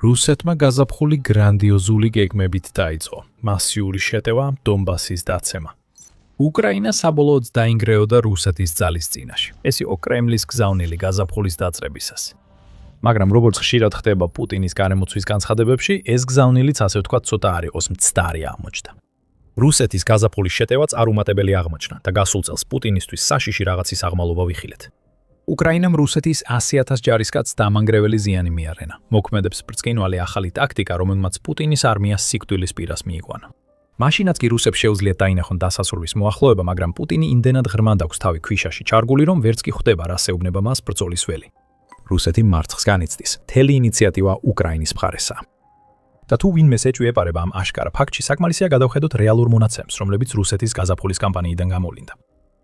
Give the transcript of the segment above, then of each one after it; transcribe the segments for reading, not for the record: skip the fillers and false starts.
რუსეთმა გაზაფხული გრანდიოზული გეგმებით დაიწყო, მასიური შეტევა, დონბასის დაცემა. უკრაინა საბოლოოდ დაინგრეოდა რუსეთის ძალის წინაშე. ეს იყო კრემლის გზავნილი გაზაფხულის დაწყებისას. მაგრამ როგორც ხშირად ხდება პუტინის გარემოცვის განცხადებებში, ეს გზავნილიც ასე ვთქვათ ცოტა არ იყოს მცდარი აღმოჩნდა. რუსეთის გაზაფხულის შეტევაც არ უმატებელი აღმოჩნდა და გასულ წელს პუტინისთვის საშიში რაღაცის აღმალობა ვიხილეთ. უკრაინამ რუსეთის 100,000 ჯარისკაცს დამანგრეველი ზიანი მიარენა. მოქმედებს ბრწყინვალე ახალი ტაქტიკა, რომელმაც პუტინის არმიას სიკვდილის პირას მიიყვანა. მაშინაც კი რუსებს შეუძლიათ დაინახონ დასასრულის მოახლოება, მაგრამ პუტინი იმდენად ღრმად აქვს თავი ქვიშაში ჩარგული, რომ ვერც კი ხვდება რა შეუბნება მას ბრძოლის ველი. რუსეთი მარცხს განიცდის. მთელი ინიციატივა უკრაინის მხარესაა. და თუ ვინმეს ეჭვიეპარება ამ აშკარა ფაქტში, საკმარისია გადავხედოთ რეალურ მონაცემს, რომლებიც რუსეთის გაზაფხულის კამპანიიდან გამოვლინდა.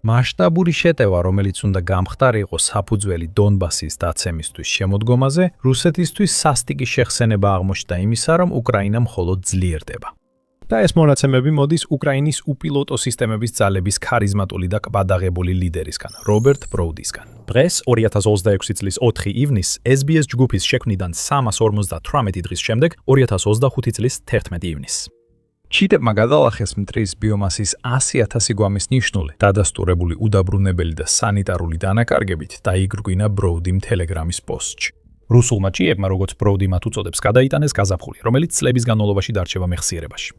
მასშტაბური შეტევა, რომელიც უნდა გამხდარიყო საფუძველი დონბასის დაცემისთვის შემოდგომაზე, რუსეთისთვის სასტიკი შეხსენება აღმოჩნდა იმისა, რომ უკრაინა მხოლოდ ძლიერდება. და ეს მონაცემები მოდის უკრაინის უპილოტო სისტემების ძალების ქარიზმატული და კვადაღებული ლიდერისგან, რობერტ ბროუდისგან. დღეს 2026 წლის 4 ივნისს SBS ჯგუფის შექმნიდან 358 დღის შემდეგ 2025 წლის 11 ივნისს. ჩიტებმა გადალახეს მტრის ბიომასის 100,000 გვამის ნიშნული, დადასტურებული უდაბრუნებელი და სანიტარული დანაკარგებით დაიგრგვინა ბროუდიმ ტელეგრამის პოსტში. რუსულმა ჭიებმა, როგორც ბროუდი მათ უწოდებს, გადაიტანეს გაზაფხული, რომელიც წლების განმავლობაში დარჩება მეხსიერებაში.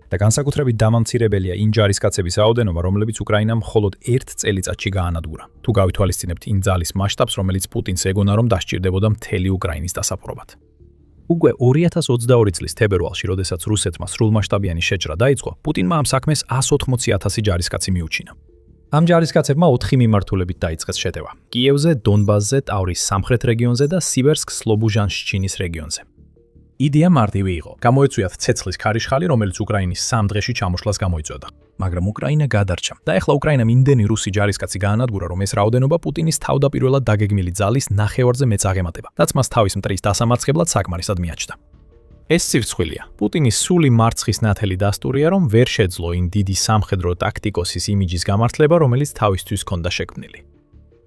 და განსაკუთრებით დამამცირებელია იმ ჯარისკაცების რაოდენობა, რომლებიც უკრაინამ მხოლოდ 1 წელიწადში გაანადგურა. თუ გავითვალისწინებთ იმ ძალის მასშტაბს, რომელიც პუტინს ეგონა, რომ დასჭირდებოდა მთელი უკრაინის დასაფრობად. უკვე 2022 წლის თებერვალში, როდესაც რუსეთმა სრულმასშტაბიანი შეჭრა დაიწყო, პუტინმა ამ საქმეს 180,000 ჯარისკაცი მიუჩინა. ამ ჯარისკაცებმა 4 მიმართულებით დაიწყეს შეტევა: კიევზე, დონბასზე, ტავრის სამხრეთ რეგიონზე და სიბერსკ-სლობუჟანსჩინის რეგიონზე. იდეა მარტივი იყო. გამოეწვიათ ცეცხლის ქარიშხალი, რომელიც უკრაინის 3 დღეში ჩამოშლას გამოიწვევდა. მაგრამ უკრაინა გადარჩა და ეხლა უკრაინამ იმდენი რუსი ჯარისკაცი გაანადგურა, რომ ეს რაოდენობა პუტინის თავდაპირველად დაგეგმილი ძალის ნახევარზე მეც აღემატება. რაც მას თავის მტრის დასამარცხებლად საკმარისად მიაჩნდა. ეს სირცხვილია. პუტინის სული მარცხის ნათელი დასტურია, რომ ვერ შეძლო იმ დიდი სამხედრო ტაქტიკოსის იმიჯის გამართლება, რომელიც თავისთვის ჰქონდა შექმნილი.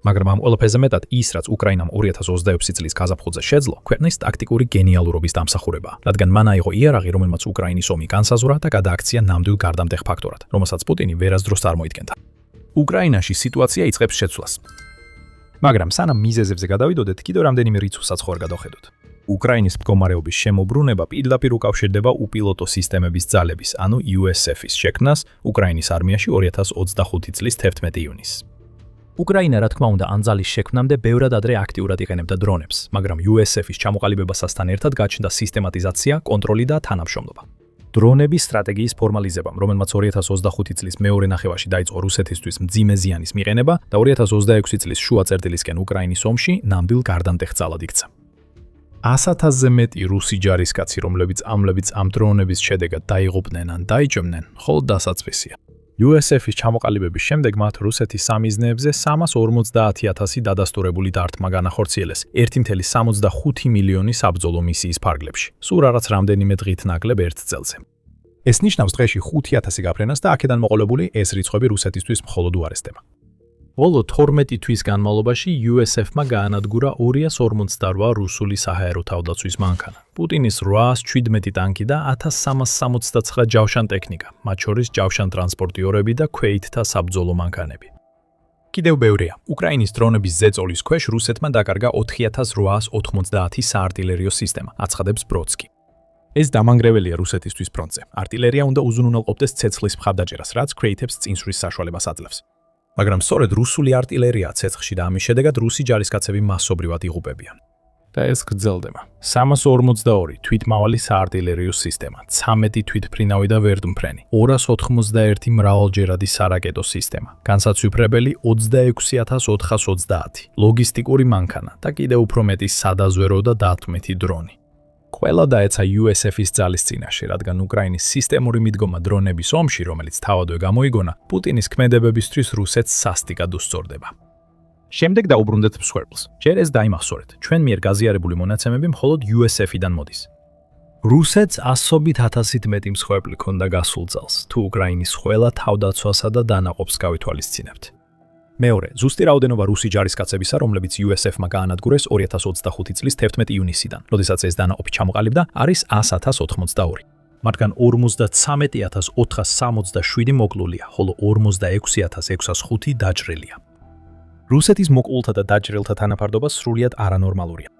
მაგრამ ამ ყველაფერზე მეტად ის, რაც უკრაინამ 2026 წლის გაზაფხულზე შეძლო, ქვეყნის ტაქტიკური გენიალურობის დამსახურებაა, რადგან მან აიღო იარაღი, რომელმაც უკრაინის ომი განსაზღვრა და გადააქცია ნამდვილ გარდამტეხ ფაქტორად, რომელსაც პუტინი ვერასდროს წარმოიდგენდა. უკრაინაში სიტუაცია იწყებს შეცვლას. მაგრამ სანამ მიზეზებზე გადავიდოდეთ, კიდევ რამდენიმე რიცხვსაც ხوار გადავხედოთ. უკრაინის მდგომარეობის შემოbrunება პირდაპირ უკავშირდება უპილოტო სისტემების ძალების, ანუ USF-ის შექმნას უკრაინის არმიაში 2025 წლის 11 ივნისს. უკრაინა, რა თქმა უნდა, ამ ძალის შექმნამდე ბევრად ადრე აქტიურად იყენებდა დრონებს, მაგრამ USF-ის ჩამოყალიბებასთან ერთად გაჩნდა სისტემატიზაცია, კონტროლი და თანამშრომლობა. დრონების სტრატეგიის ფორმალიზებამ, რომელმაც 2025 წლის მეორე ნახევარში დაიწყო რუსეთისთვის მძიმე ზიანის მიყენება და 2026 წლის შუა წერტილისკენ უკრაინის ომში ნამდვილ გარდამტეხ ძალად იქცა. 100,000-ზე მეტი რუსი ჯარისკაცი, რომლებიც ამ დრონების შედეგად დაიღუპნენ ან დაიჭრნენ, მხოლოდ დასაწყისია. USF-ის ჩამოყალიბების შემდეგ მათ რუსეთის სამიზნეებზე 350,000 დადასტურებული დარტყმა განახორციელეს 1,65 მილიონი საბრძოლო მისიის ფარგლებში, სულ რაღაც რამდენიმე დღით ნაკლებ 1 წელზე. ეს ნიშნავს დღეში 5,000 გაფრენას და აქედან მოყოლებული ეს რიცხვები რუსეთისთვის მხოლოდ უარესდება. ბოლო 12 თვის განმავლობაში USF-მა გაანადგურა 248 რუსული საჰაერო თავდაცვის მანქანა, პუტინის 817 ტანკი და 1369 ჯავშან ტექნიკა, მათ შორის ჯავშან ტრანსპორტიორები და ქვეითთა საბრძოლო მანქანები. კიდევ ბევრია. უკრაინის დრონების ზეწოლის ქვეშ რუსეთმა დაკარგა 4890 საარტილერიო სისტემა, აცხადებს ბროდსკი. ეს დამანგრეველია რუსეთისთვის ფრონტზე. არტილერია უნდა უზრუნველყოფდეს ცეცხლის მხარდაჭერას, რაც ქვეითებს წინსვლის საშუალებას აძლევს. მაგრამ სწორედ რუსული არტილერია ცეცხლში და ამის შედეგად რუსი ჯარისკაცები მასობრივად იღუპებიან. და ეს გრძელდება. 342 თვითმავალი საარტილერიო სისტემა, 13 თვითმფრინავი და ვერტმფრენი, 291 მრავალჯერადი სარაკეტო სისტემა, განსაცვიფრებელი 26,430, ლოგისტიკური მანქანა და კიდევ უფრო მეტი სადაზვერო და დათმეთი დრონი. ყველა დაეცა USF-ის ძალის წინაშე, რადგან უკრაინის სისტემური მიდგომა დრონების ომში, რომელიც თავადვე გამოიგონა, პუტინის ქმედებებისთვის რუსეთს სასტიკად უსწორდება. შემდეგ დაუბრუნდეთ მსხვერპლს. ჯერ ეს დაიმახსოვრეთ, ჩვენ მიერ გაზიარებული მონაცემები მხოლოდ USF-იდან მოდის. რუსეთს 100,000-ით მეტი მსხვერპლი ჰქონდა გასულ წელს, თუ უკრაინის ყველა თავდაცვასა და დანაყოფს გავითვალისწინებთ. მეორე, ზუსტი რაოდენობა რუსი ჯარისკაცებისა, რომლებიც USF-მა გაანადგურეს 2025 წლის 11 ივნისიდან, როდესაც ეს დანაყოფი ჩამოყალიბდა, არის 100,082. მათგან 53467 მოკლულია, ხოლო 46605 დაჭრილია. რუსეთის მოკლულთა და დაჭრილთა თანაფარდობა სრულიად არანორმალურია.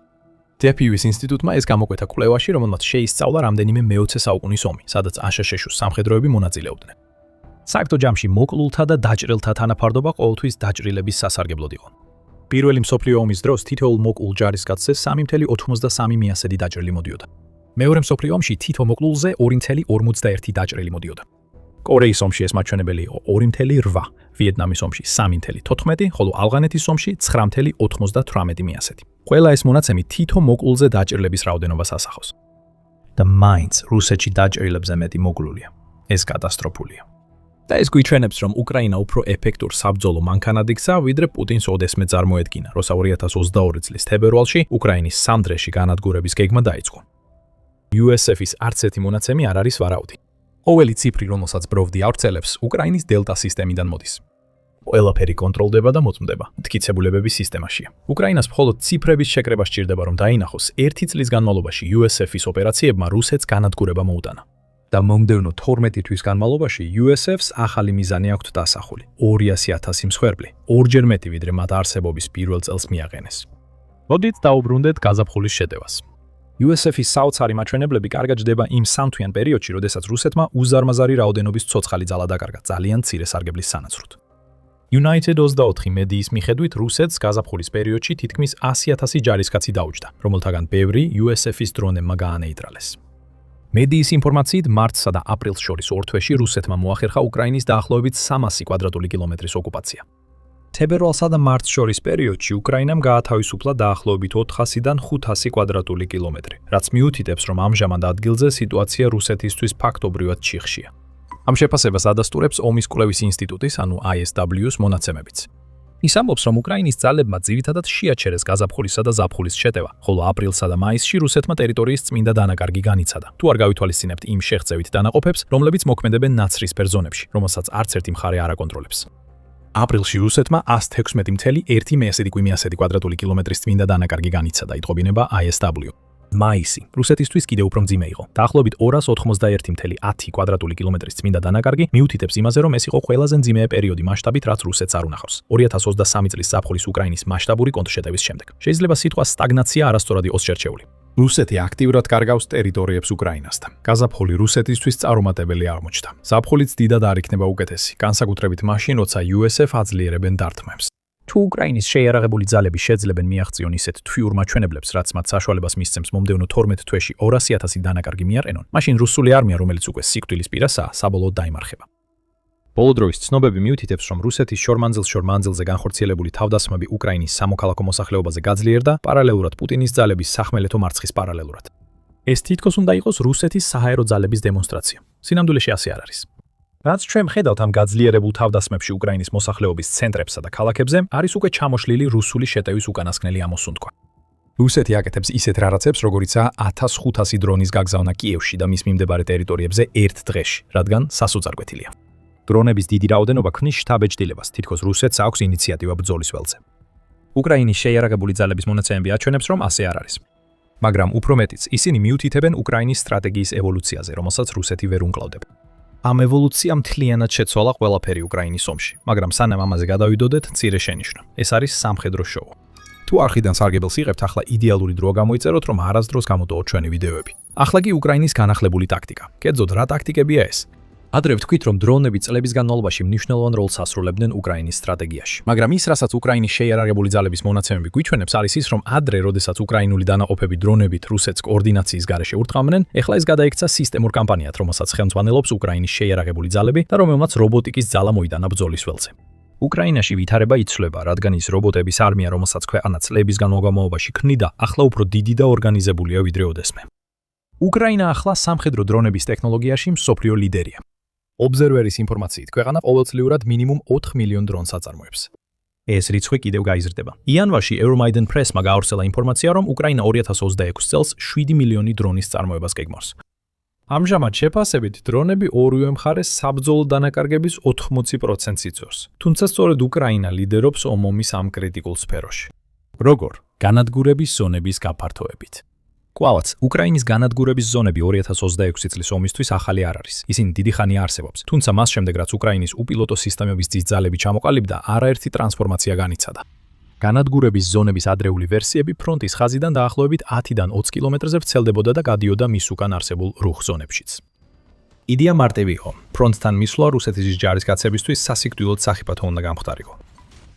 DPU-ის ინსტიტუტმა ეს გამოკვეთა კვლევაში, რომელმაც შეისწავლა რამდენიმე მე-20 საუკუნის ომი, სადაც აშშ-ს სამხედროები მონაწილეობდნენ. საერთო ჯამში მოკლულთა და დაჭრილთა თანაფარდობა ყოველთვის დაჭრილების სასარგებლოდ იყო. პირველი მსოფლიო ომის დროს თითოეულ მოკლულ ჯარისკაცზე 3.83 მიასედი დაჭრილი მოდიოდა. მეორე მსოფლიო ომში თითო მოკლულზე 2.41 დაჭრილი მოდიოდა. კორეის ომში ეს მაჩვენებელი იყო 2.8, ვიეტნამის ომში 3.14, ხოლო ავღანეთის ომში 9.98 მიასედი. ყველა ეს მონაცემი თითო მოკლულზე დაჭრილების რაოდენობას ასახავს. და მაინც რუსეთში დაჭრილებზე მეტი მოკლულია. ეს კატასტროფულია. და ეს გვიჩვენებს, რომ უკრაინა უფრო ეფექტურ საბრძოლო მანქანად იქცა, ვიდრე პუტინს ოდესმე წარმოედგინა, როცა 2022 წლის თებერვალში უკრაინის სამდრეში განადგურების გეგმა დაიწყო. USF-ის არც ერთი მონაცემი არ არის ვარაუდი. ყოველი ციფრი, რომელსაც ბროვდი ავრცელებს, უკრაინის დელტა სისტემიდან მოდის. ყველაფერი კონტროლდება და მოწმდება მტკიცებულებების სისტემაშია. უკრაინას მხოლოდ ციფრების შეკრება სჭირდება, რომ დაინახოს 1 წლის განმავლობაში USF-ის ოპერაციებმა რუსეთს განადგურება მოუტანა. და მომდევნო 12 თვის განმავლობაში USF-ს ახალი მიზანი აქვთ დასახული 200,000 მსხვერპლი, ორჯერ მეტი ვიდრე მათ არსებობის პირველ წელს მიაღენეს. მოდით დაუბრუნდეთ გაზაფხულის შეტევას. USF-ის საოცარი მაჩვენებლები კარგად ჯდება იმ სამთვიან პერიოდში, როდესაც რუსეთმა უზარმაზარი რაოდენობის ცოცხალი ძალა დაკარგა ძალიან მცირე სარგებლის სანაცვლოდ. United 24 მედიის მიხედვით რუსეთს გაზაფხულის პერიოდში თითქმის 100,000 ჯარისკაცი დაუჯდა, რომელთაგან ბევრი USF-ის დრონებმა გაანეიტრალეს. მედიის ინფორმაციით მარტსა და აპრილს შორის ორ თვეში რუსეთმა მოახერხა უკრაინის დაახლოებით 300 კვადრატული კილომეტრის ოკუპაცია. თებერვალსა და მარტს შორის პერიოდში უკრაინამ გაათავისუფლა დაახლოებით 400-დან 500 კვადრატული კილომეტრი, რაც მიუთითებს, რომ ამჟამად ადგილზე სიტუაცია რუსეთისთვის ფაქტობრივად ჩიხშია. ამ შეფასებას ადასტურებს ომის კვლევის ინსტიტუტის, ანუ ISW-ს მონაცემებიც. ის ამბობს, რომ უკრაინის ძალებმა ძირითადად შეაჩერეს გაზაფხულისა და ზაფხულის შეტევა, ხოლო აპრილსა და მაისში რუსეთმა ტერიტორიის წმინდა დანაკარგი განიცადა. თუ არ გავითვალისწინებთ იმ შეღწევით დანაყოფებს, რომლებიც მოქმედებენ ნაცრისფერ ზონებში, რომელსაც არც ერთი მხარე არ აკონტროლებს. აპრილში რუსეთმა 116.1 კვადრატული კილომეტრის წმინდა დანაკარგი განიცადა, იტყობინება ISW. მაისი რუსეთისთვის კიდევ უფრო მძიმე იყო. დაახლოებით 291.10 კვადრატული კილომეტრის წმინდა დანაკარგი მიუთითებს იმაზე, რომ ეს იყო ყველაზე მძიმე პერიოდი მასშტაბით, რაც რუსეთს არ უნახავს. 2023 წლის ზაფხულის უკრაინის მასშტაბური კონტრშეტევის შემდეგ. შეიძლება სიტყვა სტაგნაცია არასწორად იყოს შერჩეული. რუსეთი აქტიურად კარგავს ტერიტორიებს უკრაინასთან. გაზაფხული რუსეთისთვის წარუმატებელი აღმოჩნდა. ზაფხულიც დიდად არ იქნება უკეთესი, განსაკუთრებით მაშინ, როცა USF აძლიერებენ დარტყმებს. თუ უკრაინის შეიარაღებული ძალები შეძლებენ მიაღწიონ ისეთ თვიურ მაჩვენებლებს, რაც მათ საშუალებას მისცემს მომდევნო 12 თვეში 200,000 დანაკარგი მიაყენონ, მაშინ რუსული არმია, რომელიც უკვე სიკვდილის პირასაა, საბოლოოდ დაიმარხება. ბოლო დროის ცნობები მიუთითებს, რომ რუსეთის შორმანძილზე განხორციელებული თავდასხმები უკრაინის სამოქალაქო მოსახლეობაზე გაძლიერდა, პარალელურად პუტინის ძალების სახმელეთო მარცხის პარალელურად. ეს თითქოს უნდა იყოს რუსეთის საჰაერო ძალების დემონსტრაცია. სინამდვილეში ასე არ არის. რაც ჩვენ ხედავთ ამ გაძლიერებულ თავდასხმებში უკრაინის მოსახლეობის ცენტრებსა და ქალაქებზე, არის უკვე ჩამოშლილი რუსული შეტევის უკანასკნელი ამოსუნთქვა. რუსეთი აკეთებს ისეთ რაღაცებს, როგორიცაა 1500 დრონის გაგზავნა კიევში და მის მიმდებარე ტერიტორიებზე ერთ დღეში, რადგან სასოწარკვეთილია. დრონების დიდი რაოდენობა ქმნის შთაბეჭდილებას, თითქოს რუსეთს აქვს ინიციატივა ბრძოლის ველზე. უკრაინის შეიარაღებული ძალების მონაცემები აჩვენებს, რომ ასე არ არის. მაგრამ უფრო მეტიც, ისინი მიუთითებენ უკრაინის სტრატეგიის ევოლუციაზე, რომელსაც რუსეთი ვერ უმკლავდება. ამ ევოლუციამ მთლიანად შეცვალა ყველაფერი უკრაინის ომში, მაგრამ სანამ ამაზე გადავიდოდეთ, მცირე შენიშვნა. ეს არის სამხედრო შოუ. თუ არხიდან სარგებელს იღებთ, ახლა იდეალური დროა გამოიწეროთ, რომ არასდროს გამოდოოთ ჩვენი ვიდეოები. ახლა კი უკრაინის განახლებული ტაქტიკა. კერძოდ რა ტაქტიკებია ეს? ადრე ვთქვით, რომ დრონები წლების განმავლობაში მნიშვნელოვან როლს ასრულებდნენ უკრაინის სტრატეგიაში. მაგრამ ის, რასაც უკრაინის შეიარაღებული ძალების მონაცემები გვიჩვენებს, არის ის, რომ ადრე, როდესაც უკრაინული დანაყოფები დრონებით რუსეთს კოორდინაციის გარეშე ურტყამდნენ, ეხლა ეს გადაიქცა სისტემურ კამპანიად, რომელსაც ხელმძღვანელობს უკრაინის შეიარაღებული ძალები და რომელმაც რობოტიკის ძალა მოიტანა ბრძოლის ველზე. უკრაინაში ვითარება იცვლება, რადგან ის რობოტების არმია, რომელსაც ქვეყანა წლების განმავლობაში ქმნიდა, ახლა უფრო დიდი და ორგანიზებულია ვიდრე ოდესმე. უკრაინა ახლა სამხედრო დრონების ტექნოლოგიაში მსოფლიო ლიდერია. ობზერვერის ინფორმაციით, ქვეყანა ყოველწლიურად მინიმუმ 4 მილიონ დრონს აწარმოებს. ეს რიცხვი კიდევ გაიზრდება. იანვარში Euromaidan Press-მა გაავრცელა ინფორმაცია, რომ უკრაინა 2026 წელს 7 მილიონი დრონის წარმოებას გეგმავს. ამჟამად შეფასებით დრონები ორივე მხარეს საბრძოლო დანაკარგების 80%-ს იწვევს, თუმცა სწორედ უკრაინა ლიდერობს ომის ამ კრიტიკულ სფეროში. როგორ? განადგურების ზონების გაფართოებით. კვლავაც, უკრაინის განადგურების ზონები 2026 წლის ომისთვის ახალი არ არის. ისინი დიდი ხანია არსებობს, თუმცა მას შემდეგ რაც უკრაინის უპილოტო სისტემების ძიძალები ჩამოყალიბდა, არაერთი ტრანსფორმაცია განიცადა. განადგურების ზონების ადრეული ვერსიები ფრონტის ხაზიდან დაახლოებით 10-დან 20 კილომეტრზე ვრცელდებოდა და გადიოდა მის უკან არსებულ რუხ ზონებშიც. იდეა მარტივი იყო. ფრონტთან მისვლა რუსეთის ჯარისკაცებისთვის სასიკვდილოდ სახიფათო უნდა გამხდარიყო.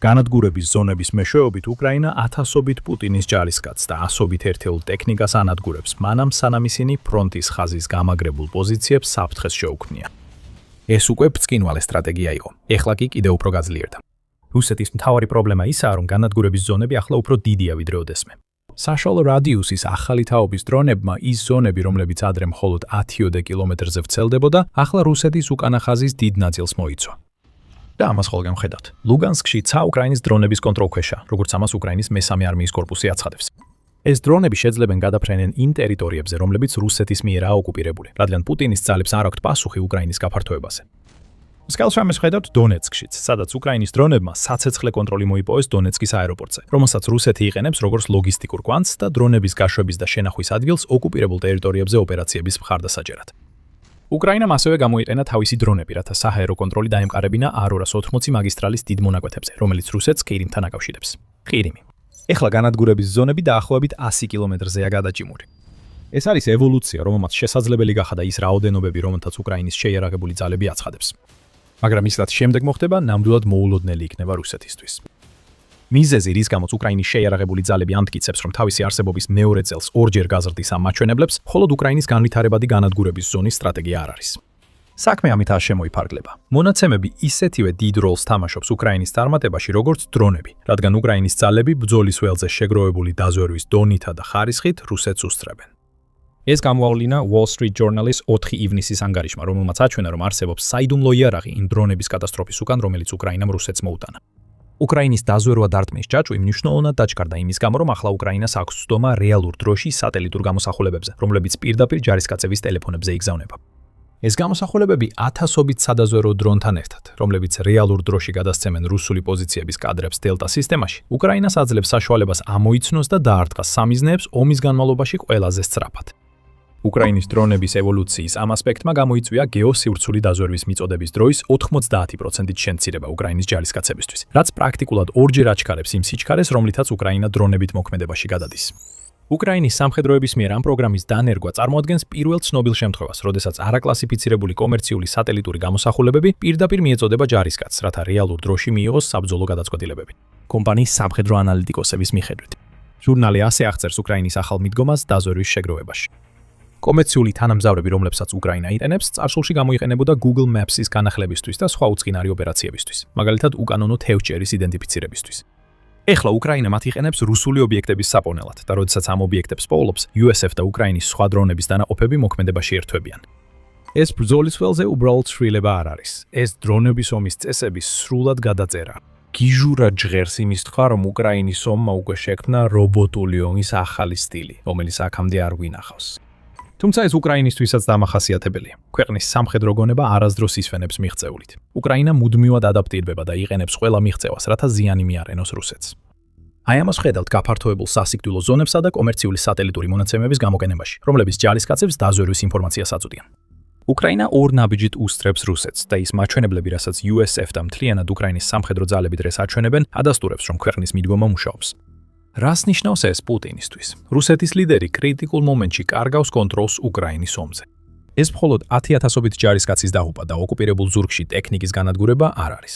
განადგურების ზონების მეშვეობით უკრაინა ათასობით პუტინის ჯარისკაცს და ასობით ერთეულ ტექნიკას ანადგურებს, მანამ სანამ ისინი ფრონტის ხაზის გამაგრებულ პოზიციებს საფრთხეს შეუქმნიან. ეს უკვე ბრწყინვალე სტრატეგია იყო. ეხლა კი კიდევ უფრო გაძლიერდა. რუსეთის მთავარი პრობლემა ისაა, რომ განადგურების ზონები ახლა უფრო დიდია ვიდრე ოდესმე. საშუალო რადიუსის ახალი თაობის დრონებმა ის ზონები, რომლებიც ადრე მხოლოდ 10 კილომეტრზე ვრცელდებოდა, ახლა რუსეთის უკანა ხაზის დიდ ნაწილს მოიცვა. და ამას ხოლმე ვხედავთ. ლუგანსკში ცა უკრაინის დრონების კონტროლქვეშა, როგორც ამას უკრაინის მესამე არმიის კორპუსი აცხადებს. ეს დრონები შეძლებენ გადაფრენენ იმ ტერიტორიებზე, რომლებიც რუსეთის მიერაა ოკუპირებული, რადგან პუტინის ძალებს არ აქვთ პასუხი უკრაინის გაფართოებაზე. მსგავს რამეს ვხედავთ დონეცკშიც, სადაც უკრაინის დრონებმა საცეცხლე კონტროლი მოიპოვეს დონეცკის აეროპორტზე, რომელსაც რუსეთი იყენებს როგორც ლოგისტიკურ კვანძს და დრონების გაშვების და შენახვის ადგილს ოკუპირებულ ტერიტორიებზე ოპერაციების მხარდასაჭერად. უკრაინამ ასევე გამოიყენა თავისი დრონები, რათა საჰაერო კონტროლი დაემყარებინა A280 მაგისტრალის დიდ მონაკვეთებზე, რომელიც რუსეთს ყირიმთან აკავშირებს. ყირიმი. ეხლა განადგურების ზონები დაახლოებით 100 კილომეტრზეა გადაჭიმული. ეს არის ევოლუცია, რომელმაც შესაძლებელი გახადა ის რაოდენობები, რომელთაც უკრაინის შეიარაღებული ძალები აცხადებს. მაგრამ ის რაც შემდეგ მოხდება, ნამდვილად მოულოდნელი იქნება რუსეთისთვის. მიზეზი, რის გამოც უკრაინის შეიარაღებული ძალები ამტკიცებს, რომ თავისი არსებობის მეორე წელს ორჯერ გაზრდის ამ მაჩვენებლებს, მხოლოდ უკრაინის განვითარებადი განადგურების ზონის სტრატეგია არ არის. საქმე ამითაა შემოიფარგლება. მონაცემები ისეთივე დიდ როლს თამაშობს უკრაინის წარმატებაში, როგორც დრონები, რადგან უკრაინის ძალები ბრძოლის ველზე შეგროვებული დაზვერვის დონითა და ხარისხით რუსეთს უსწრებენ. ეს გამოავლინა Wall Street Journal-ის 4 ივნისის ანგარიშმა, რომელმაც აჩვენა, რომ არსებობს საიდუმლო იარაღი იმ დრონების კატასტროფის უკან, რომელიც უკრაინამ რუსეთს მოუტანა. უკრაინის დაზვერვა დარტყმის ჯაჭვი მნიშვნელოვნად დაჩქარდა იმის გამო, რომ ახლა უკრაინას აქვს ცდომა რეალურ დროში სატელიტურ გამოსახულებებზე, რომლებიც პირდაპირ ჯარისკაცების ტელეფონებზე იგზავნება. ეს გამოსახულებები ათასობით სადაზვერვო დრონთან ერთად, რომლებიც რეალურ დროში გადასცემენ რუსული პოზიციების კადრებს დელტა სისტემაში, უკრაინას აძლევს საშუალებას ამოიცნოს და დაარტყას სამიზნეებს ომის განმავლობაში ყველაზე სწრაფად. უკრაინის დრონების ევოლუციის ამ ასპექტმა გამოიწვია გეოსივრცული დაზვერვის მიწოდების დროის 90%-ით შემცირება უკრაინის ჯარისკაცებისთვის, რაც პრაქტიკულად ორჯერ აჩქარებს იმ სიჩქარეს, რომლითაც უკრაინა დრონებით მოქმედებაში გადადის. უკრაინის სამხედროების მიერ ამ პროგრამის დანერგვა წარმოადგენს პირველ ცნობილ შემთხვევას, როდესაც არაკლასიფიცირებული კომერციული სატელიტური გამოსახულებები პირდაპირ მიეწოდება ჯარისკაცს, რათა რეალურ დროში მიიღოს საბრძოლო გადაწყვეტილებები. კომპანიის სამხედრო ანალიტიკოსების მიხედვით, ჟურნალი ასე აღწერს უკრაინის ახალ მიდგომას დაზვერვის შეგროვებაში. კომერციული თანამგზავრები, რომლებსაც უკრაინა იტენებს, წარსულში გამოიყენებოდა Google Maps-ის განახლებისთვის და სხვა უწყინარი ოპერაციებისთვის, მაგალითად უკანონო თევზჭერის იდენტიფიცირებისთვის. ეხლა უკრაინა მათ იყენებს რუსული ობიექტების საპონელად და როდესაც ამ ობიექტებს პოულობს, USF და უკრაინის სხვა დრონების დანაყოფები მოქმედებაში ერთვებიან. ეს ბრძოლის ველზე უბრალოდ შვილება არ არის. ეს დრონების ომის წესები სრულად გადაწერა. გიჟურად ჟღერს იმის თქვა, რომ უკრაინის ომმა უკვე შექმნა რობოტული ომის ახალი სტილი, რომელიც აქამდე არ გვინახავს. თუმცა ეს უკრაინისთვისაც დამახასიათებელია. ქვეყნის სამხედრო გონება არასდროს ისვენებს მიღწეულით. უკრაინა მუდმივად ადაპტირდება და იყენებს ყველა მიღწევას, რათა ზიანი მიარენოს რუსეთს. აი ამას ხედავთ გაფართოებულ სასიკვდილო ზონებსა და კომერციული სატელიტური მონაცემების გამოყენებაში, რომლებიც ჯარისკაცებს დაზვერვის ინფორმაციას აწვდიან. უკრაინა ორ ნაბიჯით უსწრებს რუსეთს და ის მაჩვენებლები, რასაც USF და მთლიანად უკრაინის სამხედრო ძალები დღეს აჩვენებენ, ადასტურებს, რომ ქვეყნის მიდგომა მუშაობს. რას ნიშნავს ეს პუტინისთვის? რუსეთის ლიდერი კრიტიკულ მომენტში კარგავს კონტროლს უკრაინის ომზე. ეს მხოლოდ 10,000-ობით ჯარისკაცის დაღუპვა და ოკუპირებულ ზურგში ტექნიკის განადგურება არ არის.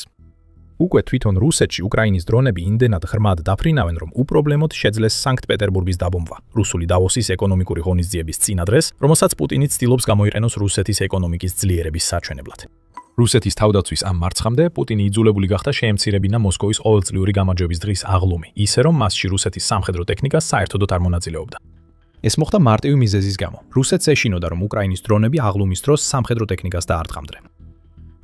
უკვე თვითონ რუსეთში უკრაინის დრონები იმდენად ღრმად დაფრინავენ, რომ უპრობლემოდ შეძლეს სანქტ-პეტერბურგის დაბომბვა, რუსული დავოსის ეკონომიკური ღონისძიების წინადრეს, რომელსაც პუტინი ცდილობს გამოიყენოს რუსეთის ეკონომიკის ძლიერების საჩვენებლად. რუსეთის თავდაცვის ამ მარცხამდე პუტინი იძულებული გახდა შეემცირებინა მოსკოვის ყოველწლიური გამარჯვების დღის აღლუმი, ისე რომ მასში რუსეთის სამხედრო ტექნიკა საერთოდოდ არ მონაწილეობდა. ეს მოხდა მარტივი მიზეზის გამო. რუსეთს ეშინოდა, რომ უკრაინის დრონები აღლუმის დროს სამხედრო ტექნიკას დაარტყამდნენ.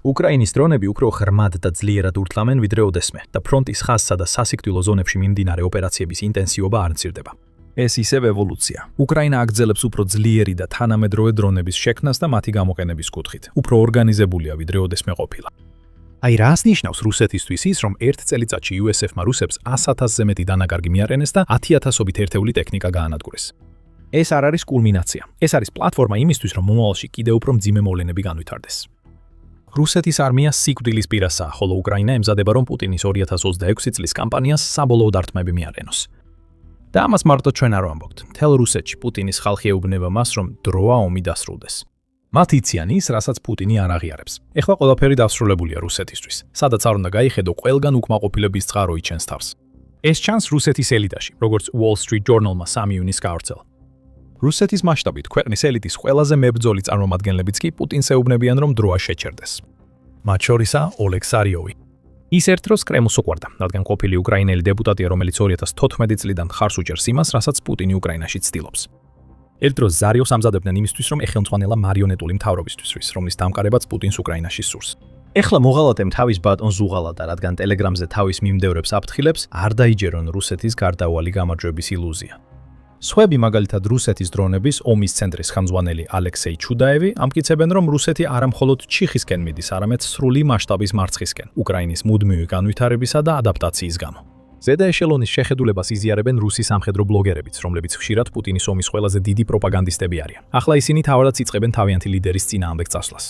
უკრაინის დრონები უფრო ღრმად და ძლიერად ურთლამენ ვიდრე ოდესმე და ფრონტის ხაზსა და სასიკვდილო ზონებში მიმდინარე ოპერაციების ინტენსივობა არ მცირდება. ეს ისევ ევოლუცია. უკრაინა აგრძელებს უფრო ძლიერი და თანამედროვე დრონების შექმნას და მათი გამოყენების კუთხით. უფრო ორგანიზებულია, ვიდრე ოდესმე ყოფილა. აი რას ნიშნავს რუსეთისთვის ის, რომ ერთ წელიწადში USF-მა რუსებს 100,000-ზე მეტი დანაკარგი მიარენეს და 10,000-ობით ერთეული ტექნიკა გაანადგურეს. ეს არ არის კულმინაცია. ეს არის პლატფორმა იმისთვის, რომ მომავალში კიდევ უფრო მძიმე მოვლენები განვითარდეს. რუსეთის არმია სიკვდილის პირასაა, ხოლო უკრაინა ემზადება, რომ პუტინის 2026 წლის კამპანიას საბოლოო დარტყმები მიარენოს. და ამას მარტო ჩვენ არ ვამბობთ. მთელ რუსეთში პუტინის ხალხი ეუბნება მას, რომ დროა ომი დასრულდეს. მათ იციან ის, რასაც პუტინი არ აღიარებს. ეხლა ყველაფერი დასრულებულია რუსეთისთვის. სადაც არ უნდა გაიხედო, ყველგან უკმაყოფილების წყარო იჩენს თავს. ეს ჩანს რუსეთის ელიტაში, როგორც Wall Street Journal-მა 3 იუნის გაავრცელა. რუსეთის მასშტაბით ქვეყნის ელიტის ყველაზე მებრძოლი წარმომადგენლებიც კი პუტინს ეუბნებიან, რომ დროა შეჩერდეს. მათ შორისაა ოლეგ სარიოვი. ის ერთ დროს კრემლს უყვარდა, რადგან ყოფილი უკრაინელი დეპუტატია, რომელიც 2014 წლიდან ხარს უჭერს იმას, რასაც პუტინი უკრაინაში ცდილობს. ერთ დროს ზარიოვს ამზადებდნენ იმისთვის, რომ ეხელმძღვანელა მარიონეტული მთავრობისთვის, რომლის დამყარებაც პუტინს უკრაინაში სურს. ეხლა მოღალატემ თავის ბატონს უღალატა, რადგან ტელეგრამზე თავის მიმდევრებს აფრთხილებს, არ დაიჯერონ რუსეთის გარდაუვალი გამარჯვების ილუზია. სხვები მაგალითად რუსეთის დრონების ომის ცენტრის ხელმძღვანელი ალექსეი ჩუდაევი ამტკიცებენ, რომ რუსეთი არა მხოლოდ ჩიხისკენ მიდის, არამედ სრული მასშტაბის მარცხისკენ, უკრაინის მუდმივი განვითარებისა და ადაპტაციის გამო. ზედა ეშელონის შეხედულებას იზიარებენ რუსი სამხედრო ბლოგერებიც, რომლებიც ხშირად პუტინის ომის ყველაზე დიდი პროპაგანდისტები არიან. ახლა ისინი თავადაც იწყებენ თავიანთი ლიდერის წინააღმდეგ წასვლას.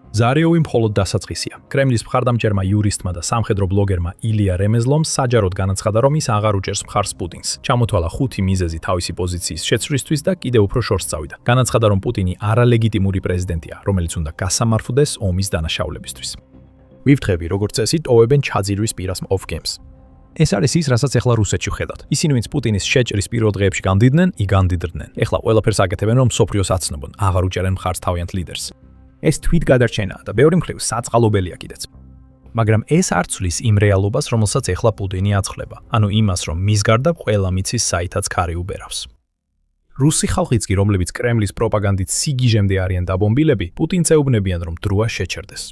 ზარიოვი მხოლოდ დასაწყისია. კრემლის მხარდამჭერმა იურისტმა და სამხედრო ბლოგერმა ილია რემეზლომ საჯაროდ განაცხადა, რომ ის აღარ უჭერს მხარს პუტინს. ჩამოთვალა 5 მიზეზი თავისი პოზიციის შეცვლისთვის და კიდევ უფრო შორს წავიდა. განაცხადა, რომ პუტინი არალეგიტიმური პრეზიდენტია, რომელიც უნდა გასამართლდეს ომის დანაშაულებისთვის. ვიფრთხები, როგორც წესი, ტოვებენ ჩაძირვის პირას off games. ეს არის ის, რასაც ეხლა რუსეთში ვხედავთ. ისინი, ვინც პუტინის შეჭრის პირველ დღეებში გამდიდნენ, იგანდიდრდნენ. ეხლა ყველაფერს აკეთებენ, რომ მსოფლიოს აცნობონ, აღარ უჭერენ მხარს თავიანთ ლიდერს. ეს თვით გადარჩენაა და ბევრი მხრივ საწყალობელია კიდეც. მაგრამ ეს არ ცვლის იმ რეალობას, რომელსაც ეხლა პუტინი აცხლება, ანუ იმას, რომ მის გარდა ყველა მიცის საითაც ქარი უბერავს. რუსი ხალხიც კი, რომლებიც კრემლის პროპაგანდით სიგიჟემდე არიან დაბომბილები, პუტინს ეუბნებიან, რომ დროა შეჩერდეს.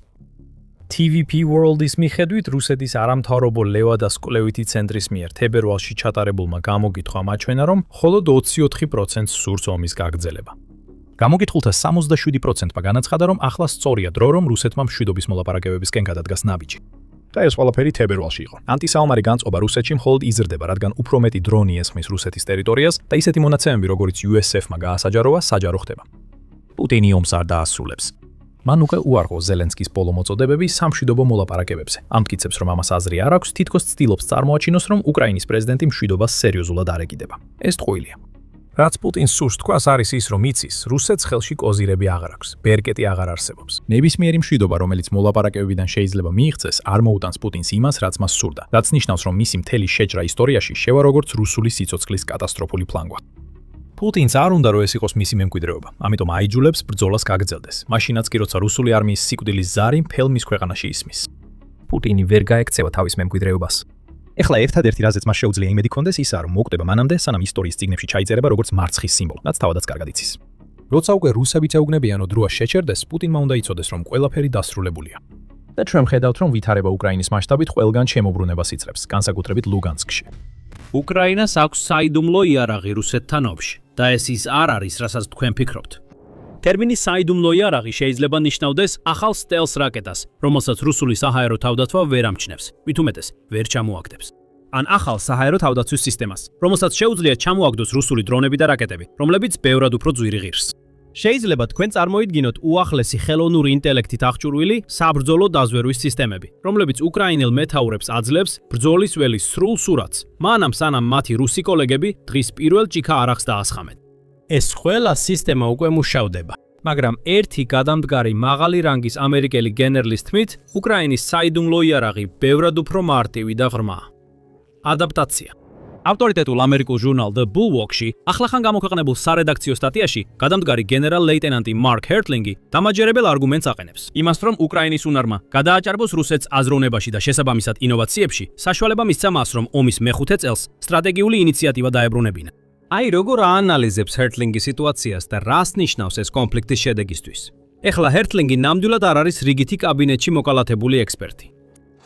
TVP World-ის მიხედვით, რუსეთის არამთავრობო ლევადას კვლევითი ცენტრის მიერ თებერვალში ჩატარებულმა გამოგითხვამ აჩვენა, რომ მხოლოდ 24% სურს ომის გაგრძელება. გამოგითხულთა 77%-მა განაცხადა, რომ ახლა სწორია დრო, რომ რუსეთმა მშვიდობის მოლაპარაკებებისკენ გადადგას ნაბიჯი. და ეს ყველაფერი თებერვალში იყო. ანტისაომარი განწყობა რუსეთში მხოლოდ იზრდება, რადგან უფრო მეტი დრონი ესხმის რუსეთის ტერიტორიას და ისეთი მონაცემები, როგორც USF-მა გაასაჯაროვა, საჯარო ხდება. პუტინი ომს არ დაასრულებს. მან უკვე უარყო ზელენსკის ბოლო მოწოდებები სამშვიდობო მოლაპარაკებებზე. ამტკიცებს, რომ ამას აზრი არ აქვს, თითქოს ცდილობს წარმოაჩინოს, რომ უკრაინის პრეზიდენტი მშვიდობას სერიოზულად არ ეკიდება. ეს ტყუილია. რაც პუტინს სურს თქვას არის ის, რომ იცის, რუსეთს ხელში კოზირები აღარ აქვს, ბერკეტი აღარ არსებობს. ნებისმიერი მშვიდობა, რომელიც მოლაპარაკებებიდან შეიძლება მიიღწეს, არ მოუტანს პუტინს იმას, რაც მას სურდა. რაც ნიშნავს, რომ მისი მთელი შეჭრა ისტორიაში შევა როგორც რუსული სიცოცხლის კატასტროფული ფლანგვა. პუტინს არ უნდა რომ ეს იყოს მისი მემკვიდრეობა, ამიტომ აიჯულებს ბრძოლას გაგრძელდეს. მაშინაც კი როცა რუსული არმიის სიკვდილის ზარი მთელ მის ქვეყანაში ისმის. პუტინი ვერ გაექცევა თავის მემკვიდრეობას. ეხლა ერთადერთი რაზეც მას შეუძლია იმედი კონდეს ისაა, რომ მოკვდება მანამდე, სანამ ისტორიის წიგნებში ჩაიწერება როგორც მარცხის სიმბოლო, რაც თავადაც კარგად იცის. როცა უკვე რუსებიც ეუბნებიან, რომ დროა შეჩერდეს, პუტინმა უნდა იცოდეს, რომ ყველაფერი დასრულებულია. და ჩვენ ვხედავთ, რომ ვითარება უკრაინის მასშტაბით ყველგან შემოbrunებას იწრებს, განსაკუთრებით ლუგანსკში. უკრაინას აქვს საიდუმლო იარაღი რუსეთთან ომში და ეს ის არ არის, რასაც თქვენ ფიქრობთ. ტერმინი საიდუმლო იარაღი შეიძლება ნიშნავდეს ახალ სტელს რაკეტას, რომელსაც რუსული საჰაერო თავდაცვა ვერ ამჩნევს, მით უმეტეს ვერ ჩამოაგდებს. ან ახალ საჰაერო თავდაცვის სისტემას, რომელსაც შეუძლია ჩამოაგდოს რუსული დრონები და რაკეტები, რომლებიც ბევრად უფრო ძვირი ღირს. შეიძლება თქვენ წარმოიდგინოთ უახლესი ხელოვნური ინტელექტით აღჭურვილი საბრძოლო დაზვერვის სისტემები, რომლებიც უკრაინელ მეთაურებს აძლევს ბრძოლის ველის სრულ სურათს, მანამ სანამ მათი რუსი კოლეგები დღის პირველ ჭიქა არახს დაასხამენ. ეს ყველა სისტემა უკვე მუშავდება, მაგრამ ერთი გადამდგარი მაღალი რანგის ამერიკელი გენერლის თქმით, უკრაინის საიდუმლო იარაღი ბევრად უფრო მარტივი და ღრმა. ადაპტაცია. ავტორიტეტულ ამერიკულ ჟურნალ The Bulwark-ში ახლახან გამოქვეყნებულ სარედაქციო სტატიაში გადამდგარი გენერალ-ლეიტენანტი მარკ ჰერტლინგი დამაჯერებელ არგუმენტს აყენებს. იმას, რომ უკრაინის უნარმა გადააჭარბოს რუსეთს აზროვნებაში და შესაბამისად ინოვაციებში, საშუალება მისცა მას, რომ ომის მეხუთე წელს სტრატეგიული ინიციატივა დაებრუნებინა. აი როგორ აანალიზებს ჰერტლინგი სიტუაციას და რას ნიშნავს ეს კონფლიქტის შედეგისთვის. ეხლა ჰერტლინგი ნამდვილად არ არის რიგითი კაბინეტში მოკალათებული ექსპერტი.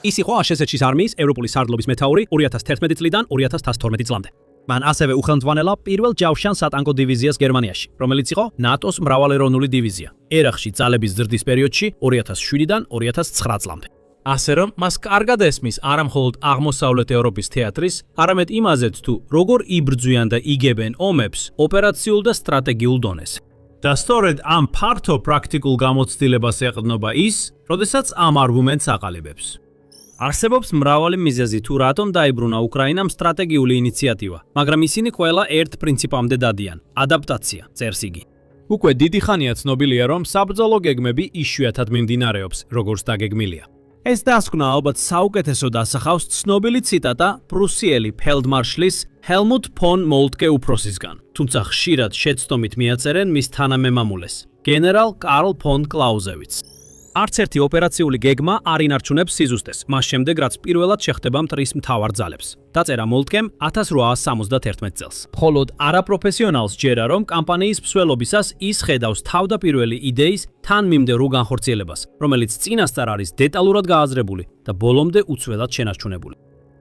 ის იყო აშშ-ის არმიის ევროპული სარდლობის მეთაური 2011 წლიდან 2012 წლამდე. მან ასევე უხელმძღვანელა პირველ ჯავშან სატანკო დივიზიას გერმანიაში, რომელიც იყო ნატოს მრავალეროვნული დივიზია. ერახში ძალების ზრდის პერიოდში 2007-დან 2009 წლამდე. ასე რომ მას კარგად ესმის არა მხოლოდ აღმოსავლეთ ევროპის თეატრის, არამედ იმაზეც თუ როგორ იბრძვიან და იგებენ ომებს ოპერაციულ და სტრატეგიულ დონეზე. და სწორედ ამ ფართო პრაქტიკულ გამოცდილებას ეყრდნობა ის, როდესაც ამ არგუმენტს აყალიბებს. არსებობს მრავალი მიზეზი თუ რატომ დაიბრუნა უკრაინამ სტრატეგიული ინიციატივა, მაგრამ ისინი ყველა ერთ პრინციპამდე დადიან: ადაპტაცია, წერს იგი. უკვე დიდი ხანია ცნობილია, რომ საბრძოლო გეგმები იშვიათად მიმდინარეობს, როგორც დაგეგმილია. ეს დასკვნა ალბათ საუკეთესო დასახავს ცნობილი ციტატა პრუსიელი ფელდმარშლის ჰელმუტ ფონ მოლტკე უფროსისგან, თუმცა ხშირად შეცდომით მიაწერენ მის თანამემამულეს, გენერალ კარლ ფონ კლაუზევიცს. არც ერთი ოპერაციული გეგმა არ ინარჩუნებს სიზუსტეს, მას შემდეგ რაც პირველად შეხდება მტრის მთავარ ძალებს. დაწერა მოლტკემ 1871 წელს. მხოლოდ არაპროფესიონალს ჯერა, რომ კამპანიის მსვლელობისას ის ხედავს თავდაპირველი იდეის თან მიმდევრ განხორციელებას, რომელიც წინასწარ არის დეტალურად გააზრებული და ბოლომდე უცვლელად შენარჩუნებული.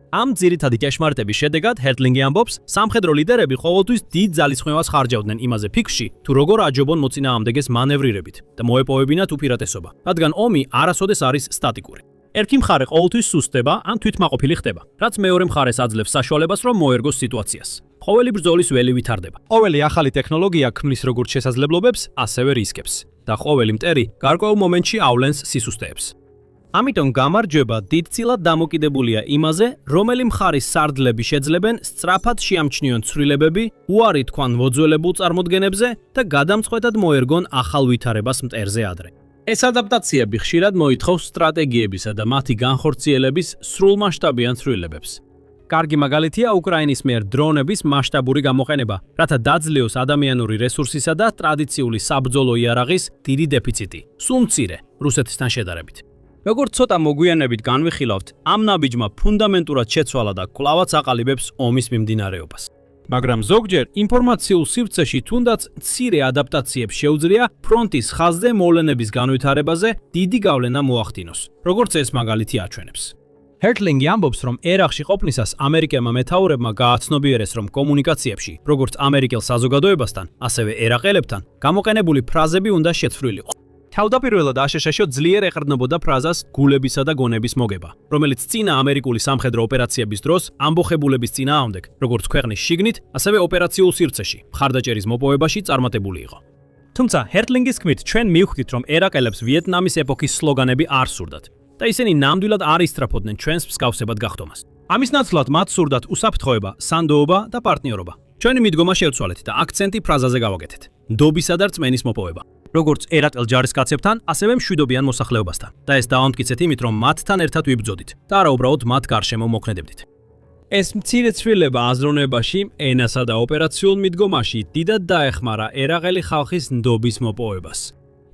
ამ ძირითადი ჭეშმარიტების შედეგად ჰერტლინგი ამბობს, სამხედრო ლიდერები ყოველთვის დიდ ძალისხმევას ხარჯავდნენ იმაზე ფიქრში, თუ როგორ აჯობონ მოწინააღმდეგეს მანევრირებით და მოეპოვებინათ უპირატესობა, რადგან ომი არასოდეს არის სტატიკური. ერთი მხარე ყოველთვის სუსტდება ან თვითმაყოფილი ხდება, რაც მეორე მხარეს აძლევს საშუალებას, რომ მოერგოს სიტუაციას. ყოველი ბრძოლის ველი ვითარდება. ყოველი ახალი ტექნოლოგია ქმნის როგორც შესაძლებლობებს, ასევე რისკებს და ყოველი მტერი გარკვეულ მომენტში ავლენს სისუსტეებს. ამიტომ გამარჯვება დიდწილად დამოკიდებულია იმაზე, რომელი მხარის სარდლები შეძლებენ სწრაფად შეამჩნიონ ცვლილებები, უარი თქვან მოძველებულ წარმოდგენებზე და გადამწყვეტად მოერგონ ახალ ვითარებას მტერზე ადრე. ეს ადაპტაციები ხშირად მოითხოვს სტრატეგიებისა და მათი განხორციელების სრულმასშტაბიან ცვლილებებს. კარგი მაგალითია უკრაინის მიერ დრონების მასშტაბური გამოყენება, რათა დაძლეოს ადამიანური რესურსისა და ტრადიციული საბრძოლო იარაღის დიდი დეფიციტი, სულ მცირე რუსეთთან შედარებით. როგორც ცოტა მოგვიანებით განვიხილავთ, ამ ნაბიჯმა ფუნდამენტურად შეცვალა და კვლავაც აყალიბებს ომის მიმდინარეობას. მაგრამ ზოგჯერ ინფორმაციულ სივრცეში თუნდაც მცირე ადაპტაციებს შეუძლია ფრონტის ხაზზე მოვლენების განვითარებაზე დიდი გავლენა მოახდინოს, როგორც ეს მაგალითი აჩვენებს. ჰერტლინგი ამბობს, რომ ერახში ყოფნისას ამერიკელმა მეთაურებმა გააცნობიერეს, რომ კომუნიკაციებში, როგორც ამერიკელ საზოგადოებასთან, ასევე ერაყელებთან, გამოყენებული ფრაზები უნდა შეცვლილიყო. თავდაპირველად აშშ ძლიერ ეყრდნობოდა ფრაზას გულებისა და გონების მოგება, რომელიც წინა ამერიკული სამხედრო ოპერაციების დროს ამბოხებულების წინააღმდეგ, როგორც ქვეყნის შიგნით, ასევე ოპერაციულ სივრცეში, მხარდაჭერის მოპოვებაში წარმატებული იყო. თუმცა ჰერტლინგის თქმით, ჩვენ მივხვდით, რომ ერაყელებს ვიეტნამის ეპოქის სლოგანები არ სურდათ და ისინი ნამდვილად არ ისწრაფოდნენ ჩვენს მსგავსებად გახდომას. ამის ნაცვლად მათ სურდათ უსაფრთხოება, სანდოობა და პარტნიორობა. ჩვენი მიდგომა შევცვალეთ და აქცენტი ფრაზაზე გავაკეთეთ: ნდობისა და რწმენის მოპოვება. როგორც ერაყელ ჯარისკაცებთან, ასევე მშვიდობიან მოსახლეობასთან. და ეს დავამტკიცეთ იმით, რომ მათთან ერთად ვიბრძოდით და არა უბრალოდ მათ გარშემო მოქმედებდით. ეს მცირე ცვლილება აზროვნებაში, ენასა და ოპერაციულ მიდგომაში დიდად დაეხმარა ერაყელი ხალხის ნდობის მოპოვებას.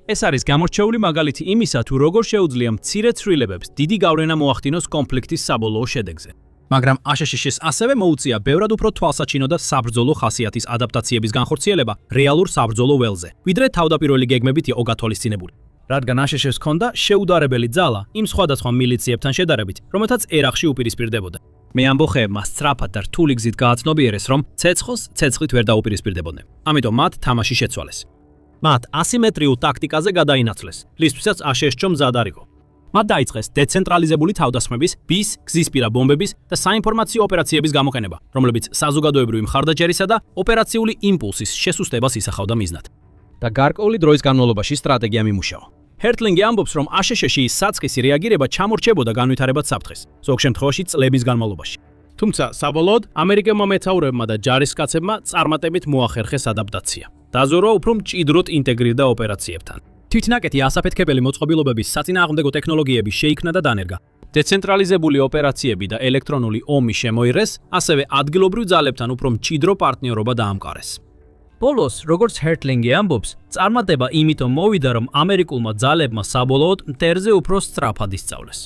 ეს არის გამორჩეული მაგალითი იმისა, თუ როგორ შეუძლია მცირე ცვლილებებს დიდი გავლენა მოახდინოს კონფლიქტის საბოლოო შედეგზე. მაგრამ აშშ-ს ასევე მოუწია ბევრად უფრო თვალსაჩინო და საბრძოლო ხასიათის ადაპტაციების განხორციელება რეალურ საბრძოლო ველზე, ვიდრე თავდაპირველი გეგმებით იყო გათვალისწინებული. რადგან აშშ-ს ჰქონდა შეუდარებელი ძალა იმ სხვადასხვა მილიციებთან შედარებით, რომელთაც ერახში უპირისპირდებოდა. მე ამბოხეებმა სწრაფად და რთული გზით გააცნობიერეს, რომ ცეცხლს ცეცხლით ვერ დაუპირისპირდებოდნენ. ამიტომ მათ თამაში შეცვალეს. მათ ასიმეტრიულ ტაქტიკაზე გადაინაცვლეს, რისთვისაც აშშ-ს მზად არ იყო. მათ დაიწყეს დეცენტრალიზებული თავდასხმების, ბის, გზისპირა ბომბების და საინფორმაციო ოპერაციების გამოყენება, რომლებიც საზოგადოებრივი მხარდაჭერისა და ოპერაციული იმპულსის შესუსტებას ისახავდა მიზნად. და გარკვეული დროის განმავლობაში სტრატეგია მიმუშავა. ჰერტლინგი ამბობს, რომ აშშ-ში საწყისი რეაგირება ჩამორჩებოდა განვითარებად საფრთხეს, ზოგ შემთხვევაში წლების განმავლობაში. თუმცა საბოლოოდ ამერიკელმა მეთაურებმა და ჯარისკაცებმა წარმატებით მოახერხეს ადაპტაცია. დაზორო უფრო მჭიდროდ ინტეგრირდა ოპერაციებთან. თვითნაკეთი ასაფეთქებელი მოწყობილობების საწინააღმდეგო ტექნოლოგიები შეიქმნა და დანერგა. დეცენტრალიზებული ოპერაციები და ელექტრონული ომი შემოიღეს, ასევე ადგილობრივ ძალებთან უფრო მჭიდრო პარტნიორობა დაამყარეს. ბოლოს, როგორც ჰერტლინგი ამბობს, წარმატება იმითომ მოვიდა, რომ ამერიკულმა ძალებმა საბოლოოდ მტერზე უფრო სწრაფად ისწავლეს.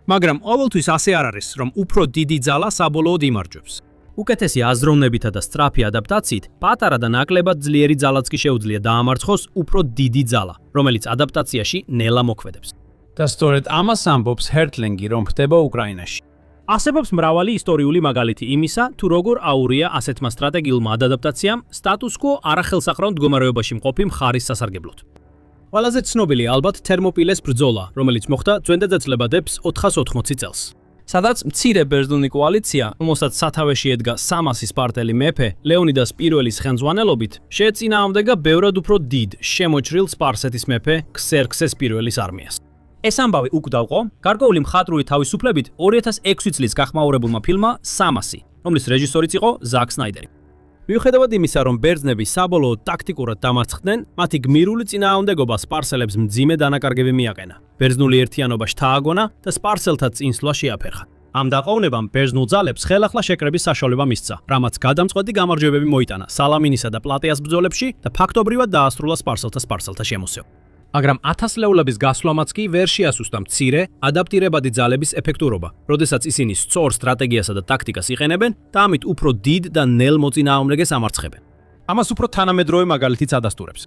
მაგრამ ყოველთვის ასე არ არის, რომ უფრო დიდი ძალა საბოლოოდ იმარჯვებს. უკეთესი აზროვნებითა და სწრაფი ადაპტაციით, პატარა და ნაკლებად ძლიერი ძალაც კი შეუძლია დაამარცხოს უფრო დიდი ძალა, რომელიც ადაპტაციაში ნელა მოქმედებს. და სწორედ ამას ამბობს ჰერტლინგი, რომ ხდება უკრაინაში. არსებობს მრავალი ისტორიული მაგალითი იმისა, თუ როგორ აურია ასეთმა სტრატეგიულმა ადაპტაციამ სტატუს quo არახელსაყრელ მდგომარეობაში მყოფი მხარის სასარგებლოდ. ყველაზე ცნობილი ალბათ თერმოპილეს ბრძოლა, რომელიც მოხდა წვენდაძეწლებადებს 480 წელს. სადაც მცირე ბერძნული კოალიცია, რომელსაც სათავეში ედგა სამასი სპარტელი მეფე, ლეონიდას პირველის ხელმძღვანელობით, შეეწინააღმდეგა ბევრად უფრო დიდ, შემოჭრილ სპარსეთის მეფე ქსერქსეს პირველის არმიას. ეს ამბავი უკვდავყო გარკვეული მხატვრული თავისუფლებით 2006 წლის გახმაურებულმა ფილმმა სამასი, რომლის რეჟისორიც იყო ზაკ სნაიდერი. მიუხედავად იმისა, რომ ბერძნები საბოლოოდ ტაქტიკურად დამარცხდნენ, მათი გმირული წინააღმდეგობა სპარსელებს მძიმე დანაკარგები მიაყენა. ბერძნული ერთიანობა შთააგონა და სპარსელთა წინსვლა შეაფერხა. ამ დაყოვნებამ ბერძნულ ძალებს ხელახლა შეკრების საშუალება მისცა, რამაც გადამწყვეტი გამარჯვებები მოიტანა სალამინისა და პლატეას ბრძოლებში და ფაქტობრივად დაასრულა სპარსელთა შემოსევა. მაგრამ 1000 ლეულების გასვლამაც კი ვერ შეასუსტა მცირე, ადაპტირებადი ძალების ეფექტურობა, როდესაც ისინი სწორ სტრატეგიასა და ტაქტიკას იყენებენ და ამით უფრო დიდ და ნელ მოწინააღმდეგეს ამარცხებენ. ამას უფრო თანამედროვე მაგალითიც ადასტურებს.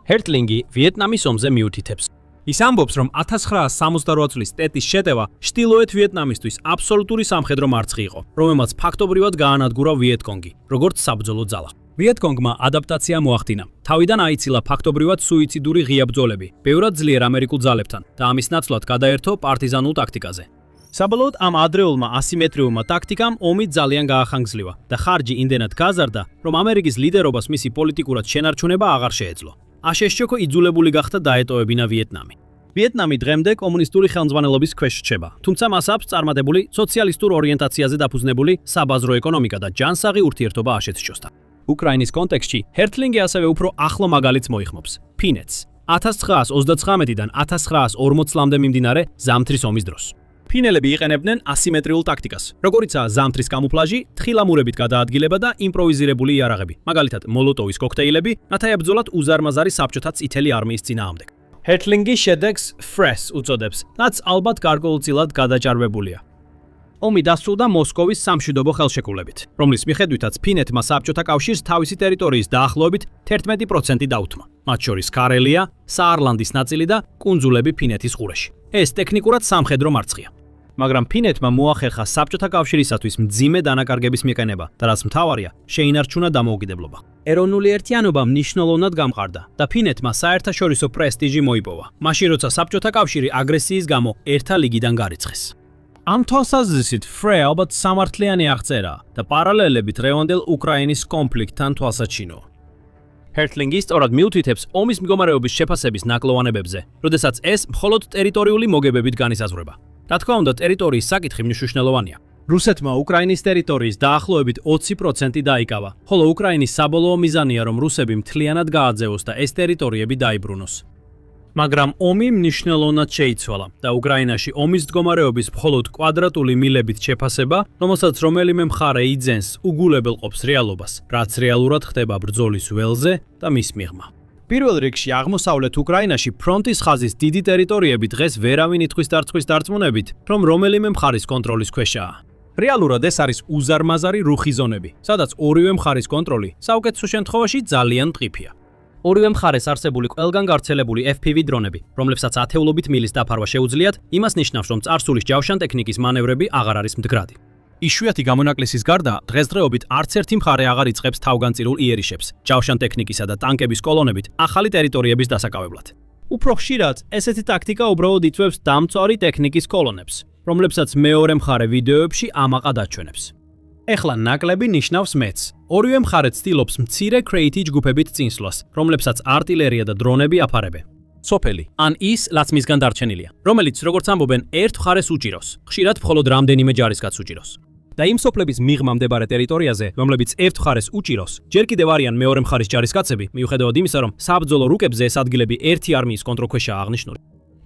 ჰერტლინგი ვიეტნამის ომზე მიუთითებს. ის ამბობს, რომ 1968 წლის ტეტის შეტევა ჩრდილოეთ ვიეტნამისთვის აბსოლუტური სამხედრო მარცხი იყო, რომელმაც ფაქტობრივად გაანადგურა ვიეტკონგი, როგორც საბრძოლო ძალა. ვიეტკონგმა ადაპტაცია მოახდინა. თავიდან აიცილა ფაქტობრივად სუიციდური ღია ბრძოლები, ბევრად ძლიერ ამერიკულ ძალებთან და ამის ნაცვლად გადაერთო პარტიზანულ ტაქტიკაზე. საბოლოოდ ამ ადრეულმა ასიმეტრიულმა ტაქტიკამ ომი ძალიან გაახანგრძლივა და ხარჯი იმდენად გაზარდა, რომ ამერიკის ლიდერობას მისი პოლიტიკურად შენარჩუნება აღარ შეეძლო. აშშ-ო იძულებული გახდა დაეტოვებინა ვიეტნამი. ვიეტნამი დღემდე კომუნისტური ხელმძღვანელობის ქვეშ რჩება, თუმცა მას აქვს წარმატებული სოციალისტურ ორიენტაციაზე დაფუძნებული საბაზრო ეკონომიკა და ჯანსაღი ურთიერთობა აშშ-სთან. უკრაინის კონტექსტში ჰერტლინგი ასევე უფრო ახლო მაგალითს მოიხმობს. ფინეთს 1939-დან 1940 წლამდე მიმდინარე ზამთრის ომის დროს. ფინელები იყენებდნენ ასიმეტრიულ ტაქტიკას, როგორიცაა ზამთრის კამუფლაჟი, თხილამურებით გადაადგილება და იმპროვიზირებული იარაღები, მაგალითად მოლოტოვის კოქტეილები, რათა ებრძოლათ უზარმაზარი საბჭოთა წითელი არმიის წინააღმდეგ. ჰერტლინგი შედეგს ფრეს უწოდებს, რაც ალბათ გარკვეულწილად გადაჭარბებულია. ომი დასრულდა მოსკოვის სამშვიდობო ხელშეკრულებით, რომლის მიხედვითაც ფინეთმა საბჭოთა კავშირს თავისი ტერიტორიის დაახლოებით 11% დაუთმა, მათ შორის კარელია, საარლანდის ნაწილი და კუნძულები ფინეთის ყურეში. ეს ტექნიკურად სამხედრო მარცხია. მაგრამ ფინეთმა მოახერხა საბჭოთა კავშირისათვის მძიმე დანაკარგების მიყენება და რაც მთავარია, შეინარჩუნა დამოუკიდებლობა. ეროვნული ერთიანობა მნიშვნელოვნად გამყარდა და ფინეთმა საერთაშორისო პრესტიჟი მოიპოვა, მაშინ როცა საბჭოთა კავშირი აგრესიის გამო ერთა ლიგიდან გარიცხეს. ამ თვალსაზრისით ფრე ალბათ სამართლიანი აღწერა და პარალელები დღევანდელ უკრაინის კონფლიქტთან თვალსაჩინოა. ჰერტლინგი სწორად მიუთითებს ომის მდგომარეობის შეფასების ნაკლოვანებებზე, როდესაც ეს მხოლოდ ტერიტორიული მოგებებით განისაზღვრება. რა თქმა უნდა, ტერიტორიის საკითხი მნიშვნელოვანია. რუსეთმა უკრაინის ტერიტორიის დაახლოებით 20% დაიკავა, ხოლო უკრაინის საბოლოო მიზანია, რომ რუსები მთლიანად გააძევოს და ეს ტერიტორიები დაიბრუნოს. მაგრამ ომი მნიშვნელოვნად შეიცვალა და უკრაინაში ომის მდგომარეობის მხოლოდ კვადრატული მილებით შეფასება, რომელსაც რომელიმე მხარე იძენს, უგულებელყოფს რეალობას, რაც რეალურად ხდება ბრძოლის ველზე და მის მიღმა. პირველ რიგში აღმოსავლეთ უკრაინაში ფრონტის ხაზის დიდი ტერიტორიები დღეს ვერავინ ითქვის დარწმუნებით, რომ რომელიმე მხარის კონტროლის ქვეშაა. რეალურად ეს არის უზარმაზარი რუხი ზონები, სადაც ორივე მხარის კონტროლი საუკეთესო შემთხვევაში ძალიან ტყიფია. ორივე მხარეს არსებული ყველგან გავრცელებული FPV დრონები, რომლებსაც ათეულობით მილის დაფარვა შეუძლიათ, იმას ნიშნავს, რომ წარსულის ჯავშან ტექნიკის მანევრები აღარ არის მდგრადი. იშვიათი გამონაკლისის გარდა, დღესდღეობით არც ერთი მხარე აღარ იწყებს თავგანწირულ იერიშებს, ჯავშან ტექნიკისა და ტანკების კოლონებით ახალი ტერიტორიების დასაკავებლად. უფრო ხშირად, ესეთი ტაქტიკა უბრალოდ იწვევს დამწვარი ტექნიკის კოლონებს, რომლებსაც მეორე მხარე ვიდეოებში ამაყად აჩვენებს. ეხლა ნაკლები ნიშნავს მეც. ორივე მხარე ცდილობს მცირე კრეიტი ჯგუფებით წინსვლას, რომლებსაც არტილერია და დრონები აფარებენ. სოფელი, ან ის, რაც მისგან დარჩენილია, რომელიც, როგორც ამბობენ, ერთ მხარეს უჭიროს, ხშირად მხოლოდ რამდენიმე ჯარისკაც უჭიროს. და იმ სოფლების მიღმა მდებარე ტერიტორიაზე, რომლებიც ერთ მხარეს უჭიროს, ჯერ კიდევ არიან მეორე მხარის ჯარისკაცები, მიუხედავად იმისა, რომ საბრძოლო რუკებზე ეს ადგილები ერთი არმიის კონტროლქვეშაა აღნიშნული.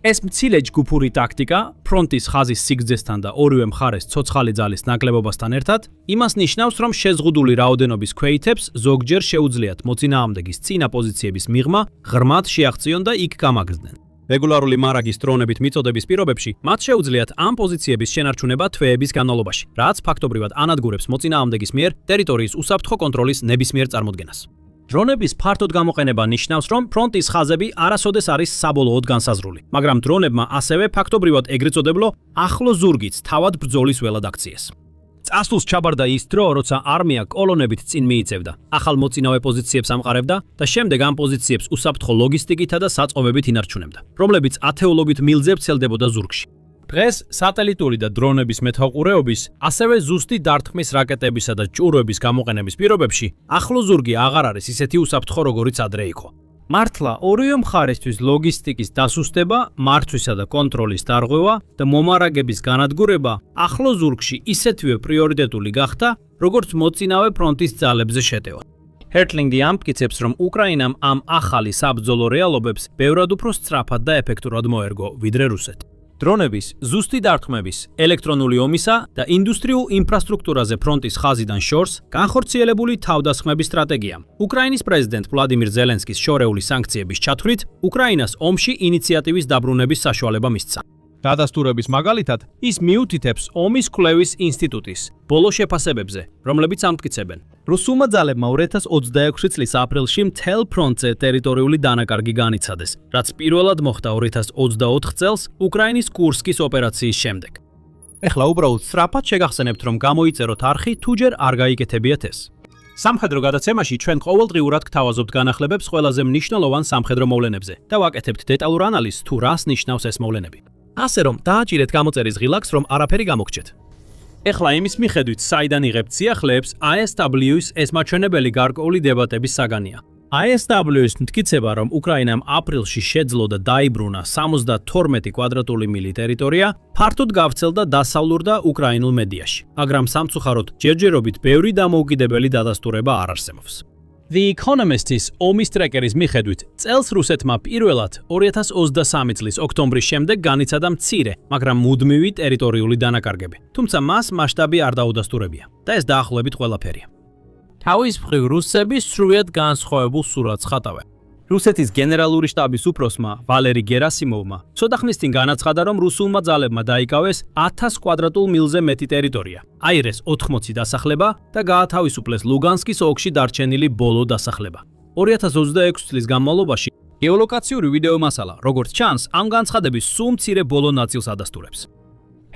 ეს მცირე ჯგუფური ტაქტიკა, ფრონტის ხაზის სიგრძესთან და ორივე მხარეს ცოცხალი ძალის ნაკლებობასთან ერთად, იმას ნიშნავს, რომ შეზღუდული რაოდენობის ქვეითებს ზოგჯერ შეუძლიათ მოწინააღმდეგის წინა პოზიციების მიღმა ღრმად შეაღწიონ და იქ გამაგრდნენ. რეგულარული მარაგის დრონებით მიწოდების პირობებში მათ შეუძლიათ ამ პოზიციების შენარჩუნება თვეების განმავლობაში, რაც ფაქტობრივად ანადგურებს მოწინააღმდეგის მიერ ტერიტორიის უსაფრთხო კონტროლის ნებისმიერ წარმოდგენას. დრონების ფართოდ გამოყენება ნიშნავს, რომ ფრონტის ხაზები არასოდეს არის საბოლოოდ განსაზღვრული, მაგრამ დრონებმა ასევე ფაქტობრივად ეგრეთ წოდებულო ახლო ზურგიც თავად ბრძოლის ველად აქციეს. წასულს ჩაბარდა ის დრო, როცა არმია კოლონებით წინ მიიწევდა, ახალ მოწინავე პოზიციებს ამყარებდა და შემდეგ ამ პოზიციებს უსაფრთხო ლოგისტიკითა და საწყობებით ინარჩუნებდა, რომლებიც ათეულობით მილზე ვრცელდებოდა ზურგში. დღეს სატელიტური და დრონების მეთვალყურეობის, ასევე ზუსტი დარტყმის რაკეტებისა და ჭურვების გამოყენების პირობებში ახლო ზურგი აღარ არის ისეთი უსაფრთხო, როგორიც ადრე იყო. მართლა ორივე მხარესთვის ლოგისტიკის დასუსტება, მარცვისა და კონტროლის დარღვევა და მომარაგების განადგურება ახლო ზურგში ისეთივე პრიორიტეტული გახდა, როგორც მოწინავე ფრონტის ძალებზე შეტევა. ჰერტლინგი ამტკიცებს, რომ უკრაინამ ამ ახალი საბრძოლო რეალობებს ბევრად უფრო სწრაფად და ეფექტურად მოერგო, ვიდრე რუსეთი. დრონების, ზუსტი დარტყმების, ელექტრონული ომისა და ინდუსტრიულ ინფრასტრუქტურაზე ფრონტის ხაზიდან შორს განხორციელებული თავდასხმების სტრატეგიამ უკრაინის პრეზიდენტ ვლადიმირ ზელენსკის შორეული სანქციების ჩათვლით უკრაინას ომში ინიციატივის დაბრუნების საშუალება მისცა. დადასტურების მაგალითად, ის მიუთითებს ომის კვლევის ინსტიტუტის ბოლო შეფასებებზე, რომლებიც ამტკიცებენ, რუსულმა ძალებმა 2026 წლის აპრილში მთელ ფრონტზე ტერიტორიული დანაკარგი განიცადეს, რაც პირველად მოხდა 2024 წელს უკრაინის კურსკის ოპერაციის შემდეგ. ეხლა უბრალოდ სწრაფად შეგახსენებთ, რომ გამოიწეროთ არხი, თუ ჯერ არ გაიგეთებიათ ეს. სამხედრო გადაცემაში ჩვენ ყოველდღიურად გთავაზობთ განახლებებს ყველაზე მნიშვნელოვან სამხედრო მოვლენებზე და ვაკეთებთ დეტალურ ანალიზს, თუ რას ნიშნავს ეს მოვლენები. ასე რომ დააჭირეთ გამოწერის ღილაკს, რომ არაფერი გამოგჩეთ. ეხლა იმის მიხედვით, საიდან იღებთ სიახლეებს, ISW-ის ესმაჩვენებელი გარკვეული დებატების საგანია. ISW-ის მტკიცება, რომ უკრაინამ აპრილში შეძლო და დაიბრუნა 72 კვადრატული მილი ტერიტორია, ფართოდ გავრცელდა დასავლურ და უკრაინულ მედიაში, მაგრამ სამწუხაროდ ჯერჯერობით ბევრი დამოუკიდებელი დადასტურება არ არსებობს. The Economist-ის ომის ტრეკერის მიხედვით, წელს რუსეთმა პირველად 2023 წლის ოქტომბრის შემდეგ განიცადა მცირე, მაგრამ მუდმივი ტერიტორიული დანაკარგები, თუმცა მას მასშტაბი არ დაუდასტურებია და ეს დაახლოებით ყველაფერია. თავის მხრივ რუსები სრულიად განსხვავებულ სურათს ხატავენ. რუსეთის გენერალური შტაბის უფროსმა ვალერი გერასიმოვმა ცოტახნის წინ განაცხადა, რომ რუსულმა ძალებმა დაიკავეს 1000 კვადრატულ მილზე მეტი ტერიტორია, აირეს 80 დასახლება და გაათავისუფლეს ლუგანსკის ოლქში დარჩენილი ბოლო დასახლება. 2026 წლის განმავლობაში გეოლოკაციური ვიდეო მასალა, როგორც ჩანს, ამ განცხადების სულ მცირე ბოლო ნაწილს ადასტურებს.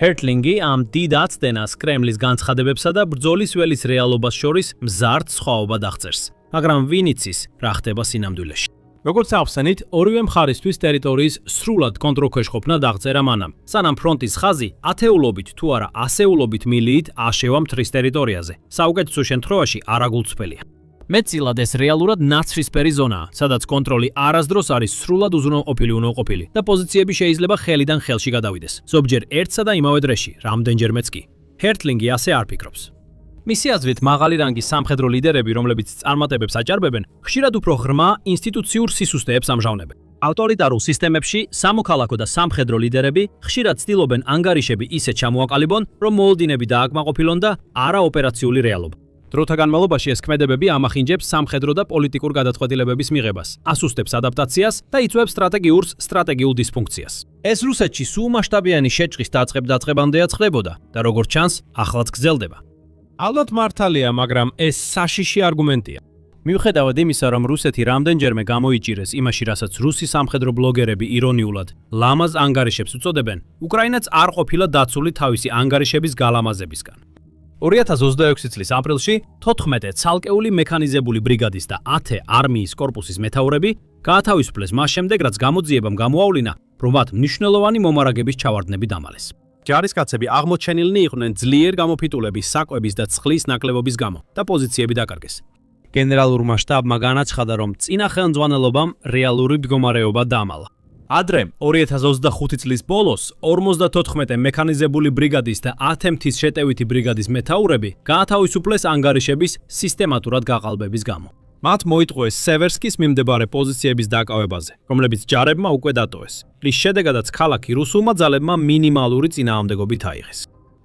ჰერტლინგი ამ დიდ აცდენას კრემლის განცხადებებსა და ბრძოლის ველის რეალობას შორის მზარდ სხვაობად აღწერს, მაგრამ ვინ იცის, რა ხდება სინამდვილეში. როგორც ახსენით, ორივე მხარისთვის ტერიტორიის სრულად კონტროლქვეშ ყოფნა დაღწერა მანამ, სანამ ფრონტის ხაზი ათეულობით თუ არა ასეულობით მილიით აშევა მთრის ტერიტორიაზე. საუკეთესო შემთხვევაში არაგულწრფელია. მეტწილად ეს რეალურად ნაცრისფერი ზონაა, სადაც კონტროლი არასდროს არის სრულად უზრუნველყოფილი და პოზიციები შეიძლება ხელიდან ხელში გადავიდეს, ზოგჯერ ერთსა და იმავე დროში, რამდენჯერმეც კი. ჰერტლინგი ასე არ ფიქრობს. მისი აზრით, მაღალი რანგის სამხედრო ლიდერები, რომლებიც წარმატებებს აჭარბებენ, ხშირად უფრო ღრმა ინსტიტუციურ სისუსტეებს ამჟავნებენ. ავტორიტარულ სისტემებში სამოქალაქო და სამხედრო ლიდერები ხშირად ცდილობენ ანგარიშები ისე ჩამოაყალიბონ, რომ მოლოდინები დააკმაყოფილონ და არა ოპერაციული რეალობა. დროთა განმავლობაში ეს ქმედებები ამახინჯებს სამხედრო და პოლიტიკურ გადაწყვეტილებების მიღებას, ასუსტებს ადაპტაციას და იწვევს სტრატეგიულ დისფუნქციას. ეს რუსეთში სულ მასშტაბიანი შეჭრის დაწყებამდეაც ხდებოდა და როგორც ჩანს, ახლაც გრძელდება. ალბათ მართალია, მაგრამ ეს საშიში არგუმენტია. მიუხედავად იმისა, რომ რუსეთი რამდენჯერმე გამოიჭირეს იმაში, რასაც რუსი სამხედრო ბლოგერები ირონიულად ლამაზ ანგარიშებს უწოდებენ, უკრაინაც არ ყოფილა დაცული თავისი ანგარიშების გალამაზებისგან. 2026 წლის აპრილში 14 ცალკეული მექანიზებული ბრიგადის და 10 არმიის კორპუსის მეთაურები გაათავისუფლეს მას შემდეგ, რაც გამოძიებამ გამოავლინა, რომ მათ მნიშვნელოვანი მომარაგების ჩავარდნები დამალეს. ჯარისკაცები აღმოჩენილნი იყვნენ ძლიერ გამოფიტულების, საკვების და ცხლის ნაკლებობის გამო და პოზიციები დაკარგეს. გენერალურმა შტაბმა განაცხადა, რომ წინა ხელმძღვანელობამ რეალური მდგომარეობა დამალა. ადრე 2025 წლის ბოლოს 54 მექანიზებული ბრიგადის და 10 მთის შეტევითი ბრიგადის მეთაურები გაათავისუფლეს ანგარიშების სისტემატურად გაყალბების გამო. მათ მოიტყვეს სევერსკის მიმდებარე პოზიციების დაკავებაზე, რომლებიც ჯარებმა უკვე დატოვეს. რის შედეგადაც ქალაქი რუსულმა ძალებმა მინიმალური წინააღმდეგობით აიღეს.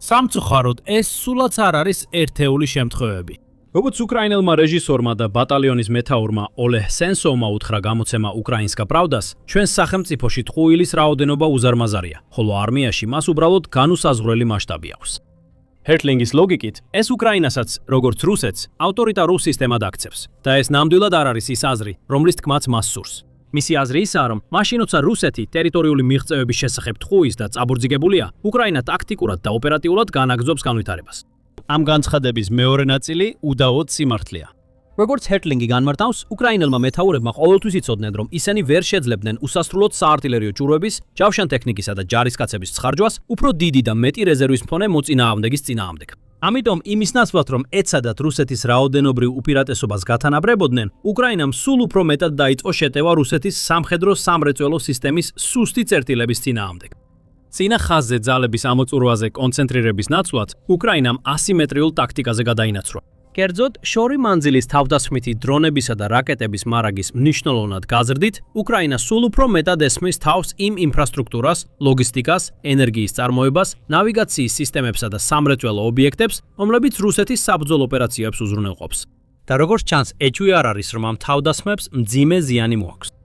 სამწუხაროდ, ეს სულაც არ არის ერთეული შემთხვევები. როგორც უკრაინელმა რეჟისორმა და ბატალიონის მეთაურმა ოლეჰ სენსოვმა უთხრა გამოცემა უკრაინსკა პრავდას, ჩვენს სახელმწიფოში ტყუილის რაოდენობა უზარმაზარია, ხოლო არმიაში მას უბრალოდ განუსაზღვრელი მასშტაბი აქვს. ჰერტლინგის ლოგიკით, ეს უკრაინასაც, როგორც რუსეთს, ავტორიტარულ სისტემად აქცევს და ეს ნამდვილად არ არის ის აზრი, რომლის თქმაც მას სურს. მისი აზრი ისაა, რომ მაშინ, როცა რუსეთი ტერიტორიული მიღწევების შესახებ თხუის და წაბურძიგებულია, უკრაინა ტაქტიკურად და ოპერატიულად განაგრძობს განვითარებას. ამ განცხადების მეორე ნაწილი უდაოდ სიმართლეა. როგორც ჰერტლინგი განმარტავს, უკრაინელმა მეთაურებმა ყოველთვის იცოდნენ, რომ ისინი ვერ შეძლებდნენ უსასრულოდ საარტილერიო ჭურვების, ჯავშან ტექნიკისა და ჯარისკაცების ცხარჯვას უფრო დიდი და მეტი რეზერვის მქონე მოწინააღმდეგის წინააღმდეგ. ამიტომ იმის ნაცვლად, რომ ეცადათ რუსეთის რაოდენობრივ უპირატესობას გათანაბრებოდნენ, უკრაინამ სულ უფრო მეტად დაიწყო შეტევა რუსეთის სამხედრო-სამრეწველო სისტემის სუსტი წერტილების წინააღმდეგ. წინა ხაზზე ძალების ამოწურვაზე კონცენტრირების ნაცვლად, უკრაინამ ასიმეტრიულ ტაქტიკაზე გადაინაცვლა. კერძოდ, შორი მანძილის თავდასხმითი დრონებისა და რაკეტების მარაგის მნიშვნელოვნად გაზრდით, უკრაინა სულ უფრო მეტად ესმის თავს იმ ინფრასტრუქტურას, ლოგისტიკას, ენერგიის წარმოებას, ნავიგაციის სისტემებსა და სამრეწველო ობიექტებს, რომლებიც რუსეთის საბრძოლო ოპერაციებს უზრუნველყოფს. და როგორც ჩანს, ეჭვი არ არის, რომ ამ თავდასხმებს მძიმე ზიანი მოაქვს.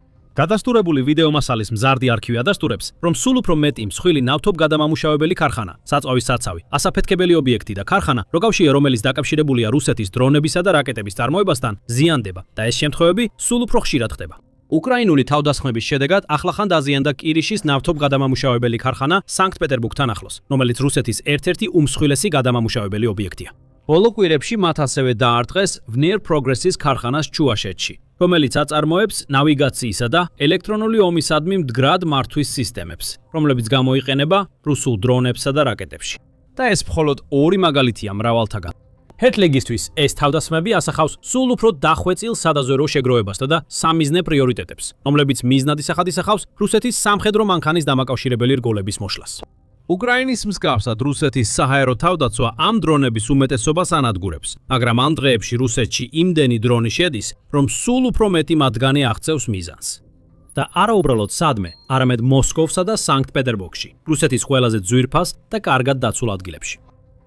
გადასტურებული ვიდეომასალის მზარდი არქივი ადასტურებს, რომ სულ უფრო მეტი მსხვილი ნავთობგადამამუშავებელი ქარხანა, საწვავის საცავი, ასაფეთქებელი ობიექტი და ქარხანა, როგავშია, რომელიც დაკავშირებულია რუსეთის დრონებისა და რაკეტების წარმოებასთან, ზიანდება და ეს შემთხვევები სულ უფრო ხშირად ხდება. უკრაინული თავდასხმების შედეგად ახლახან დაზიანდა კირიშის ნავთობგადამამუშავებელი ქარხანა სანქტ-პეტერბურგთან ახლოს, რომელიც რუსეთის ერთ-ერთი უმსხვილესი გადამამუშავებელი ობიექტია. ბოლო კვირებში მათ ასევე დაარტყეს ვნიერ პროგრესის ქარხანას ჩუაშეთში, რომელიც აწარმოებს ნავიგაციისა და ელექტრონული ომისადმი მდგრად მართვის სისტემებს, რომლებიც გამოიყენება რუსულ დრონებსა და რაკეტებში. და ეს მხოლოდ ორი მაგალითია მრავალთაგან. ჰერტლინგისთვის ეს თავდასხმები ასახავს სულ უფრო დახვეწილ სადაზვერვო შეგროვებასა და სამიზნე პრიორიტეტებს, რომლებიც მიზნად ისახად ისახავს რუსეთის სამხედრო მანქანის დამაკავშირებელი რგოლების მოშლას. უკრაინის მსგავსად რუსეთის საჰაერო თავდაცვა ამ დრონების უმეტესობას ანადგურებს, მაგრამ ამ დღეებში რუსეთში იმდენი დრონი შედის, რომ სულ უფრო მეტი მათგანი აღწევს მიზანს. და არა უბრალოდ სადმე, არამედ მოსკოვსა და სანქტ-პეტერბურგში, რუსეთის ყველაზე ძვირფას და კარგად დაცულ ადგილებში.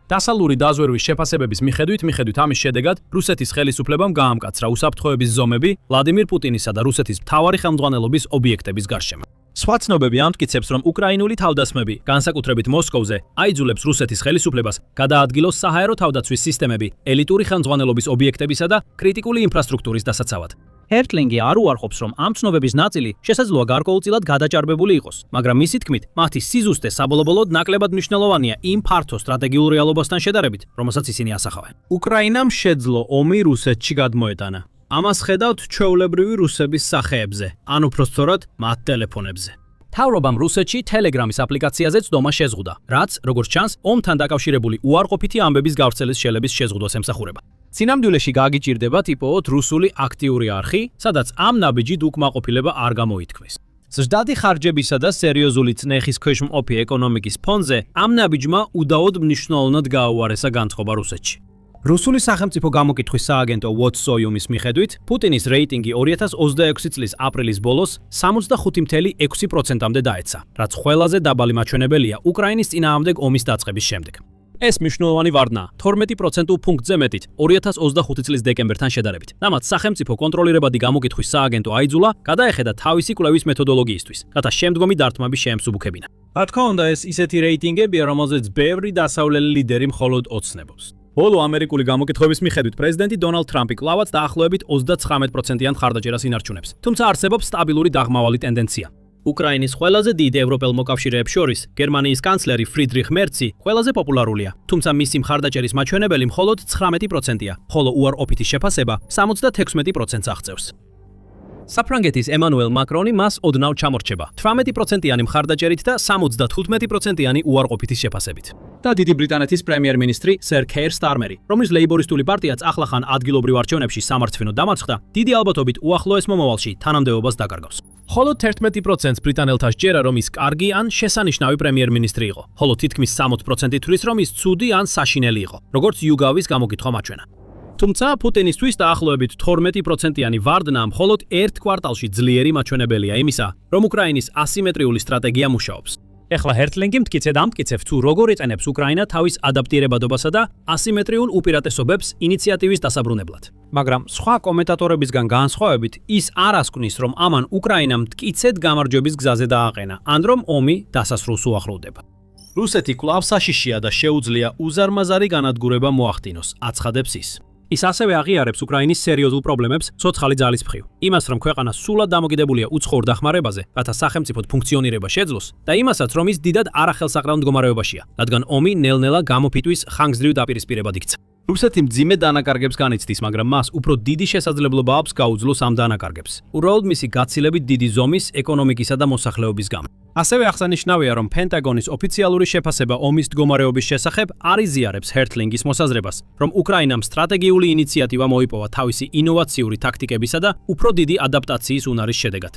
დასალური დაზვერვის შეფასებების მიხედვით ამის შედეგად რუსეთის ხელისუფლებამ გაამკაცრა უსაფრთხოების ზომები ვლადიმირ პუტინისა და რუსეთის მთავარი ხელმძღვანელობის ობიექტების გარშემო. სხვა ცნობები ამტკიცებს, რომ უკრაინული თავდასხმები, განსაკუთრებით მოსკოვზე, აიძულებს რუსეთის ხელისუფლებას გადაადგილოს საჰაერო თავდაცვის სისტემები ელიტური ხელმძღვანელობის ობიექტებისა და კრიტიკული ინფრასტრუქტურის დასაცავად. ჰერტლინგი არ უარყოფს, რომ ამ ცნობების ნაწილი შესაძლოა გარკვეულწილად გადაჭარბებული იყოს, მაგრამ მისი თქმით, მათი სიზუსტე საბოლოო ნაკლებად მნიშვნელოვანია იმ ფართო სტრატეგიულ რეალობასთან შედარებით, რომელსაც ისინი ასახავენ. უკრაინამ შეძლო ომი რუსეთში გადმოეტანა. ამას ხედავთ ჩვეულებრივი რუსების სახეებზე, ან უფრო სწორად, მათ ტელეფონებზე. მთავრობამ რუსეთში Telegram-ის აპლიკაციაზე ცდომა შეზღუდა, რაც, როგორც ჩანს, ომთან დაკავშირებული უარყოფითი ამბების გავრცელის შელების შეზღუდვას ემსახურება. წინამძღოლში გაგიჭირდება ტიპოვოთ რუსული აქტიური არხი, სადაც ამ ნაბიჯით უკმაყოფილება არ გამოითქმის. ზრდადი ხარჯებისა და სერიოზული წნეხის ქვეშ მყოფი ეკონომიკის ფონზე ამ ნაბიჯმა უდაოდ მნიშვნელოვნად გააუარესა განწყობა რუსეთში. რუსული სახელმწიფო გამოკითხვის სააგენტო Whatsoyum-ის მიხედვით, პუტინის რეიტინგი 2026 წლის აპრილის ბოლოს 65.6%-მდე დაეცა, რაც ყველაზე დაბალი მაჩვენებელია უკრაინის წინააღმდეგ ომის დაწყების შემდეგ. ეს მნიშვნელოვანი ვარდნაა 12% პუნქტზე მეტით 2025 წლის დეკემბერთან შედარებით. რამაც სახელმწიფო კონტროლირებადი გამოკითხვის სააგენტო აიძულა გადაეხედა თავისი კვლევის მეთოდოლოგიისთვის, რათა შემდგომი დართმები შეემსუბუქებინა. რა თქმა უნდა, ეს ისეთი რეიტინგებია, რომელზეც ბევრი დასავლელი ლიდერი მხოლოდ ოცნებობს. ბოლო ამერიკული გამოკითხვების მიხედვით პრეზიდენტი დონალდ ტრამპი კლავაც დაახლოებით 39%-იან ხარდაჭერას ინარჩუნებს, თუმცა არსებობს სტაბილური დაღმავალი ტენდენცია. უკრაინის ყველაზე დიდ ევროპელ მოკავშირეებს შორის გერმანიის კანცლერი ფრიდრიხ მერცი ყველაზე პოპულარულია, თუმცა მისი მხარდაჭერის მაჩვენებელი მხოლოდ 19%-ია, ხოლო უარყოფითი შეფასება 76%-ს აღწევს. საფრანგეთის ემანუელ მაკრონი მას ოდნავ ჩამორჩება 18%-იანი მხარდაჭერით და 75%-იანი უარყოფითი შეფასებით. და დიდი ბრიტანეთის პრემიერ-მინისტრი სერ ქეირ სტარმერი, რომლის ლეიბორისტული პარტიაც ახლახან ადგილობრივ არჩევნებში სამარცხვინოდ დამარცხდა, დიდი ალბათობით უახლოეს მომავალში თანამდებობას დაკარგავს. ხოლო 11%-ს ბრიტანელთა სჯერა, რომ ის კარგი ან შესანიშნავი პრემიერ-მინისტრი იყო, ხოლო თითქმის 60% თვლის, რომ ის ცუდი ან საშინელი იყო, როგორც YouGov-ის გამოკითხვა მაჩვენა. თუმცა პუტინისთვის დაახლოებით 12%-იანი ვარდნა მხოლოდ ერთ კვარტალში ძლიერი მაჩვენებელია იმისა, რომ უკრაინის ასიმეტრიული სტრატეგია მუშაობს. ეხლა ჰერტლინგი მტკიცედ ამტკიცებს, თუ როგორ იყენებს უკრაინა თავის ადაპტირებადობასა და ასიმეტრიულ უპირატესობებს ინიციატივის დასაბრუნებლად. მაგრამ სხვა კომენტატორებისგან განსხვავებით, ის არ ასკვნის, რომ ამან უკრაინამ მტკიცედ გამარჯვების გზაზე დააყენა, ან რომ ომი დასასრულს უახლოვდება. რუსეთი კვლავ საშიშია და შეუძლია უზარმაზარი განადგურება მოახდინოს, აცხადებს ის. ის ასევე აღიარებს უკრაინის სერიოზულ პრობლემებს ცოცხალი ძალის მხრივ. იმას, რომ ქვეყანა სრულად დამოკიდებულია უცხოურ დახმარებაზე, რათა სახელმწიფოდ ფუნქციონირება შეძლოს და იმასაც, რომ ის დიდად არახელსაყრელ მდგომარეობაშია, რადგან ომი ნელ-ნელა გამოფიტვის ხანგრძლივ დაპირისპირებად იქცა. რუსეთი მძიმე დანაკარგებს განიცდის, მაგრამ მას უფრო დიდი შესაძლებლობა აქვს გაუძლოს ამ დანაკარგებს. უბრალოდ მისი გაცილებით დიდი ზომის, ეკონომიკისა და მოსახლეობის გამო. ასევე აღსანიშნავია, რომ პენტაგონის ოფიციალური შეფასება ომის მდგომარეობის შესახებ არ იზიარებს ჰერტლინგის მოსაზრებას, რომ უკრაინამ სტრატეგიული ინიციატივა მოიპოვა თავისი ინოვაციური ტაქტიკებისა და უფრო დიდი ადაპტაციის უნარის შედეგად.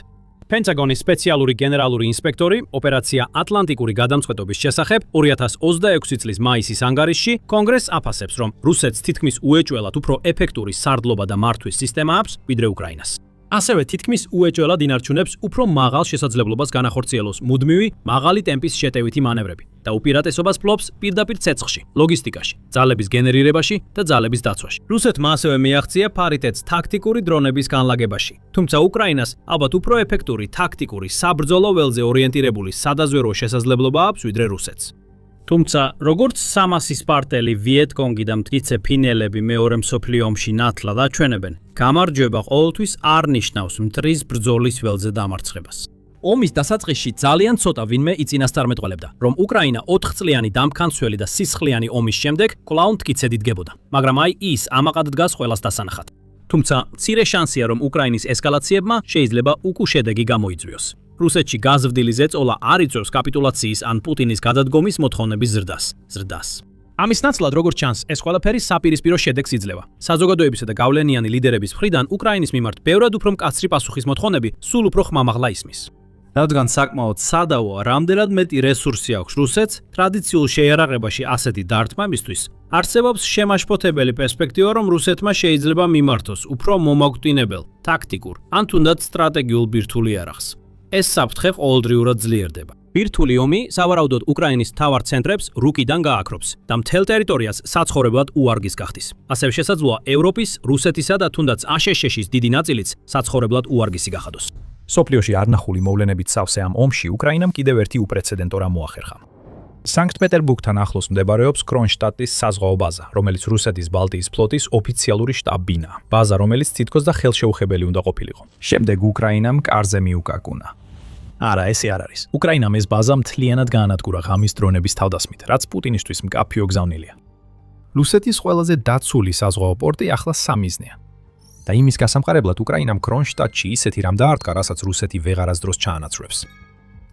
პენტაგონის სპეციალური გენერალური ინსპექტორი ოპერაცია ატლანტიკური გადამწყვეტობის შესახებ 2026 წლის მაისის ანგარიშში კონგრესს აფასებს, რომ რუსეთს თითქმის უეჭველად უფრო ეფექტური სარდლობა და მართვის სისტემა აქვს, ვიდრე უკრაინას. ასევე თითქმის უეჭველად ინარჩუნებს უფრო მაღალ შესაძლებლობას განახორციელოს მუდმივი, მაღალი ტემპის შეტევითი მანევრები და უპირატესობას ფლობს პირდაპირ ცეცხლში, ლოგისტიკაში, ძალების გენერირებაში და ძალების დაცვაში. რუსეთმა ასევე მიაღწია პარიტეტს ტაქტიკური დრონების განლაგებაში, თუმცა უკრაინას ალბათ უფრო ეფექტური ტაქტიკური საბრძოლო ველზე ორიენტირებული სადაზვერვო შესაძლებლობა აქვს ვიდრე რუსეთს. თუმცა, როგორც სამასის პარტელი ვიეტკონგი და მტკიცე ფინელები მეორე მსოფლიო ომში ნათლად აჩვენებენ, გამარჯვება ყოველთვის არ ნიშნავს მტრის ბრძოლის ველზე დამარცხებას. ომის დასაწყისში ძალიან ცოტა ვინმე იწინასწარმეტყველებდა, რომ უკრაინა 4 წლიანი დამქანცველი და სისხლიანი ომის შემდეგ კვლავ მტკიცედ იდგებოდა, მაგრამ აი ის ამაყად დგას ყველას დასანახად. თუმცა, მცირე შანსია, რომ უკრაინის ესკალაციებმა შეიძლება უკუშედეგი გამოიწვიოს. რუსეთში გაზრდილი ზეწოლა არ იწვევს კაპიტულაციის ან პუტინის გადადგომის მოთხოვნების ზრდას. ამის ნაცვლად, როგორც ჩანს, ეს ყველაფერი საპირისპირო შედეგს იძლევა. საზოგადოებისა და გავლენიანი ლიდერების მხრიდან უკრაინის მიმართ ბევრად უფრო მკაცრი პასუხის მოთხოვნები სულ უფრო ხმამაღლა ისმის. რადგან საკმაოდ სადავოა, რამდენად მეტი რესურსი აქვს რუსეთს, ტრადიციულ შეიარაღებაში ასეთი დარტყმებისთვის, არსებობს შემაშფოთებელი პერსპექტივა, რომ რუსეთმა შეიძლება მიმართოს უფრო მომაკვდინებელ, ტაქტიკურ, ან თუნდაც სტრატეგიულ ბირთვულ იარაღს. ეს საფრთხე ყოველდღიურად ძლიერდება. ბირთვული ომი სავარაუდოდ უკრაინის მთავარ ცენტრებს რუკიდან გააქრობს და მთელ ტერიტორიას საცხოვრებლად უარგის გახდის. ასევე შესაძლოა ევროპის, რუსეთისა და თუნდაც აშშ-ის დიდი ნაწილიც საცხოვრებლად უარგისი გახადოს. სოფლიოში არნახული მოვლენებით სავსე ამ ომში უკრაინამ კიდევ ერთი უპრეცედენტო რამ მოახერხა. სანქტ-პეტერბურგთან ახლოს მდებარეობს კრონშტადტის საზღვაო ბაზა, რომელიც რუსეთის ბალტიის ფლოტის ოფიციალური შტაბ-ბინაა. ბაზა, რომელიც თითქოს და ხელშეუხებელი უნდა ყოფილიყო. შემდეგ უკრაინამ კარზე მიუკაკუნა. არა, ესე არ არის. უკრაინამ ეს ბაზა მთლიანად გაანადგურა ღამის დრონების თავდასხმით, რაც პუტინისთვის მკაფიო გზავნილია. რუსეთის ყველაზე დაცული საზღვაო პორტი ახლა სამიზნეა. და იმის გასამყარებლად უკრაინამ კრონშტადტში ისეთი რამ დაარტყა, რასაც რუსეთი ვეღარასდროს ჩაანაცვლებს.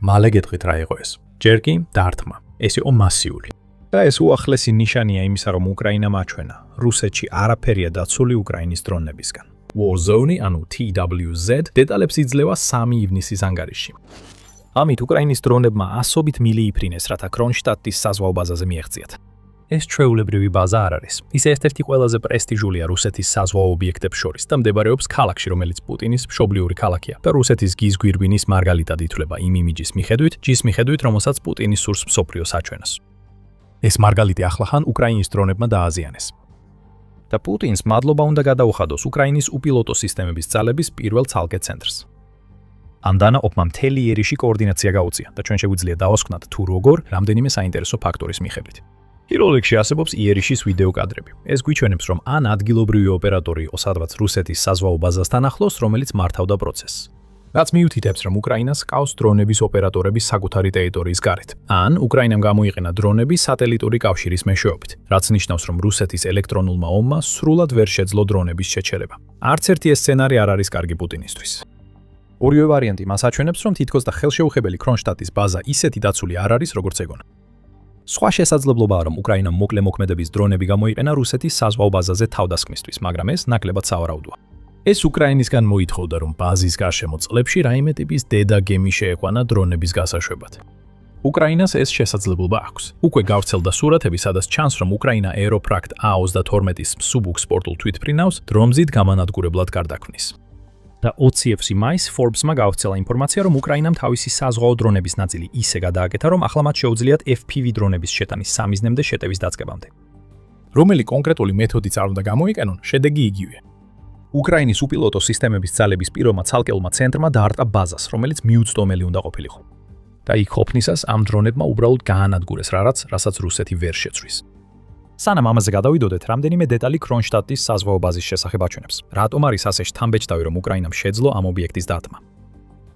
მალე გეტყვით რა იყო ეს. ჯერ კი დარტყმა. ეს იყო მასიური. და ეს უახლესი ნიშანია იმისა, რომ უკრაინამ აჩვენა, რუსეთში არაფერია დაცული უკრაინის დრონებისგან. Warzone, ანუ TWZ, დეტალებს იძლევა 3 ივნისის ანგარიშში. ამით უკრაინის დრონებმა ასობით მილიიფრინეს, რათა კრონშტადტის საზღვაო ბაზაზე მიეღწიათ. ეს ჩვეულებრივი ბაზა არ არის. ის ერთ-ერთი ყველაზე პრესტიჟულია რუსეთის საზღვაო ობიექტებს შორის და მდებარეობს ქალაქში, რომელიც პუტინის მშობლიური ქალაქია და რუსეთის გიზგვირგვინის მარგალიტად ითვლება იმ იმიჯის მიხედვით, ჯის მიხედვით, რომელსაც პუტინი სურს მსოფლიოს აჩვენოს. ეს მარგალიტი ახლახან უკრაინის დრონებმა დააზიანეს. და პუტინს მადლობა უნდა გადაუხადოს უკრაინის უპილოტო სისტემების ძალების პირველ ცალკე ცენტრს. ამ დანაყოფმა მთელი ერიში კოორდინაცია გაუწია და ჩვენ შეგვიძლია დავასკვნათ თუ როგორ რამდენიმე საინტერესო ფაქტორის მიხედვით. პირველ-რიგში არსებობს იერიშის ვიდეო კადრები. ეს გვიჩვენებს, რომ ან ადგილობრივი ოპერატორი იყო სადღაც რუსეთის საზღვაო ბაზასთან ახლოს, რომელიც მართავდა პროცესს. რაც მიუთითებს, რომ უკრაინას ყავს დრონების ოპერატორების საკუთარი ტერიტორიის გარეთ. ან უკრაინამ გამოიყენა დრონები სატელიტური კავშირის მეშვეობით, რაც ნიშნავს, რომ რუსეთის ელექტრონულმა ომმა სრულად ვერ შეძლო დრონების შეჩერება. არც ერთი ეს სცენარი არ არის კარგი პუტინისთვის. ორივე ვარიანტი მას აჩვენებს, რომ თითქოს და ხელშეუხებელი კრონშტადტის ბაზა ისეთი დაცული არ არის, როგორც ეგონა. სხვა შესაძლებლობაა, რომ უკრაინამ მოკლე მოქმედების დრონები გამოიყენა რუსეთის საზღვაო ბაზაზე თავდასხმისთვის, მაგრამ ეს ნაკლებად სავარაუდოა. ეს უკრაინისგან მოითხოვდა, რომ ბაზის გარშემო წლებში რაიმე ტიპის დედა გემი შეეყვანა დრონების გასაშვებად. უკრაინას ეს შესაძლებლობა აქვს. უკვე გავრცელდა სურათები, სადაც ჩანს, რომ უკრაინა Aeroprakt A-32-ის მსუბუქ სპორტულ თვითმფრინავს დრონზით გამანადგურებლად გარდაქმნის. და 20 მაისს Forbes-მა გავრცელა ინფორმაცია, რომ უკრაინამ თავისი საზღვაო დრონების ნაწილი ისე გადააკეთა, რომ ახლა მათ შეუძლიათ FPV დრონების შეტანის სამიზნემდე შეტევის დაწყებამდე. რომელი კონკრეტული მეთოდიც არ უნდა გამოიყენონ, შედეგი იგივეა. უკრაინის უპილოტო სისტემების ძალების პირობმა ცალკეულმა ცენტრმა დაარტყა ბაზას, რომელიც მიუწვდომელი უნდა ყოფილიყო. და იქ ყოფნისას ამ დრონებმა უბრალოდ გაანადგურეს რასაც რუსეთი ვერ შეცვლის. სანამ ამაზე გადავიდოდეთ, რამდენიმე დეტალი კრონშტადტის საზღვაო ბაზის შესახებ აჩვენებს. რატომ არის ასე შთამბეჭდავი, რომ უკრაინამ შეძლო ამ ობიექტის დარტყმა?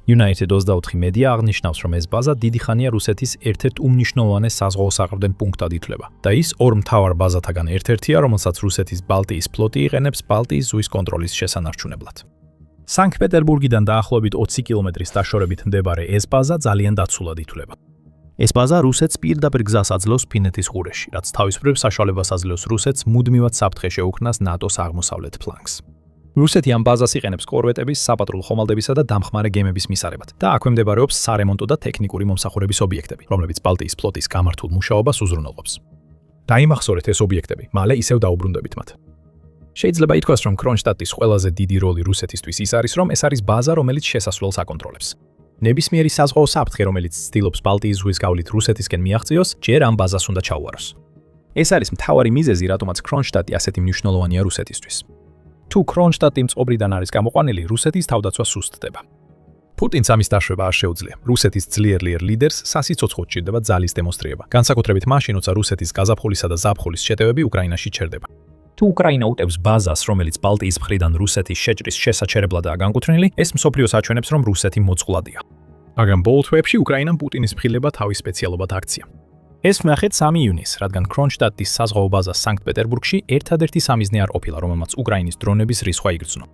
United 24 მედია აღნიშნავს, რომ ეს ბაზა დიდი ხანია რუსეთის ერთ-ერთ უმნიშვნელოვანეს საზღვაო საყრდენ პუნქტად ითვლება და ის ორ მთავარ ბაზათაგან ერთ-ერთია, რომელსაც რუსეთის ბალტიის ფლოტი იყენებს ბალტიის ზღვის კონტროლის შესანარჩუნებლად. სანქტ-პეტერბურგიდან დაახლოებით 20 კილომეტრის დაშორებით მდებარე ეს ბაზა ძალიან დაცულად ითვლება. ეს ბაზა რუსეთს პირდაპირ გზას აძლევს ფინეთის ყურეში, რაც თავისუფლებ საშუალებას აძლევს რუსეთს მუდმივად საფრთხე შეუქმნას ნატოს აღმოსავლეთ ფლანგს. რუსეთი ამ ბაზას იყენებს კორვეტების, საპატრულო ხომალდებისა და დამხმარე გემების მისარებად და აქვე მდებარეობს სარემონტო და ტექნიკური მომსახურების ობიექტები, რომლებიც ბალტიის ფლოტის გამართულ მუშაობას უზრუნველყოფს. დაიმახსოვრეთ ეს ობიექტები, მალე ისევ დაუბრუნდებით მათ. შეიძლება ითქვას, რომ კრონშტადტის ყველაზე დიდი როლი რუსეთისთვის ის არის, რომ ეს არის ბაზა, რომელიც შესასვლელს აკონტროლებს. ნებისმიერი საზღვაო საფრთხე, რომელიც ცდილობს ბალტიის ზღვის გავლით რუსეთისკენ მიაღწიოს, ჯერ ამ ბაზას უნდა ჩაუვაროს. ეს არის მთავარი მიზეზი, რატომაც კრონშტადტი ასეთი მნიშვნელოვანია რუსეთისთვის. თუ კრონშტადტი მწყობრიდან არის გამოყვანილი, რუსეთის თავდაცვა სუსტდება. პუტინს ამის დაშვება არ შეუძლია. რუსეთის ძლიერ ლიდერს სასიცოცხლოდ ჭირდება ძალის დემონსტრირება, განსაკუთრებით მაშინ, როცა რუსეთის გაზაფხულისა და ზაფხულის შეტევები უკრაინაში ჩერდება. თუ უკრაინა უტევს ბაზას, რომელიც ბალტიის მხრიდან რუსეთის შეჭრის შესაჩერებლადაა განკუთვნილი, ეს მსოფლიოს აჩვენებს, რომ რუსეთი მოწყვლადია. მაგრამ ბოლო თვეებში უკრაინამ პუტინის მხრილება თავის სპეციალობად აქცია. ეს ვნახეთ 3 ივნისს, რადგან კრონშტადტის საზღვაო ბაზა სანქტ-პეტერბურგში ერთადერთი სამიზნე არ ყოფილა, რომელმაც უკრაინის დრონების რისხვა იგრძნო.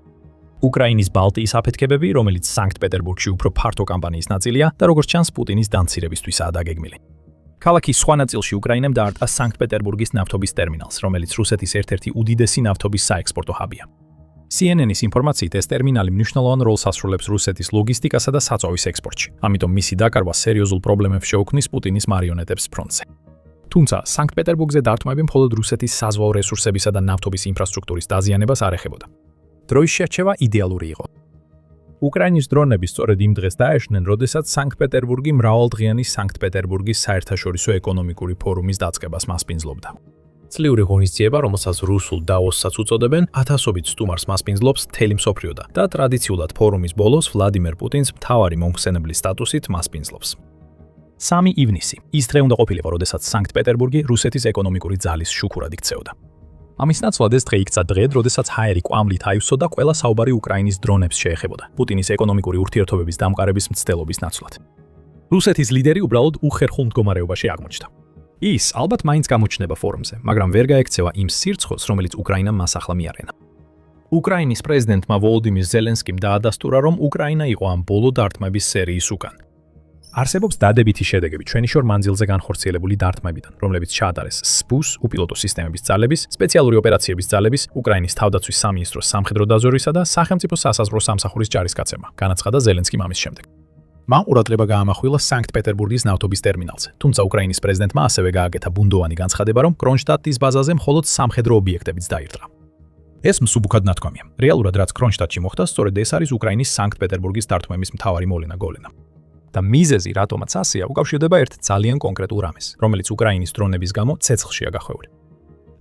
უკრაინის ბალტიის აფეთქებები, რომელიც სანქტ-პეტერბურგში უფრო ფართო კამპანიის ნაწილია და როგორც ჩანს პუტინის დამცირებისთვისაა დაგეგმილი. ქალაქის სხვა ნაწილში უკრაინამ დაარტყა სანქტ-პეტერბურგის ნავთობის ტერმინალს, რომელიც რუსეთის ერთ-ერთი უდიდესი ნავთობის საექსპორტო ჰაბია. CNN-ის ინფორმაციით ეს ტერმინალი მნიშვნელოვან როლს ასრულებს რუსეთის ლოგისტიკასა და საწვავის ექსპორტში. ამიტომ მისი დაკარგვა სერიოზულ პრობლემებს შეუქმნის პუტინის მარიონეტებს ფრონტზე. თუმცა სანქტ-პეტერბურგზე დარტყმები მხოლოდ რუსეთის საზღვაო რესურსებისა და ნავთობის ინფრასტრუქტურის დაზიანებას არ ეხებოდა. დროის შერჩევა იდეალური იყო. უკრაინის დრონები სწორედ იმ დღეს დაეშნენ, როდესაც სანქტ-პეტერბურგი მრავალდღიანი სანქტ-პეტერბურგის საერთაშორისო ეკონომიკური ფორუმის დაწყებას მასპინძლობდა. წლიური ღონისძიება, რომელსაც რუსულ დაოსსაც უწოდებენ, ათასობით სტუმარს მასპინძლობს მთელი მსოფლიოდა და ტრადიციულად ფორუმის ბოლოს ვლადიმერ პუტინს მთავარი მომხსენებლის სტატუსით მასპინძლობს. 3 ივნისი. ის დღე უნდა ყოფილიყო, როდესაც სანქტ-პეტერბურგი რუსეთის ეკონომიკური ძალის შუქურად იქცეოდა. ამის ნაცვლად ეს დღე იქცა დღედ, როდესაც ჰაერი კვამლით აივსო და ყველა საუბარი უკრაინის დრონებს შეეხებოდა, პუტინის ეკონომიკური ურთიერთობების დამყარების მცდელობის ნაცვლად. რუსეთის ლიდერი უბრალოდ უხერხულ მდგომარეობაში აღმოჩნდა. ის ალბათ მაინც გამოჩნდება ფორუმზე, მაგრამ ვერ გაექცევა იმ სირცხოს, რომელიც უკრაინამ მას ახლა მიარენა. უკრაინის პრეზიდენტმა ვოლოდიმირ ზელენსკიმ დაადასტურა, რომ უკრაინა იყო ამ ბოლო დარტყმების სერიის უკან. არსებობს დადებითი შედეგები ჩვენი შორ მანძილზე განხორციელებული დარტყმებიდან, რომლებიც ჩაატარეს SPUS უპილოტო სისტემების ძალების, სპეციალური ოპერაციების ძალების, უკრაინის თავდაცვის სამინისტროს სამხედრო დაზვერვისა და სახელმწიფო სასაზღვრო სამსახურის ჯარისკაცებმა, განაცხადა ზელენსკიმ ამის შემდეგ. მან ყურადღება გაამახვილა სანქტ-პეტერბურგის ნავთობის ტერმინალზე, თუმცა უკრაინის პრეზიდენტმა ასევე გააკეთა ბუნდოვანი განცხადება, რომ კრონშტადტის ბაზაზე მხოლოდ სამხედრო ობიექტებიც დაირტყა. ეს მსუბუქად ნათქვამია. რეალურად რაც კრონშტადტში მოხდა, სწორედ ეს არის უკრაინის სანქტ-პეტერბურგის დარტყმების მთავარი მოვლენა გოლენა. და მიზეზი, რატომაც ასეა, უკავშირდება ერთ ძალიან კონკრეტულ რამეს, რომელიც უკრაინის დრონების გამო ცეცხლშია გახვეული.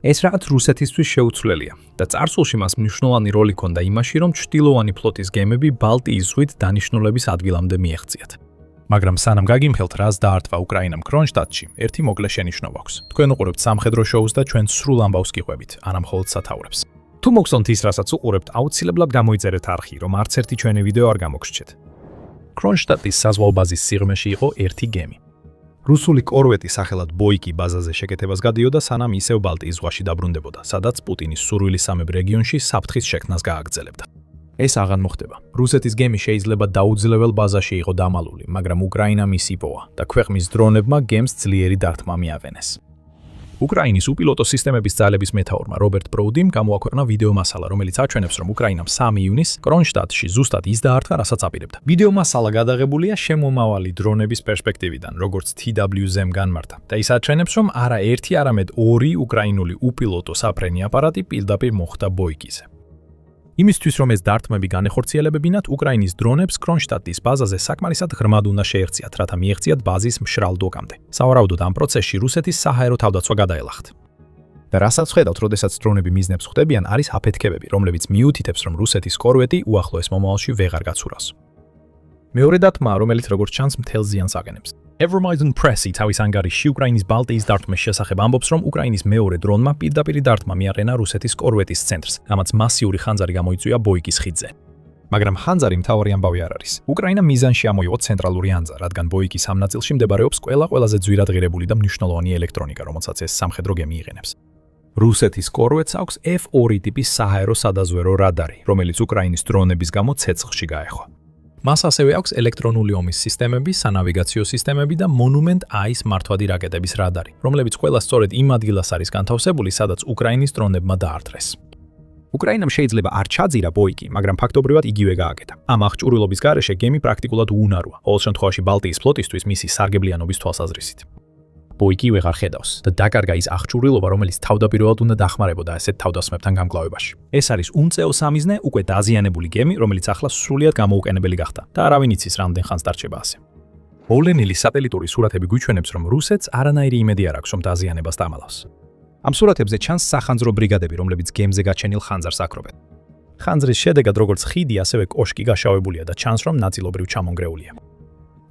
ეს რაღაც რუსეთისთვის შეუცვლელია და წარსულში მას მნიშვნელოვანი როლი ჰქონდა იმაში, რომ ჩრდილოვანი ფლოტის გემები ბალტიის ზღვით დანიშნულების ადგილამდე მიეღწიათ. მაგრამ სანამ გაგიმხელთ, რას დაარტყა უკრაინამ კრონშტადტში, ერთი მოკლე შენიშვნა აქვს. თქვენ უყურებთ სამხედრო შოუს და ჩვენ სრულ ამბავს გიყვებით, არა მხოლოდ სათაურებს. თუ მოგწონთ ის, რასაც უყურებთ, აუცილებლად გამოიწერეთ არხი, რომ არც ერთი ჩვენი ვიდეო არ გამოგრჩეთ. კრონშტადტის საზღვაო ბაზის სიღრმეში იყო ერთი გემი. რუსული კორვეტი სახელად ბოიკი ბაზაზე შეკეთებას გადიოდა, სანამ ისევ ბალტიის ზღვაში დაბრუნდებოდა, სადაც პუტინის სურვილისამებრ რეგიონში საფრთხის შექმნას გააგრძელებდა. ეს აღარ მოხდება. რუსეთის გემი შეიძლება დაუძლებელ ბაზაში იყო დამალული, მაგრამ უკრაინა მის იპოვა და ქვეყნის დრონებმა გემს ძლიერი დარტყმა მიაყენეს. უკრაინის უპილოტო სისტემების ძალების მეთაურმა რობერტ ბროუდიმ გამოაქვეყნა ვიდეო მასალა, რომელიც აჩვენებს, რომ უკრაინამ 3 ივნისს კრონშტადტში ზუსტად ის დაარტყა, რასაც აპირებდა. ვიდეო მასალა გადაღებულია შემომავალი დრონების პერსპექტივიდან, როგორც TWZ-მ განმართა და ის აჩვენებს, რომ არა ერთი, არამედ 2 უკრაინული უპილოტო საფრენი აპარატი პირდაპირ მოხვდა ბოიკიზე. იმისთვის, რომ ეს დარტყმები განეხორციელებებინათ, უკრაინის დრონებს კრონშტადტის ბაზაზე საკმარისად ღრმად უნდა შეეღწიათ, რათა მიეღწიათ ბაზის მშრალ დოკამდე. სავარაუდოდ ამ პროცესში რუსეთის საჰაერო თავდაცვა გადაელახთ. და რასაც ხედავთ, როდესაც დრონები მიზნებს ხვდებიან, არის აფეთქებები, რომლებიც მიუთითებს, რომ რუსეთის კორვეტი უახლოეს მომავალში ვეღარ გაცურავს. მეორე დარტყმა, რომელიც როგორც ჩანს მთელ ზიანს აყენებს. Evermaiden Press-ი თავის ანგარიშში უკრაინის ბალტიის დარტყმის შესახებ ამბობს, რომ უკრაინის მეორე დრონმა პირდაპირ დარტყმა მიაყენა რუსეთის კორვეტის ცენტრს, რამაც მასიური ხანძარი გამოიწვია ბოიკის ხიდზე. მაგრამ ხანძარი მთავარი ამბავი არ არის. უკრაინა მიზანში ამოიღო ცენტრალური ანძა, რადგან ბოიკის ამ ნაწილში მდებარეობს ყველაზე ძვირადღირებული და მნიშვნელოვანი ელექტრონიკა, რომელსაც ეს სამხედრო გემი იყენებს. რუსეთის კორვეტს აქვს F2 ტიპის საჰაერო სადაზვერო რადარი, რომელიც უკრაინის დრონების გამო ცეცხლში გაეხვა. მას ასევე აქვს ელექტრონული ომის სისტემები, სანავიგაციო სისტემები და Monument I-ის მართვადი რაკეტების რადარი, რომლებიც ყველა სწორედ იმ ადგილას არის განთავსებული, სადაც უკრაინის დრონებმა დაარტყეს. უკრაინამ შეიძლება არ ჩაძირა ბოიკი, მაგრამ ფაქტობრივად იგივე გააკეთა. ამ აღჭურვილობის გარეშე გემი პრაქტიკულად უუნაროა, ყოველ შემთხვევაში ბალტიის ფლოტისთვის მისი სარგებლიანობის თვალსაზრისით. ბოიკი ვეღარ ხედავს და დაკარგა ის აღჭურვილობა, რომელიც თავდაპირველად უნდა დახმარებოდა ასეთ თავდასხმებთან გამკლავებაში. ეს არის უნწეო სამიზნე, უკვე დაზიანებული გემი, რომელიც ახლა სრულიად გამოუყენებელი გახდა და არავინ იცის რამდენ ხანს დარჩება ასე. მოვლენილი სატელიტური სურათები გვიჩვენებს, რომ რუსეთს არანაირი იმედი არ აქვს, რომ დაზიანებას დამალავს. ამ სურათებზე ჩანს სახანძრო ბრიგადები, რომლებიც გემზე გაჩენილ ხანძარს აკრობენ. ხანძრის შედეგად როგორც ხიდი, ასევე კოშკი გაშავებულია და ჩანს, რომ ნაწილობრივ ჩამონგრეულია.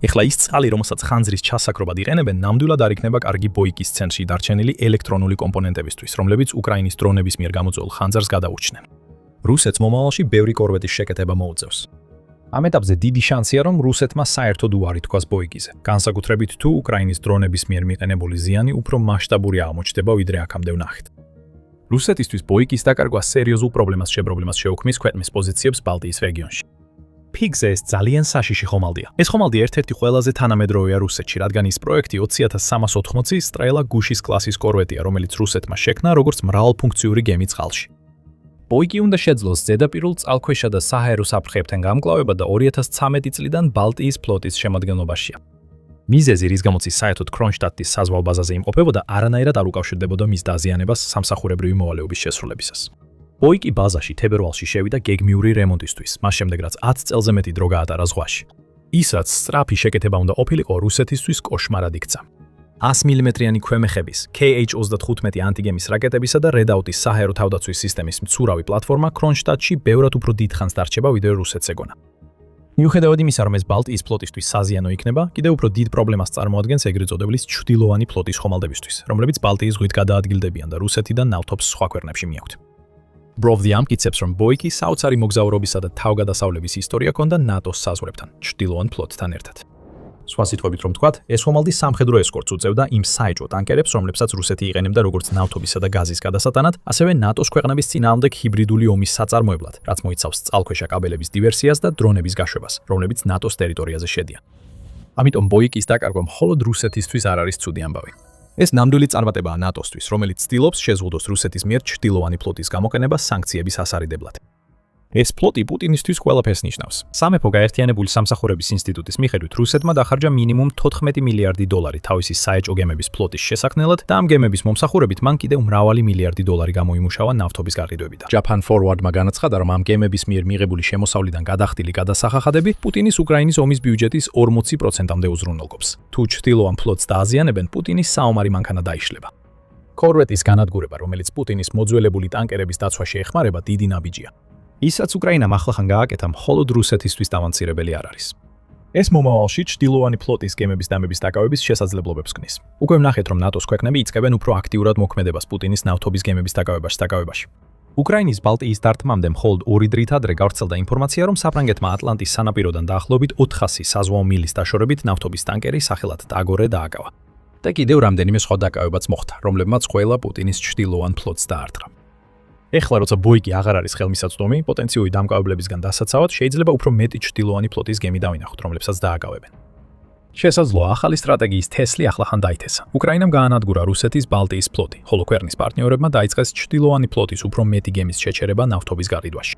ეხლა ის წყალი, რომელსაც ხანძრის ჩასაკრობად იყენებენ, ნამდვილად არ იქნება კარგი ბოიკის ცენტრში დარჩენილი ელექტრონული კომპონენტებისთვის, რომლებიც უკრაინის დრონების მიერ გამოწვეულ ხანძარს გადაურჩნენ. რუსეთს მომავალში ბევრი კორვეტის შეკეთება მოუწევს. ამ ეტაპზე დიდი შანსია, რომ რუსეთმა საერთოდ უარი თქვას ბოიკიზე, განსაკუთრებით თუ უკრაინის დრონების მიერ მიყენებული ზიანი უფრო მასშტაბური აღმოჩნდება, ვიდრე აქამდე ვნახეთ. რუსეთისთვის ბოიკის დაკარგვა სერიოზულ პრობლემას შეუქმნის ქვეყნის პოზიციებს ბალტიის რეგიონში. ფიგზე ეს ძალიან საშიში ხომალდია. ეს ხომალდი ერთ-ერთი ყველაზე თანამედროვეა რუსეთში, რადგან ის პროექტი 20380 სტრელა გუშის კლასის კორვეტია, რომელიც რუსეთმა შექმნა როგორც მრავალფუნქციური გემი წყალში. ბოიკი უნდა შეძლოს ზედაპირულ წყალქვეშა და საჰაერო საფრთხეებთან გამკლავება და 2013 წლიდან ბალტიის ფლოტის შემადგენლობაშია. მიზეზი, რის გამოც ის საერთოდ კრონშტადტის საზღვაო ბაზაზე იმყოფებოდა, არანაირად არ უკავშირდებოდა მის დაზიანებას სამსახურებრივი მოვალეობის შესრულებისას. ბოიკი ბაზაში თებერვალში შევიდა გეგმიური რემონტისთვის, მას შემდეგ რაც 10 წელზე მეტი დრო გაატარა ზღვაში. ის რაც სწრაფი შეკეთება უნდა ყოფილიყო, რუსეთისთვის კოშმარად იქცა. 100 მმ-იანი ქვემეხების, KH-35 ანტიგემის რაკეტებისა და Redout-ის საჰაერო თავდაცვის სისტემის მცურავი პლატფორმა კრონშტადტში ბევრად უფრო დიდხანს დარჩება, ვიდრე რუსეთს ეგონა. მიუხედავად იმისა, რომ ეს ბალტიის ფლოტისთვის საზიანო იქნება, კიდევ უფრო დიდ პრობლემას წარმოადგენს ეგრეთ წოდებული ჩრდილოვანი ფლოტის ხომალდებისთვის, რომლებიც ბალტიის ზღვით გადაადგილდებიან და რუსეთიდან ნავთობს სხვა ქვეყნებში მიაქვთ. ბროვდი ამტკიცებს, რომ ბოიკი საოცარი მოგზაურობისა და თავგადასავლების ისტორია ჰქონდა ნატოს საზღვრებთან, ჩრდილოვან ფლოტთან ერთად. სხვა სიტყვებით რომ ვთქვათ, ეს ხომალდი სამხედრო ესკორტს უწევდა იმ საეჭვო ტანკერებს, რომლებსაც რუსეთი იყენებდა როგორც ნავთობისა და გაზის გადასატანად, ასევე ნატოს ქვეყნების წინააღმდეგ ჰიბრიდული ომის საწარმოებლად, რაც მოიცავს წყალქვეშა კაბელების დივერსიას და დრონების გაშვებას, რომლებიც ნატოს ტერიტორიაზე შედიან. ამიტომ ბოიკის დაკარგვა მხოლოდ რუსეთისთვის არ არის ცუდი ამბავი. ეს ნამდვილი წარმატებაა ნატოსთვის, რომელიც ცდილობს შეზღუდოს რუსეთის მიერ ჩრდილოვანი ფლოტის გამოყენება სანქციების ასარიდებლად. ეს ფლოტი პუტინისთვის ყველაფერს ნიშნავს. სამეფო გაერთიანებული სამსახურების ინსტიტუტის მიხედვით, რუსეთმა დახარჯა მინიმუმ 14 მილიარდი დოლარი თავისი საეჭვო გემების ფლოტის შესაქმნელად და ამ გემების მომსახურებით მან კიდევ მრავალი მილიარდი დოლარი გამოიმუშავა ნავთობის გაყიდვებიდან. Japan Forward-მა განაცხადა, რომ ამ გემების მიერ მიღებული შემოსავლიდან გადახდილი გადასახახადები პუტინის უკრაინის ომის ბიუჯეტის 40%-მდე უზრუნველყოფს. თუ ჩრდილოვან ფლოტს დააზიანებენ, პუტინის საომარი მანქანა დაიშლება. კორვეტის განადგურება, რომელიც პუტინის მოძველებული ტანკერების დაცვაში ეხმარება, დიდი ნაბიჯია. ისაც უკრაინამ ახლახან გააკეთა, მხოლოდ რუსეთისთვის დავანცირებელი არ არის. ეს მომავალში ჩრდილოვანი ფლოტის გემების დამების დაკავების შესაძლებლობებს ქმნის. უკვე ვნახეთ, რომ ნატოს ქვეყნები იწყებენ უფრო აქტიურად მოქმედებას პუტინის ნავთობის გემების დაკავებაში. უკრაინის ბალტიის დარტყმამდე მხოლოდ 2 დღით ადრე გავრცელდა ინფორმაცია, რომ საფრანგეთმა ატლანტის სანაპიროდან დაახლოებით 400 საზღვაო მილის დაშორებით ნავთობის ტანკერი სახელად ტაგორე დააკავა. და კიდევ რამდენიმე სხვა დაკავებაც მოხდა, რომლებმაც ყველა პუტინის ჩრდილოვან ფლოტს დაარტყა. ეხლა როცა ბოიკი აღარ არის ხელმისაწვდომი, პოტენციური დამკავებლებისგან დასაცავად შეიძლება უფრო მეტი ჩრდილოვანი ფლოტის გემი დავინახოთ, რომლებსაც დააკავებენ. შესაძლოა ახალი სტრატეგიის თესლი ახლახან დაითესა. უკრაინამ გაანადგურა რუსეთის ბალტიის ფლოტი, ხოლო ქვეყნის პარტნიორებმა დაიწყეს ჩრდილოვანი ფლოტის უფრო მეტი გემის შეჩერება ნავთობის გაყიდვაში.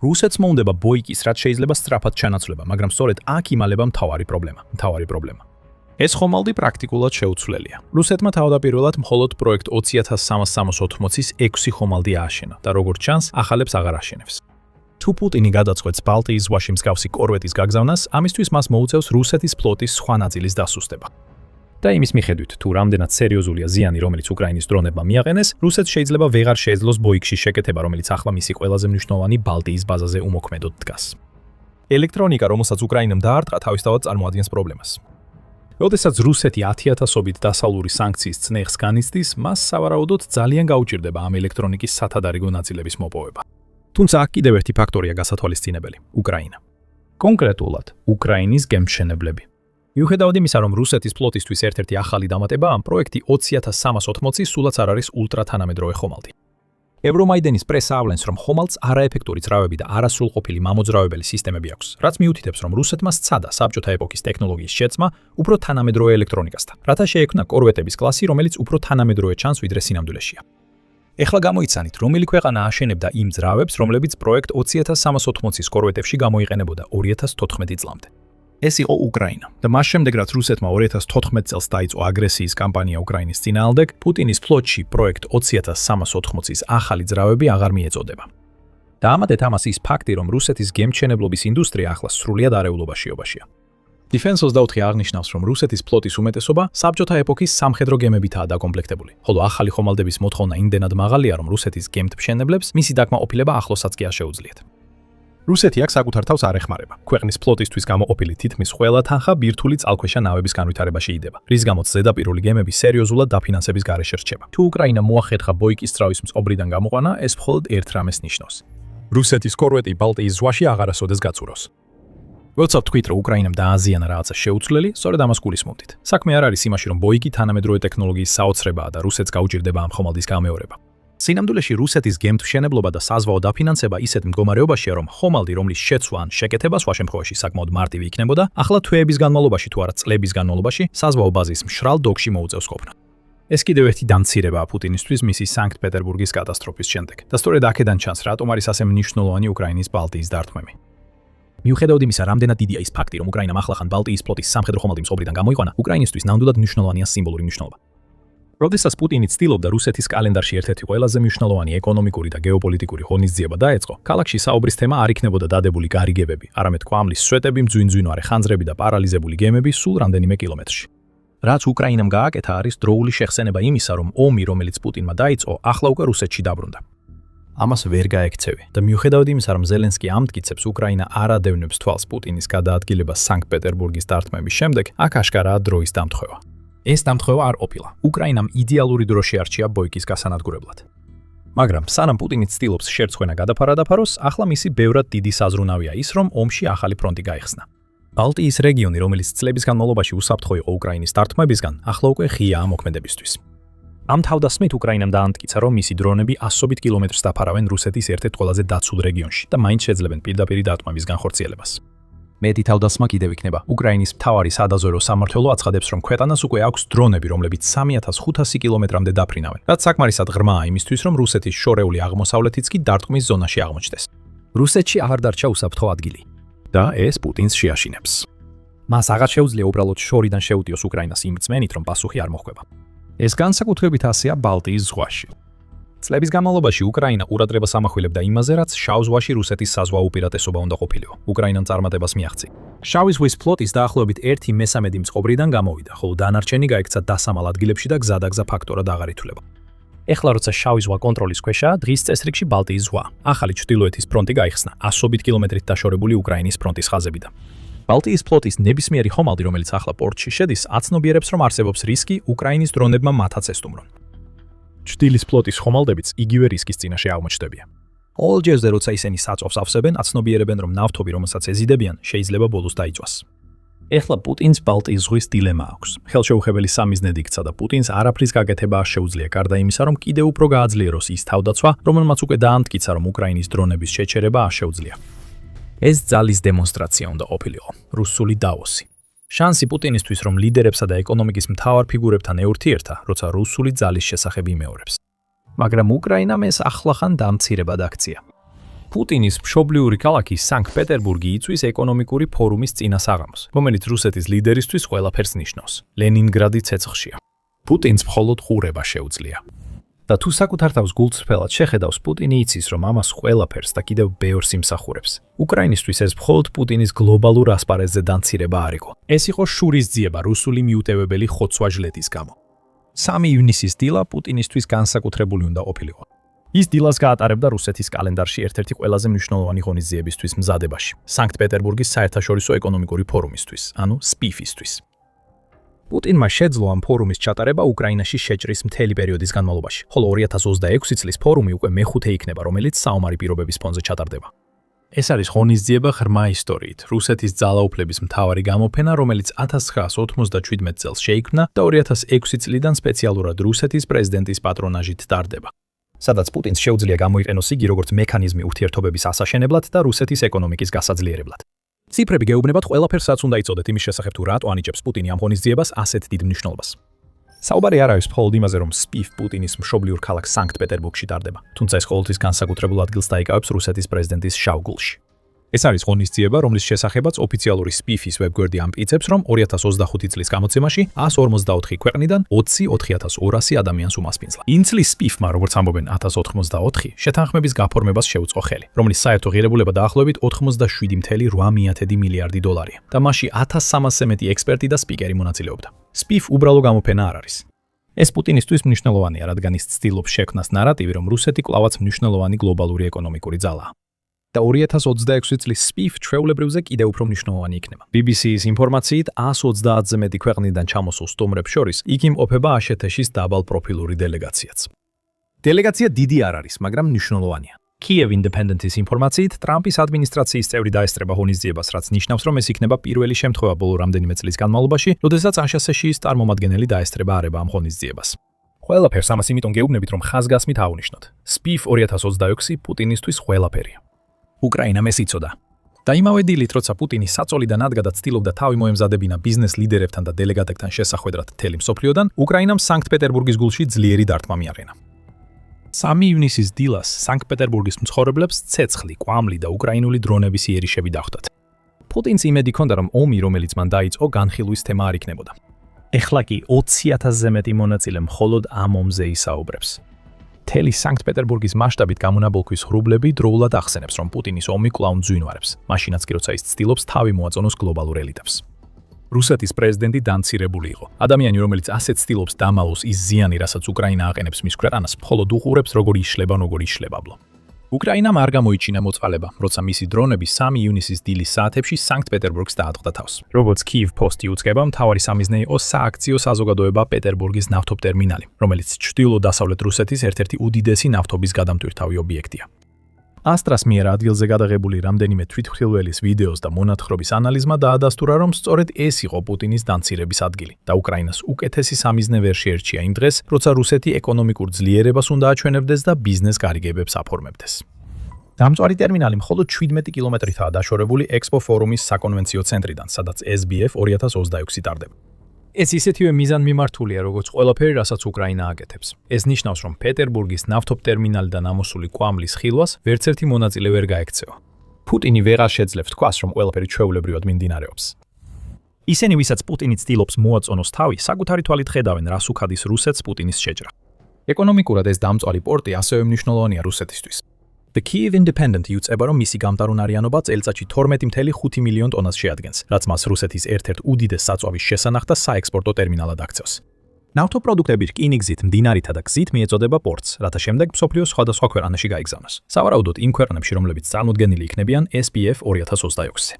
რუსეთს მოუნდება ბოიკის, რაც შეიძლება სწრაფად ჩანაცვლება, მაგრამ სწორედ აქ იმალება მთავარი პრობლემა. ეს ხომალდი პრაქტიკულად შეუცვლელია. რუსეთმა თავდაპირველად მხოლოდ პროექტ 20380-ის 6 ხომალდი ააშენა და როგორც ჩანს, ახალებს აღარ აშენებს. თუ პუტინი გადაწყვეტს ბალტიის ზღვაში მსგავსი კორვეტის გაგზავნას, ამისთვის მას მოუწევს რუსეთის ფლოტის სხვა ნაწილის დასუსტება. და იმის მიხედვით, თუ რამდენად სერიოზულია ზიანი, რომელიც უკრაინის დრონებმა მიაყენეს, რუსეთს შეიძლება ვეღარ შეეძლოს ბოიკში შეკეთება, რომელიც ახლა მისი ყველაზე მნიშვნელოვანი ბალტიის ბაზაზე უმოქმედოდ დგას. ელექტრონიკა, რომელსაც უკრაინამ დაარტყა, თავისთავად წარმოადგენს პრობლემას. როდესაც რუსეთი 10,000-ობით დასავლური სანქციის წნეხს განიცდის, მას სავარაუდოდ ძალიან გაუჭირდება ამ ელექტრონიკის სათადარიგო ნაწილების მოპოვება. თუმცა აქ კიდევ ერთი ფაქტორია გასათვალისწინებელი – უკრაინა. კონკრეტულად, უკრაინის გემთმშენებლები. მიუხედავად იმისა, რომ რუსეთის ფლოტისთვის ერთ-ერთი ახალი დამატება, ამ პროექტი 20380 სულაც არ არის ულტრათანამედროვე ხომალდი. ევრომაიდენის პრესა ავლენს, რომ ხომალდს არაეფექტური ძრავები და არასრულყოფილი მამოძრავებელი სისტემები აქვს, რაც მიუთითებს, რომ რუსეთმა სცადა საბჭოთა ეპოქის ტექნოლოგიის შეცმა უფრო თანამედროვე ელექტრონიკასთან, რათა შეექმნა კორვეტების კლასი, რომელიც უფრო თანამედროვე ჩანს ვიდრე სინამდვილეშია. ეხლა გამოიცანით, რომელი ქვეყანა აშენებდა იმ ძრავებს, რომლებიც პროექტ 20380-ის კორვეტებში გამოიყენებოდა 2014 წლამდე. ეს იყო უკრაინა და მას შემდეგ, რაც რუსეთმა 2014 წელს დაიწყო აგრესიის კამპანია უკრაინის წინააღმდეგ, პუტინის ფლოტში პროექტ 20380-ის ახალი ძრავები აღარ მიეწოდება. დაამატეთ ამას ის ფაქტი, რომ რუსეთის გემთმშენებლობის ინდუსტრია ახლა სრულიად არეულობაშიობაშია. Defense 24 აღნიშნავს, რომ რუსეთის ფლოტის უმეტესობა საბჭოთა ეპოქის სამხედრო გემებითაა დაკომპლექტებული, ხოლო ახალი ხომალდების მოთხოვნა იმდენად მაღალია, რომ რუსეთის გემთმშენებლებს მისი დაკმაყოფილება ახლოსაც კი არ შეუძლიათ. რუსეთი აქ საკუთარ თავს არ ეხმარება. ქვეყნის ფლოტისთვის გამოყოფილი თითქმის ყველა თანხა ბირთვული წყალქვეშა ნავების განვითარებაში იდება, რის გამოც ზედაპირული გემები სერიოზულად დაფინანსების გარეშე რჩება. თუ უკრაინა მოახერხა ბოიკის ძრავის მწყობრიდან გამოყვანა, ეს მხოლოდ ერთ რამეს ნიშნავს. რუსეთის კორვეტი ბალტიის ზღვაში აღარასოდეს გაწუროს. როცა ვთქვით, რომ უკრაინამ დააზიანა რაღაცა შეუცვლელი, სწორედ ამას გულისხმობთ. საქმე არ არის იმაში, რომ ბოიკი თანამედროვე ტექნოლოგიის საოცრებაა და რუსეთს გაუჭირდება ამ ხომალდის გამეორება. სინამდვილეში რუსეთის გემთმშენებლობა და საზღვაო დაფინანსება ისეთ მდგომარეობაშია, რომ ხომალდი, რომლის შეცვლა ან შეკეთება სხვა შემთხვევაში საკმაოდ მარტივი იქნებოდა, ახლა თვეების განმავლობაში თუ არა წლების განმავლობაში საზღვაო ბაზის მშრალ დოკში მოუწევს ყოფნა. ეს კიდევ ერთი დამცირებაა პუტინისთვის მისი სანქტ-პეტერბურგის კატასტროფის შემდეგ და სწორედ აქედან ჩანს, რატომ არის ასე მნიშვნელოვანი უკრაინის ბალტიის დარტყმები. მიუხედავად იმისა, რამდენად დიდია ის ფაქტი, რომ უკრაინამ ახლახან ბალტიის ფლოტის სამხედრო ხომალდი მწყობრიდან გამოიყვანა, უკრაინისთვის ნამდვილად მნიშვნელოვანია სიმბოლური მნიშვნელობა. როდესაც პუტინი ცდილობდა რუსეთის კალენდარში ერთ-ერთი ყველაზე მნიშვნელოვანი ეკონომიკური და გეოპოლიტიკური ღონისძიება დაეწყო, ქალაქში საუბრის თემა არ იქნებოდა დადებული გარიგებები, არამედ კვამლის სვეტები, მძვინძვინვარე ხანძრები და პარალიზებული გემები სულ რამდენიმე კილომეტრში. რაც უკრაინამ გააკეთა, არის დროული შეხსენება იმისა, რომ ომი, რომელიც პუტინმა დაიწყო, ახლა უკვე რუსეთში დაბრუნდა. ამას ვერ გაექცევი და მიუხედავად იმისა, რომ ზელენსკი ამტკიცებს, უკრაინა არ ადევნებს თვალს პუტინის გადაადგილებას სანქტ-პეტერბურგის დარტყმების შემდეგ, აქ აშკარაა დროის დამთხვევა. ეს დამთხვევა არ ყოფილა. უკრაინამ იდეალური დრო შეარჩია ბოიკის გასანადგურებლად. მაგრამ სანამ პუტინი ცდილობს შერცხვენა გადაფარადაფაროს, ახლა მისი ბევრად დიდი საზრუნავია ის, რომ ომში ახალი ფრონტი გაიხსნა. ბალტიის რეგიონი, რომელიც წლების განმავლობაში უსაფრთხო იყო უკრაინის დარტყმებისგან, ახლა უკვე ღიაა მოქმედებისთვის. ამ თავდასხმით უკრაინამ დაამტკიცა, რომ მისი დრონები 100 კილომეტრს დაფარავენ რუსეთის ერთ-ერთ ყველაზე დაცულ რეგიონში და მაინც შეძლებენ პირდაპირ დარტყმების განხორციელებას. მეტი თავდასხმა კიდევ იქნება. უკრაინის მთავარი სადაზვერვო სამმართველო აცხადებს, რომ ქვეყანას უკვე აქვს დრონები, რომლებიც 3500 კილომეტრამდე დაფრინავენ, რაც საკმარისად ღრმაა იმისთვის, რომ რუსეთის შორეული აღმოსავლეთიც კი დარტყმის ზონაში აღმოჩნდეს. რუსეთში აღარ დარჩა უსაფრთხო ადგილი და ეს პუტინს შეაშინებს. მას აღარ შეუძლია უბრალოდ შორიდან შეუტიოს უკრაინას იმ რწმენით, რომ პასუხი არ მოხვება. ეს განსაკუთრებით ასეა ბალტიის ზღვაში. წლების განმავლობაში უკრაინა ყურადღებას ამახვილებდა იმაზე, რაც შავ ზღვაში რუსეთის საზღვაო უპირატესობა უნდა ყოფილიყო. უკრაინამ წარმატებას მიაღწია. შავი ზღვის ფლოტის დაახლოებით 1/13 მწყობრიდან გამოვიდა, ხოლო დანარჩენი გაიქცა დასამალ ადგილებში და გზადაგზა ფაქტორად აღარ ითვლება. ეხლა როცა შავი ზღვა კონტროლის ქვეშაა, დღის წესრიგში ბალტიის ზღვა. ახალი ჩრდილოეთის ფრონტი გაიხსნა 100 კილომეტრით დაშორებული უკრაინის ფრონტის ხაზებიდან. ბალტიის ფლოტის ნებისმიერი ხომალდი, რომელიც ახლა პორტში შედის, აცნობიერებს, რომ არსებობს რისკი უკრაინის დრონებმა მათაც ესტუმრონ. ჩრდილის ფლოტის ხომალდებიც იგივე რისკის წინაშე აღმოჩნდებიან. ყოველ ჯერზე, როცა ისინი საწვავს ავსებენ, აცნობიერებენ, რომ ნავთობი, რომელსაც ეზიდებიან, შეიძლება ბოლოს დაიწვას. ეხლა პუტინს ბალტიის ზღვის დილემა აქვს. ხელშეუხებელი სამიზნედ იქცა და პუტინს არაფრის გაკეთება არ შეუძლია, გარდა იმისა, რომ კიდევ უფრო გააძლიეროს ის თავდაცვა, რომელმაც უკვე დაამტკიცა, რომ უკრაინის დრონების შეჩერება არ შეუძლია. ეს ძალის დემონსტრაცია უნდა ყოფილიყო, რუსული დავოსი. შანსი პუტინისთვის, რომ ლიდერებსა და ეკონომიკის მთავარ ფიგურებთან ეურთიერთა, როცა რუსული ძალის შესახებ იმეორებს. მაგრამ უკრაინამ ეს ახლახან დამცირებად აქცია. პუტინის მშობლიური ქალაქი სანქტ-პეტერბურგი იწვის ეკონომიკური ფორუმის წინასაღამოს, რომელიც რუსეთის ლიდერისთვის ყველაფერს ნიშნავს. ლენინგრადი ცეცხლშია. პუტინს მხოლოდ ყურება შეუძლია. და თუ საკუთარ თავს გულწრფელად შეხედავს, პუტინი იცის, რომ ამას ყველაფერს და კიდევ ბევრს იმსახურებს. უკრაინისთვის ეს მხოლოდ პუტინის გლობალურ ასპარეზზე დამცირება არ იყო. ეს იყო შურისძიება რუსული მიუტევებელი ხოცვა-ჟლეტის გამო. 3 ივნისის დილა პუტინისთვის განსაკუთრებული უნდა ყოფილიყო. ის დილას გაატარებდა რუსეთის კალენდარში ერთ-ერთი ყველაზე მნიშვნელოვანი ღონისძიებისთვის მზადებაში, სანქტ-პეტერბურგის საერთაშორისო ეკონომიკური ფორუმისთვის, ანუ SPIF-ისთვის. პუტინმა შეძლო ამ ფორუმის ჩატარება უკრაინაში შეჭრის მთელი პერიოდის განმავლობაში, ხოლო 2026 წლის ფორუმი უკვე მეხუთე იქნება, რომელიც საომარი პირობების ფონზე ჩატარდება. ეს არის ღონისძიება ღრმა ისტორიით, რუსეთის ძალაუფლების მთავარი გამოფენა, რომელიც 1997 წელს შეიქმნა და 2006 წლიდან სპეციალურად რუსეთის პრეზიდენტის პატრონაჟით ტარდება. სადაც პუტინს შეუძლია გამოიყენოს იგი როგორც მექანიზმი ურთიერთობების ასაშენებლად და რუსეთის ეკონომიკის გასაძლიერებლად. ციფრები გეუბნებათ ყველაფერს, რაც უნდა იცოდეთ იმის შესახებ, თუ რატო ანიჭებს პუტინი ამ ღონისძიებას ასეთ დიდ მნიშვნელობას. საუბარი არ არის მხოლოდ იმაზე, რომ SPIF პუტინის მშობლიურ ქალაქ სანქტ-პეტერბურგში ტარდება, თუმცა ეს ყოველთვის განსაკუთრებულ ადგილს დაიკავებს რუსეთის პრეზიდენტის შავ გულში. ეს არის ღონისძიება, რომლის შესახებაც ოფიციალური SPIF-ის ვებგვერდი ამტკიცებს, რომ 2025 წლის გამოცემაში 154 ქვეყნიდან 24,200 ადამიანს უმასპინძლა. იმ წლის SPIF-მა, როგორც ამბობენ 1084, შეთანხმების გაფორმებას შეუწყო ხელი, რომლის საერთო ღირებულება დაახლოებით 87,8 მილიარდი დოლარია და მასში 1300-ზე მეტი ექსპერტი და სპიკერი მონაწილეობდა. SPIF უბრალო გამოფენა არ არის. ეს პუტინისთვის მნიშვნელოვანია, რადგან ის ცდილობს შექმნას ნარატივი, რომ რუსეთი კვლავაც მნიშვნელოვანი გლობალური ეკონომიკური ძალაა. და 2026 წლის SPIF ჩვეულებრივზე კიდევ უფრო მნიშვნელოვანი იქნება. BBC-ის ინფორმაციით 130-ზე მეტი ქვეყნიდან ჩამოსულ სტუმრებს შორის იქ იმყოფება აშეთეშის დაბალ პროფილური დელეგაციაც. დელეგაცია დიდი არ არის, მაგრამ მნიშვნელოვანია. Kiev Independent-ის ინფორმაციით, ტრამპის ადმინისტრაციის წევრი დაესწრება ღონისძიებას, რაც ნიშნავს, რომ ეს იქნება პირველი შემთხვევა ბოლო რამდენიმე წლის განმავლობაში, როდესაც აშშ-ის წარმომადგენელი დაესწრება არება ამ ღონისძიებას. ყველაფერს ამას იმიტომ გეუბნებით, რომ ხაზგასმით აღვნიშნოთ. SPIF 2026 პუტინისთვის ყველაფერია. უკრაინა ეს იცოდა. და იმავე დილით, როცა პუტინი საწოლიდან ადგა და ცდილობდა თავი მოემზადებინა ბიზნეს ლიდერებთან და დელეგატებთან შესახვედრად მთელი მსოფლიოდან, უკრაინამ სანქტ-პეტერბურგის გულში ძლიერი დარტყმა მიაყენა. 3 ივნისის დილას სანქტ-პეტერბურგის მცხოვრებლებს ცეცხლი, კვამლი და უკრაინული დრონების იერიშები დახვდათ. პუტინს იმედი ჰქონდა, რომ ომი, რომელიც მან დაიწყო, განხილვის თემა არ იქნებოდა. ეხლა კი 20,000-ზე მეტი მონაწილე მხოლოდ ამ ომზე ისაუბრებს. მთელი სანქტ-პეტერბურგის მასშტაბით გამონაბოლქვის ღრუბლები დროულად ახსენებს, რომ პუტინის ომი კვლავ მძვინვარებს, მაშინაც კი როცა ის ცდილობს თავი მოაწონოს გლობალურ ელიტებს. რუსეთის პრეზიდენტი დამცირებული იყო. ადამიანი, რომელიც ასეთ ცდილობს დამალოს ის ზიანი, რასაც უკრაინა აყენებს მის ქვეყანას, მხოლოდ უყურებს, როგორ იშლებაბლო. უკრაინამ არ გამოიჩინა მოწყალება, როცა მისი დრონები 3 ივნისის დილის საათებში სანქტ-პეტერბურგს დაატყდა თავს. როგორც Kyiv Post-ი უწყება, მთავარი სამიზნე იყო სააქციო საზოგადოება პეტერბურგის ნავთობტერმინალი, რომელიც ჩრდილო-დასავლეთ რუსეთის ერთ-ერთი უდიდესი ნავთობის გადამტვირთავი ობიექტია. Astras მიერ ადგილზე გადაღებული რამდენიმე თვითმხილველის ვიდეოს და მონათხრობის ანალიზმა დაადასტურა, რომ სწორედ ეს იყო პუტინის დამცირების ადგილი და უკრაინას უკეთესი სამიზნე ვერ შეერჩია იმ დღეს, როცა რუსეთი ეკონომიკურ ძლიერებას უნდა აჩვენებდეს და ბიზნეს გარიგებებს აფორმებდეს. დამწვარი ტერმინალი მხოლოდ 17 კილომეტრითაა დაშორებული ექსპო ფორუმის საკონვენციო ცენტრიდან, სადაც SBF 2026 ტარდება. ეს ისეთივე მიზანმიმართულია, როგორც ყველაფერი, რასაც უკრაინა აკეთებს. ეს ნიშნავს, რომ პეტერბურგის ნავთობტერმინალიდან ამოსული კვამლის ხილვას ვერც ერთი მონაწილე ვერ გაექცევა. პუტინი ვეღარ შეძლებს თქვას, რომ ყველაფერი ჩვეულებრივად მიმდინარეობს. ისინი, ვისაც პუტინი ცდილობს მოაწონოს თავი, საკუთარი თვალით ხედავენ, რას უქადის რუსეთს პუტინის შეჭრა. ეკონომიკურად ეს დამწვარი პორტი ასევე მნიშვნელოვანია რუსეთისთვის. The Kyiv Independent იუწება, რომ მისი გამტარუნარიანობა წელიწადში 12.5 მილიონ ტონას შეადგენს, რაც მას რუსეთის ერთ-ერთ უდიდეს საწვავის შესანახ და საექსპორტო ტერმინალად აქცევს. ნავთობპროდუქტები რკინიგზით, მდინარითა და გზით მიეწოდება პორტს, რათა შემდეგ მსოფლიოს სხვადასხვა ქვეყანაში გაიგზავნოს. სავარაუდოდ იმ ქვეყნებში, რომლებიც წარმოდგენილი იქნებიან SPF 2026-ზე.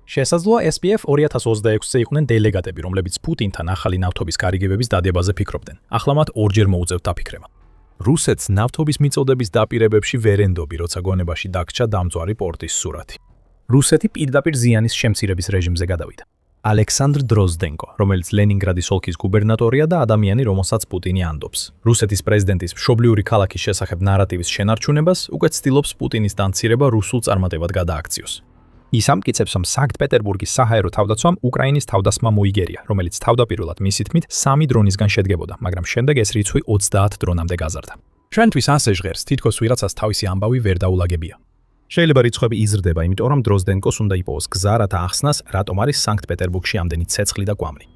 შესაძლოა SPF 2026-ზე იყვნენ დელეგატები, რომლებიც პუტინთან ახალი ნავთობის გარიგებების დადებაზე ფიქრობდნენ. ახლა მათ ორჯერ მოუწევთ დაფიქრება. რუსეთს ნავთობის მიწოდების დაპირებებში ვერ ენდობი, როცა გონებაში დაგჭა დამწვარი პორტის სურათი. რუსეთი პირდაპირ ზიანის შემცირების რეჟიმზე გადავიდა. ალექსანდრ დროზდენკო, რომელიც ლენინგრადის ოლქის გუბერნატორია და ადამიანი, რომელსაც პუტინი ანდობს. რუსეთის პრეზიდენტის მშობლიური ქალაქის შესახებ ნარატივის შენარჩუნებას უკვე ცდილობს პუტინის დამცირება რუსულ წარმატებად გადააქციოს. ის ამტკიცებს, რომ სანქტ-პეტერბურგის საჰაერო თავდაცვამ უკრაინის თავდასხმა მოიგერია, რომელიც თავდაპირველად მისი თქმით 3 დრონისგან შედგებოდა, მაგრამ შემდეგ ეს რიცხვი 30 დრონამდე გაზარდა. ჩვენთვის ასე ჟღერს, თითქოს ვიღაცას თავისი ამბავი ვერ დაულაგებია. შეიძლება რიცხვები იზრდება, იმიტომ რომ დროზდენკოს უნდა იპოვოს გზა, რათა ახსნას, რატომ არის სანქტ-პეტერბურგში ამდენი ცეცხლი და კვამლი.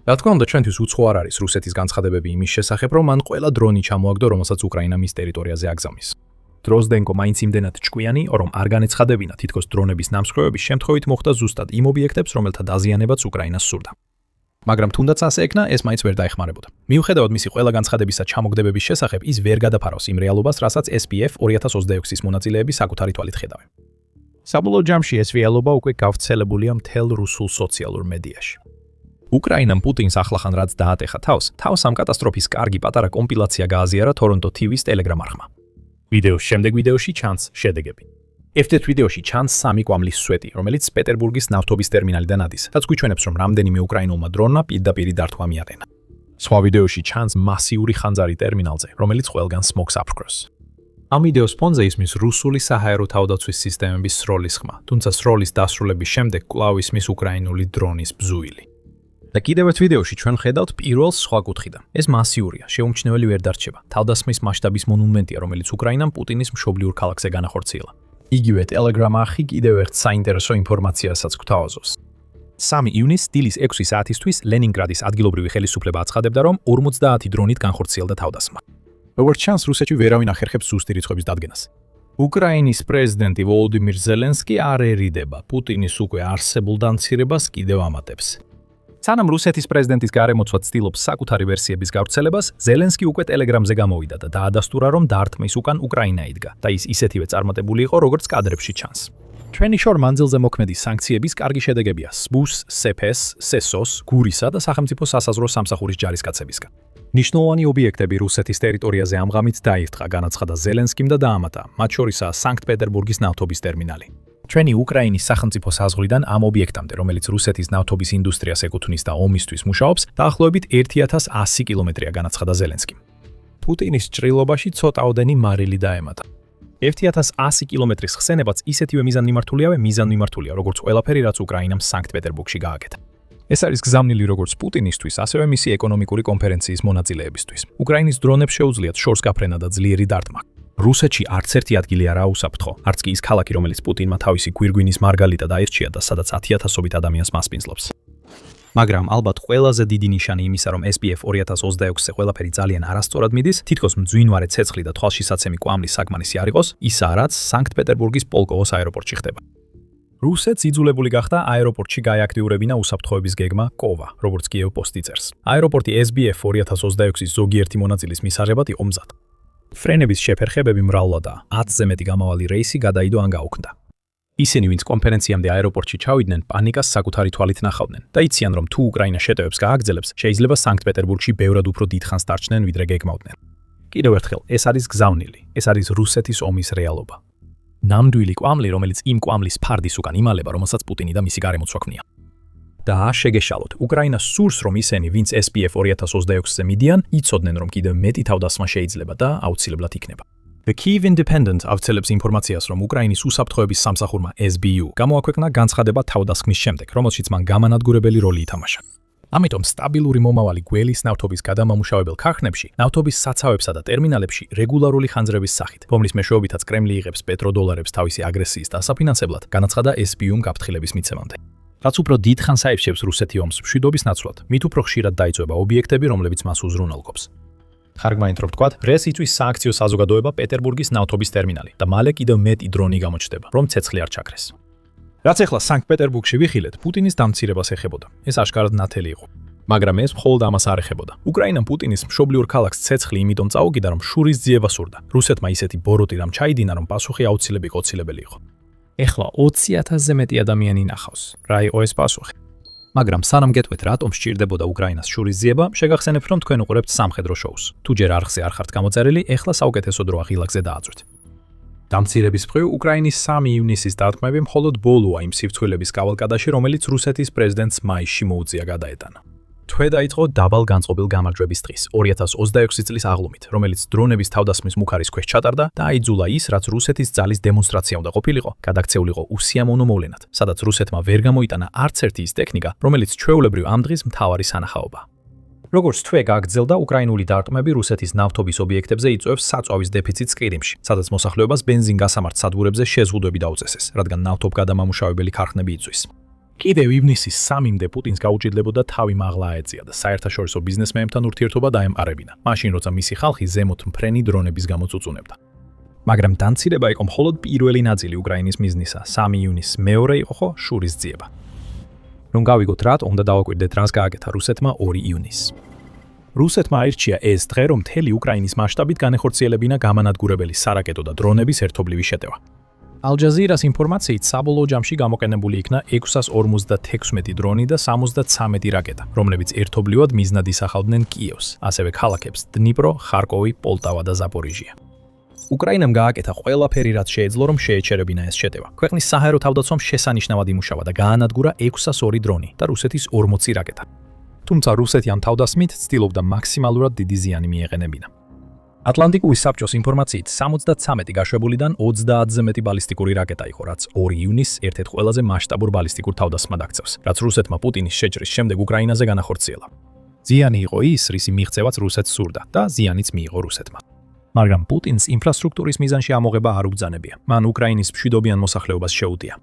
რა თქმა უნდა, ჩვენთვის უცხო არ არის რუსეთის განცხადებები იმის შესახებ, რომ მან ყველა დრონი ჩამოაგდო, რომელსაც უკრაინა მის ტერიტორიაზე აგზავნის. დროზდენკო მაინც იმდენად ჭკვიანი, რომ არ განეცხადებინა, თითქოს დრონების ნამსხვრევების შემთხვევით მოხდა ზუსტად იმ ობიექტებს, რომელთა დაზიანებაც უკრაინას სურდა. მაგრამ თუნდაც ასე ეკნა, ეს მაინც ვერ დაეხმარებოდა. მიუხედავად მისი ყველა განცხადებისა ჩამოგდებების შესახებ, ის ვერ გადაფარავს იმ რეალობას, რასაც SPF 2026-ის მონაწილეები საკუთარი თვალით ხედავენ. საბოლოო ჯამში ეს რეალობა უკვე გავრცელებულია მთელ რუსულ სოციალურ მედიაში. უკრაინამ პუტინს ახლახან რაც დაატეხა თავს ამ კატასტროფის კარგი პატარა კომპილაცია გააზიარა Toronto TV-ს Telegram არხმა. ვიდეოს შემდეგ ვიდეოში ჩანს შედეგები. ერთ ვიდეოში ჩანს 3 კვამლის სვეტი, რომელიც პეტერბურგის ნავთობის ტერმინალიდან ადის, რაც გვიჩვენებს, რომ რამდენიმე უკრაინულმა დრონმა პირდაპირ დართვა მიაყენა. სხვა ვიდეოში ჩანს მასიური ხანძარი ტერმინალზე, რომელიც ყველგან სმოგს აფრქვევს. ამ ვიდეოს ფონზე ისმის რუსული საჰაერო თავდაცვის სისტემების სროლის ხმა, თუმცა სროლის დასრულების შემდეგ კვლავ ისმის უკრაინული დრონის ბზუილი. და კიდევ ერთ ვიდეოში ჩვენ ხედავთ პირველ სხვა კუთხიდან. ეს მასიურია, შეუმჩნეველი ვერ დარჩება. თავდასხმის მასშტაბის მონუმენტია, რომელიც უკრაინამ პუტინის მშობლიურ ქალაქზე განახორციელა. იგივე Telegram არხი კიდევ ერთ საინტერესო ინფორმაციასაც გვთავაზობს. 3 ივნისს დილის 6 საათისთვის ლენინგრადის ადგილობრივი ხელისუფლება აცხადებდა, რომ 50 დრონით განხორციელდა თავდასხმა. როგორც ჩანს, რუსეთში ვერავინ ახერხებს ზუსტი რიცხვების დადგენას. უკრაინის პრეზიდენტი ვოლოდიმირ ზელენსკი არ ერიდება, პუტინის უკვე არსებულ დამცირებას კიდევ ამატებს. სანამ რუსეთის პრეზიდენტის გარემოცვა ცდილობს საკუთარი ვერსიების გავრცელებას, ზელენსკი უკვე Telegram-ზე გამოვიდა და დაადასტურა, რომ დარტმის უკან უკრაინა იდგა და ის ისეთივე წარმატებული იყო, როგორც კადრებში ჩანს. ჩვენი შორ მანძილზე მოქმედი სანქციების კარგი შედეგებია SBU-ს, SEPES-ს, SESO-ს, გურისა და სახელმწიფო სასაზღვრო სამსახურის ჯარისკაცებისგან. ნიშნულოვანი ობიექტები რუსეთის ტერიტორიაზე ამ ღამით დაირთხა, განაცხადა ზელენსკიმ და დაამატა, მათ შორისაა სანქტ-პეტერბურგის ნავთობის ტერმინალი. ჩვენი უკრაინის სახელმწიფო საზღვრიდან ამ ობიექტამდე, რომელიც რუსეთის ნავთობის ინდუსტრიას ეკუთვნის და ომისთვის მუშაობს, დაახლოებით 1100 კილომეტრია, განაცხადა ზელენსკიმ. პუტინის ჭრილობაში ცოტაოდენი მარილი დაემატა. 1100 კილომეტრის ხსენებაც ისეთივე მიზანმიმართულია, როგორც ყველაფერი, რაც უკრაინამ სანქტ-პეტერბურგში გააკეთა. ეს არის გზავნილი როგორც პუტინისთვის, ასევე მისი ეკონომიკური კონფერენციის მონაწილეებისთვის. უკრაინის დრონებს შეუძლიათ შორს გაფრენა და ძლიერი დარტყმა. რუსეთში არც ერთი ადგილი არაა უსაფრთხო, არც კი ის ქალაქი, რომელიც პუტინმა თავისი გვირგვინის მარგალიტად აირჩია და სადაც 10,000-ობით ადამიანს მასპინძლობს. მაგრამ ალბათ ყველაზე დიდი ნიშანი იმისა, რომ SPF 2026-ზე ყველაფერი ძალიან არასწორად მიდის, თითქოს მძვინვარე ცეცხლი და თვალშისაცემი კვამლის საკმარისი არ იყოს, ისაა, რაც სანქტ-პეტერბურგის პოლკოვოს აეროპორტში ხდება. რუსეთს იძულებული გახდა აეროპორტში გაეაქტიურებინა უსაფრთხოების გეგმა კოვა, როგორც კიევ პოსტი წერს. აეროპორტი SBF 2026-ის ზოგიერთი მონაწილის მისაღებად იყო მზად. ფრენების შეფერხებები მრავლადაა, 10-ზე მეტი გამავალი რეისი გადაიდო ან გაუქმდა. ისინი, ვინც კონფერენციამდე აეროპორტში ჩავიდნენ, პანიკას საკუთარი თვალით ნახავდნენ და იციან, რომ თუ უკრაინა შეტევებს გააგრძელებს, შეიძლება სანქტ-პეტერბურგში ბევრად უფრო დიდხანს დარჩნენ, ვიდრე გეგმავდნენ. კიდევ ერთხელ, ეს არის გზავნილი, ეს არის რუსეთის ომის რეალობა. ნამდვილი კვამლი, რომელიც იმ კვამლის ფარდის უკან იმალება, რომელსაც პუტინი და მისი გარემოცვა ქმნიან. და შეგეშალოთ, უკრაინა სურს, რომ ისინი, ვინც SPF 2026-ზე მიდიან, იცოდნენ, რომ კიდევ მეტი თავდასხმა შეიძლება და აუცილებლად იქნება. The Kyiv Independent ავცელებს ინფორმაციას, რომ უკრაინის უსაფრთხოების სამსახურმა SBU გამოაქვეყნა განცხადება თავდასხმის შემდეგ, რომელშიც მან გამანადგურებელი როლი ითამაშა. ამიტომ სტაბილური მომავალი გველის ნავთობის გადამამუშავებელ ქარხნებში, ნავთობის საცავებსა და ტერმინალებში რეგულარული ხანძრების სახით, რომლის მეშვეობითაც კრემლი იღებს პეტროდოლარებს თავისი აგრესიის დასაფინანსებლად, განაცხადა SBU-მ გაფრთხილების მიცემამდე. რაც უფრო დიდ ხანს აირჩევს რუსეთი ომს მშვიდობის ნაცვლად, მით უფრო ხშირად დაიწვება ობიექტები, რომლებიც მას უზრუნველყოფს. ხარგმანით რომ ვთქვათ, დღეს იწვის სააქციო საზოგადოება პეტერბურგის ნავთობის ტერმინალი და მალე კიდევ მეტი დრონი გამოჩნდება, რომ ცეცხლი არ ჩაქრეს. რაც ახლა სანქტ-პეტერბურგში ვიხილეთ, პუტინის დამცირებას ეხებოდა. ეს აშკარად ნათელი იყო. მაგრამ ეს მხოლოდ ამას არ ეხებოდა. უკრაინამ პუტინის მშობლიურ ქალაქს ცეცხლი იმიტომ წაუგიდა, რომ შურის ძიება სურდა. რუსეთმა ისეთი ბოროტი რამ ჩაიდინა, რომ პასუხი აუცილებელი იყო. ეხლა 20,000-ზე მეტი ადამიანი ნახავს. რა იყო ეს პასუხი? მაგრამ სანამ გეტყვით, რატომ სჭირდებოდა უკრაინას შურის ძიება, შეგახსენებთ, რომ თქვენ უყურებთ სამხედრო შოუს. თუ ჯერ არხზე არ ხართ გამოწერილი, ეხლა საუკეთესო დროა ღილაკზე დააწვით. დამცირების მხრივ, უკრაინის 3 ივნისის დარტყმები მხოლოდ ბოლოა იმ სივრცვილების კავალკადაში, რომელიც რუსეთის პრეზიდენტს მაისში მოუწია გადაეტანა. თვე დაიწყო დაბალ განწყობილ გამარჯვების დღის 2026 წლის აღლუმით, რომელიც დრონების თავდასხმის მუხარის ქვეშ ჩატარდა და აიძულა ის, რაც რუსეთის ძალის დემონსტრაცია უნდა ყოფილიყო, გადაქცეულიყო უსიამოვნო მოვლენად, სადაც რუსეთმა ვერ გამოიტანა არც ერთი ის ტექნიკა, რომელიც ჩვეულებრივ ამ დღის მთავარი სანახაობა. როგორც თვე გაგრძელდა, უკრაინული დარტყმები რუსეთის ნავთობის ობიექტებზე იწვევს საწვავის დეფიციტს ყირიმში, სადაც მოსახლეობას ბენზინ-გასამართ სადგურებზე შეზღუდვები დაუწესეს, რადგან ნავთობგადამამუშავებელი ქარხნები იწვის. კიდევ ივნისის 3-მდე პუტინს გაუჭირდებოდა თავი მაღლა აეწია და საერთაშორისო ბიზნესმენებთან ურთიერთობა დაემყარებინა, მაშინ როცა მისი ხალხი ზემოთ მფრენი დრონების გამო წუწუნებდა. მაგრამ დამცირება იყო მხოლოდ პირველი ნაწილი უკრაინის მიზნისა, 3 ივნისს მეორე იყო ხო შურის ძიება. რომ გავიგოთ რატომ უნდა დავაკვირდეთ, რას გააკეთა რუსეთმა 2 ივნისს. რუსეთმა აირჩია ეს დღე, რომ მთელი უკრაინის მასშტაბით განეხორციელებინა გამანადგურებელი სარაკეტო და დრონების ერთობლივი შეტევა. ალ-ჯაზირას ინფორმაციით საბოლოო ჯამში გამოყენებული იქნა 656 დრონი და 73 რაკეტა, რომლებიც ერთობლივად მიზნად ისახავდნენ კიევს, ასევე ქალაქებს დნიპრო, ხარკოვი, პოლტავა და ზაპორიჟია. უკრაინამ გააკეთა ყველაფერი, რაც შეეძლო, რომ შეეჩერებინა ეს შეტევა. ქვეყნის საჰაერო თავდაცვამ შესანიშნავად იმუშავა და გაანადგურა 602 დრონი და რუსეთის 40 რაკეტა. თუმცა რუსეთი ამ თავდასხმით ცდილობდა მაქსიმალურად დიდი ზიანი მიეყენებინა. ატლანტიკური საბჭოს ინფორმაციით 73 გაშვებულიდან 30-ზე მეტი ბალისტიკური რაკეტა იყო, რაც 2 ივნისს ერთ-ერთ ყველაზე მასშტაბურ ბალისტიკურ თავდასხმად აქცევს, რაც რუსეთმა პუტინის შეჭრის შემდეგ უკრაინაზე განახორციელა. ზიანი იყო ის, რისი მიღწევაც რუსეთს სურდა და ზიანიც მიიღო რუსეთმა. მაგრამ პუტინს ინფრასტრუქტურის მიზანში ამოღება არ უბრძანებია. მან უკრაინის მშვიდობიან მოსახლეობას შეუტია.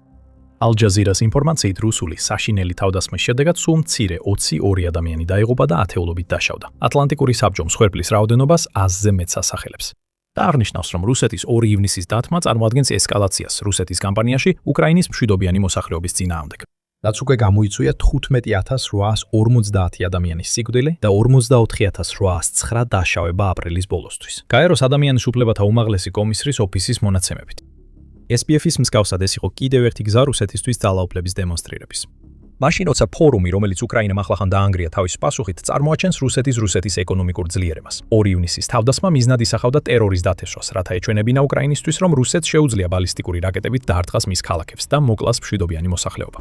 ალ-ჯაზირას ინფორმაციით რუსული საშინელი თავდასხმის შედეგად სულ მცირე 22 ადამიანი დაიღუპა და ათეულობით დაშავდა. ატლანტიკური საბჭო მსხვერპლის რაოდენობას 100-ზე მეტს ასახელებს. და აღნიშნავს, რომ რუსეთის 2 ივნისის დათმა წარმოადგენს ესკალაციას რუსეთის კამპანიაში უკრაინის მშვიდობიანი მოსახლეობის წინააღმდეგ. რაც უკვე გამოიწვია 15850 ადამიანის სიკვდილი და 44809 დაშავება აპრილის ბოლოსთვის. გაეროს ადამიანის უფლებათა უმაღლესი კომისრის ოფისის მონაცემებით. SPF-ის მსგავსად ეს იყო კიდევ ერთი გზა რუსეთისთვის ძალაუფლების დემონსტრირების. მაშინ როცა ფორუმი, რომელიც უკრაინამ ახლახან დაანგრია თავის პასუხით, წარმოაჩენს რუსეთის ეკონომიკურ ძლიერებას. 2 ივნისის თავდასხმა მიზნად ისახავდა ტერორის დათესვას, რათა ეჩვენებინა უკრაინისთვის, რომ რუსეთს შეუძლია ბალისტიკური რაკეტებით დაარტყას მის ქალაქებს და მოკლას მშვიდობიანი მოსახლეობა.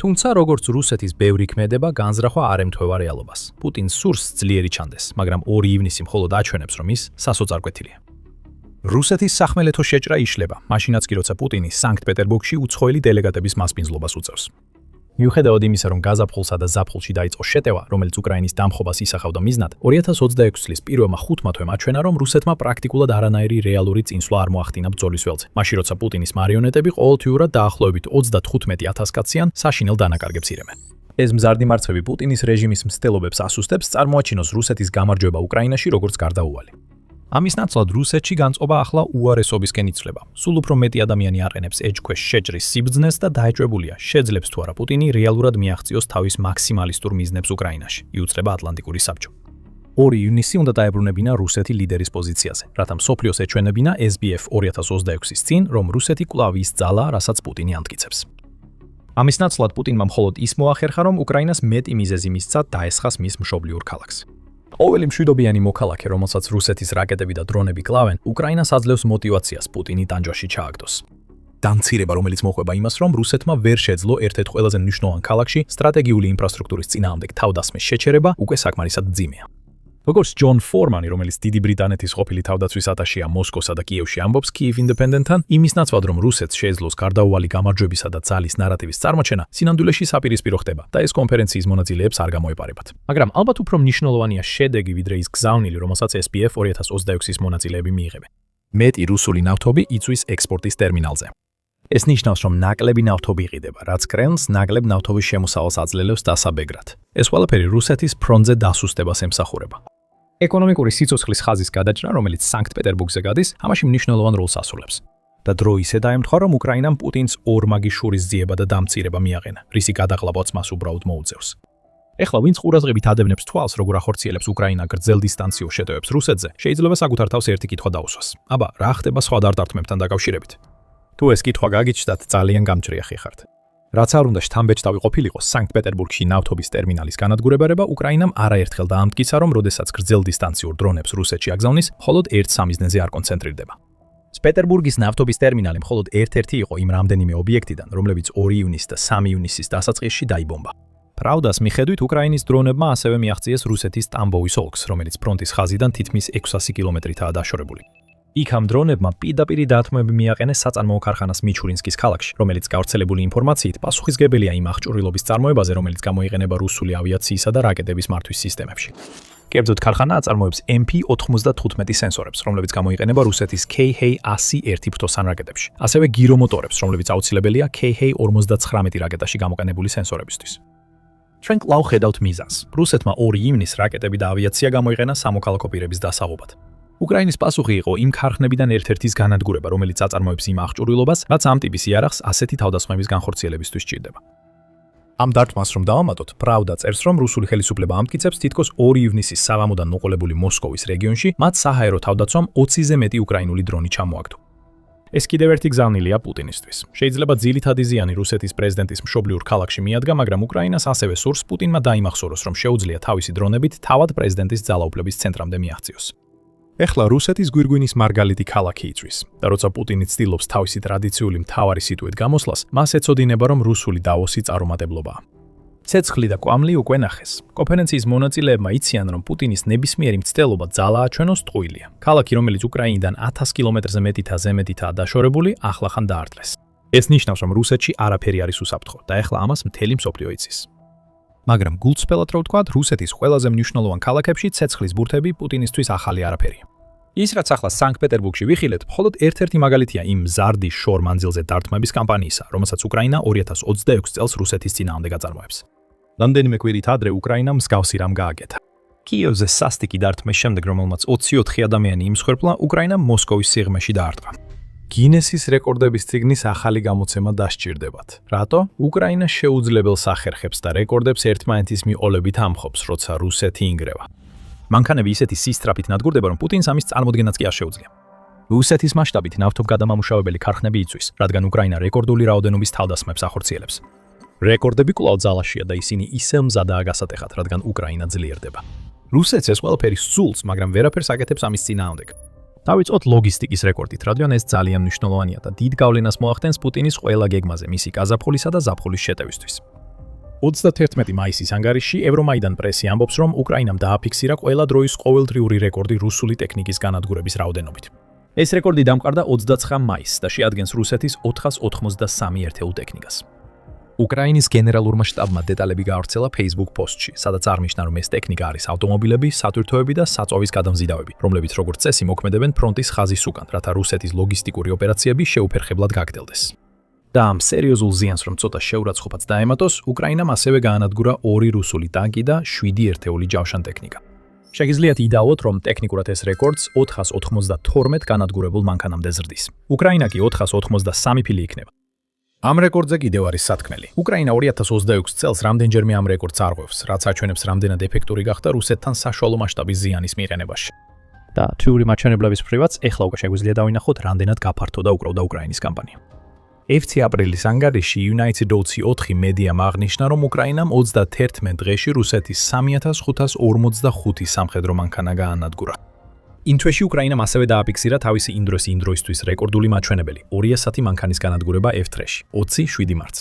თუმცა როგორც რუსეთის ბევრი ქმედება განზრახვა არ ემთხვევა რეალობას. პუტინს სურს ძლიერი ჩანდეს, მაგრამ 2 ივნისი მხოლოდ აჩვენებს, რომ ის სასოწარკვეთილია. რუსეთის სახმელეთო შეჭრა იშლება, მაშინაც კი როცა პუტინი სანქტ-პეტერბურგში უცხოელი დელეგატების მასპინძლობას უწევს. მიუხედავად იმისა, რომ გაზაფხულსა და ზაფხულში დაიწყო შეტევა, რომელიც უკრაინის დამხობას ისახავდა მიზნად, 2026 წლის პირველმა 5 თვემ აჩვენა, რომ რუსეთმა პრაქტიკულად არანაირი რეალური წინსვლა არ მოახდინა ბრძოლის ველზე. მაშინ როცა პუტინის მარიონეტები ყოველთვიურად დაახლოებით 35000 კაციან საშინელ დანაკარგებს ირემენ. ეს მზარდი მარცხები პუტინის რეჟიმის მცდელობებს ასუსტებს, წარმოაჩინოს რუსეთის გამარჯვება უკრაინაში როგორც გარდაუვალი. ამის ნაცვლად რუსეთში განწყობა ახლა უარესობისკენ იცვლება. სულ უფრო მეტი ადამიანი აყენებს ეჭქვეშ შეჭრის სიბრძნეს და დაეჭვებულია, შეძლებს თუ არა პუტინი რეალურად მიაღწიოს თავის მაქსიმალისტურ მიზნებს უკრაინაში, იუწება ატლანტიკური საბჭო. 2 ივნისი უნდა დაებრუნებინა რუსეთი ლიდერის პოზიციაზე, რათა მსოფლიოს ეჩვენებინა SBF 2026-ის წინ, რომ რუსეთი კვლავ ის ძალა, რასაც პუტინი ამტკიცებს. ამის ნაცვლად პუტინმა მხოლოდ ის მოახერხა, რომ უკრაინას მეტი მიზეზი მისცა დაესხას მის მშობლიურ ქალაქს. ყოველი მშვიდობიანი მოქალაქე, რომელსაც რუსეთის რაკეტები და დრონები კლავენ, უკრაინას აძლევს მოტივაციას პუტინი ტანჯვაში ჩააგდოს. დამცირება, რომელიც მოყვება იმას, რომ რუსეთმა ვერ შეძლო ერთ-ერთ ყველაზე მნიშვნელოვან ქალაქში სტრატეგიული ინფრასტრუქტურის წინააღმდეგ თავდასხმის შეჩერება, უკვე საკმარისად მძიმეა. როგორც ჯონ ფორმანი, რომელიც დიდი ბრიტანეთის ყოფილი თავდაცვის ატაშეა მოსკოვსა და კიევში ამბობს Kyiv Independent-თან, იმის ნაცვლად, რომ რუსეთს შეეძლოს გარდაუვალი გამარჯვებისა და ძალის ნარატივის წარმოჩენა, სინამდვილეში საპირისპირო ხდება და ეს კონფერენციის მონაწილეებს არ გამოეპარებათ. მაგრამ ალბათ უფრო მნიშვნელოვანია შედეგი, ვიდრე ის გზავნილი, რომელსაც SPF 2026-ის მონაწილეები მიიღებენ. მეტი რუსული ნავთობი იწვის ექსპორტის ტერმინალზე. ეს ნიშნავს, რომ ნაკლები ნავთობი იყიდება, რაც კრემლს ნაკლებ ნავთობის შემოსავალს აძლევს დასაბეგრად. ეს ყველაფერი რუსეთის ფრონტზე დასუსტებას ემსახურება. ეკონომიკური სიცოცხლის ხაზის გადაჭრა, რომელიც სანქტ-პეტერბურგზე გადის, ამაში მნიშვნელოვან როლს ასრულებს. და დრო ისე დაემთხვა, რომ უკრაინამ პუტინს ორმაგი შურისძიება და დამწირება მიაყენა, რისი გადაყლაპაც მას უბრალოდ მოუწევს. ეხლა ვინც ყურადღებით ადევნებს თვალს, როგორ ახორციელებს უკრაინა გრძელ დისტანციურ შეტევებს რუსეთზე, შეიძლება საკუთარ თავს ერთი კითხვა დაუსვას. აბა, რა ხდება სხვა დარტყმებთან დაკავშირებით? თუ ეს კითხვა გაგიჩნდათ, ძალიან გამჭრიახი ხართ. რაც არ უნდა შთამბეჭდავი ყოფილიყო სანქტ-პეტერბურგში ნავთობის ტერმინალის განადგურება, უკრაინამ არაერთხელ დაამტკიცა, რომ როდესაც გრძელ დისტანციურ დრონებს რუსეთში აგზავნის, მხოლოდ ერთ სამიზნეზე არ კონცენტრირდება. პეტერბურგის ნავთობის ტერმინალი მხოლოდ ერთ-ერთი იყო იმ რამდენიმე ობიექტიდან, რომლებიც 2 ივნისს და 3 ივნისის დასაწყისში დაიბომბა. Pravdas მიხედვით უკრაინის დრონებმა ასევე მიაღწიეს რუსეთის ტამბოვის ოლქს, რომელიც ფრონტის ხაზიდან თითქმის 600 კილომეტრითაა დაშორებული. იქ ამ დრონებმა პირდაპირ დათმობები მიაყენეს საწარმოო ქარხანას მიჩურინსკის ქალაქში, რომელიც გავრცელებული ინფორმაციით პასუხისგებელია იმ აღჭურვილობის წარმოებაზე, რომელიც გამოიყენება რუსული ავიაციისა და რაკეტების მართვის სისტემებში. კერძოდ ქარხანა აწარმოებს MP-95 სენსორებს, რომლებიც გამოიყენება რუსეთის KH-101 ფრთოსან რაკეტებში, ასევე გირომოტორებს, რომლებიც აუცილებელია KH-59 რაკეტაში გამოყენებული სენსორებისთვის. ჩვენ კვლავ ხედავთ მიზანს. რუსეთმა 2 ივნისს რაკეტები და ავიაცია გამოიყენა სამოქალაქო პირების დასაღებად. უკრაინის პასუხი იყო იმ ქარხნებიდან ერთ-ერთის განადგურება, რომელიც აწარმოებს იმ აღჭურვილობას, რაც ამ ტიპის იარაღს ასეთი თავდასხმების განხორციელებისთვის სჭირდება. ამ დარტყმას რომ დავამატოთ, Pravda წერს, რომ რუსული ხელისუფლება ამტკიცებს თითქოს 2 ივნისის საღამოდან მოყოლებული მოსკოვის რეგიონში მათ საჰაერო თავდაცვამ 20-ზე მეტი უკრაინული დრონი ჩამოაგდო. ეს კიდევ ერთი გზავნილია პუტინისთვის. შეიძლება ძირითადი ზიანი რუსეთის პრეზიდენტის მშობლიურ ქალაქში მიადგა, მაგრამ უკრაინას ასევე სურს პუტინმა დაიმახსოვროს, რომ შეუძლია თავისი დრონებით თავად პრეზიდენტის ძალაუფლების ცენტრამდე მიაღწიოს. ეხლა რუსეთის გვირგვინის მარგალიტი ქალაქი იწვის და როცა პუტინი ცდილობს თავისი ტრადიციული მთავარი სიტუეთ გამოსვლას, მას ეწოდინება, რომ რუსული დავოსი წარუმატებლობაა. ცეცხლი და კვამლი უკვე ნახეს. კონფერენციის მონაწილეებმა იციან, რომ პუტინის ნებისმიერი მცდელობა ძალააჩვენოს ტყუილია. ქალაქი, რომელიც უკრაინიდან 1000 კილომეტრზე მეტითაა დაშორებული, ახლახან დაარტყეს. ეს ნიშნავს, რომ რუსეთში არაფერი არის უსაფრთხო და ეხლა ამას მთელი მსოფლიო იცის. მაგრამ გულწრფელად რო ვთქვათ, რუსეთის ყველაზე მნიშვნელოვან ქალაქებში ცეცხლის ბურთები პუტინისთვის ახალი არაფერია. ის რაც ახლა სანქტ-პეტერბურგში ვიხილეთ, მხოლოდ ერთ-ერთი მაგალითია იმ მზარდი შორ მანძილზე დარტყმების კამპანიისა, რომელსაც უკრაინა 2026 წელს რუსეთის წინააღმდეგ აწარმოებს. რამდენიმე კვირით ადრე უკრაინამ მსგავსი რამ გააკეთა. კიევზე სასტიკი დარტყმის შემდეგ, რომელმაც 24 ადამიანი იმსხვერპლა, უკრაინამ მოსკოვის სიღრმეში დაარტყა. გინესის რეკორდების წიგნის ახალი გამოცემა დასჭირდებათ. რატო? უკრაინა შეუძლებელს ახერხებს და რეკორდებს ერთმანეთის მიყოლებით ამხობს, როცა რუსეთი ინგრევა. მანქანები ისეთი სისწრაფით ნადგურდება, რომ პუტინს ამის წარმოდგენაც კი არ შეუძლია. რუსეთის მასშტაბით ნავთობგადამამუშავებელი ქარხნები იწვის, რადგან უკრაინა რეკორდული რაოდენობის თავდასხმებს ახორციელებს. რეკორდები კვლავ ძალაშია და ისინი ისევ მზადაა გასატეხად, რადგან უკრაინა ძლიერდება. რუსეთს ეს ყველაფერი სძულს, მაგრამ ვერაფერს აკეთებს ამის წინააღმდეგ. დავიწყოთ ლოგისტიკის რეკორდით, რადგან ეს ძალიან მნიშვნელოვანია და დიდ გავლენას მოახდენს პუტინის ყველა გეგმაზე, მისი გაზაფხულისა და ზაფხულის შეტევისთვის. 31 მაისის ანგარიშში ევრომაიდან პრესი ამბობს, რომ უკრაინამ დააფიქსირა ყველა დროის ყოველდღიური რეკორდი რუსული ტექნიკის განადგურების რაოდენობით. ეს რეკორდი დამყარდა 29 მაისს და შეადგენს რუსეთის 483 ერთეულ ტექნიკას. უკრაინის გენერალურმა შტაბმა დეტალები გაავრცელა Facebook პოსტში, სადაც აღნიშნა, რომ ეს ტექნიკა არის ავტომობილები, სატვირთოები და საწვავის გადამზიდავები, რომლებიც როგორც წესი მოქმედებენ ფრონტის ხაზის უკან, რათა რუსეთის ლოგისტიკური ოპერაციები შეუფერხებლად გაგრძელდეს. და ამ სერიოზულ ზიანს რომ ცოტა შეურაცხყოფაც დაემატოს, უკრაინამ ასევე გაანადგურა 2 რუსული ტანკი და 7 ერთეული ჯავშან ტექნიკა. შეგიძლიათ იდაოთ, რომ ტექნიკურად ეს რეკორდს 492 განადგურებულ მანქანამდე ზრდის. უკრაინა კი 483 ფილი იქნება. ამ რეკორდზე კიდევ არის სათქმელი. უკრაინა 2026 წელს რამდენჯერმე ამ რეკორდს არღვევს, რაც აჩვენებს რამდენად ეფექტური გახდა რუსეთთან საშუალო მასშტაბის ზიანის მიყენებაში. და თეორიული მაჩვენებლების მხრივაც ეხლა უკვე შეგვიძლია დავინახოთ, რამდენად გაფართოვდა უკრავდა უკრაინის კამპანია. 1 აპრილის ანგარიში United Ocean 4 მედიამ აღნიშნა, რომ უკრაინამ 31 დღეში რუსეთის 3545 სამხედრო მანქანა გაანადგურა. იმ თვეში უკრაინამ ასევე დააფიქსირა თავისი იმ დროისთვის რეკორდული მაჩვენებელი 200 მანქანის განადგურება F3-ში 27 მარტს.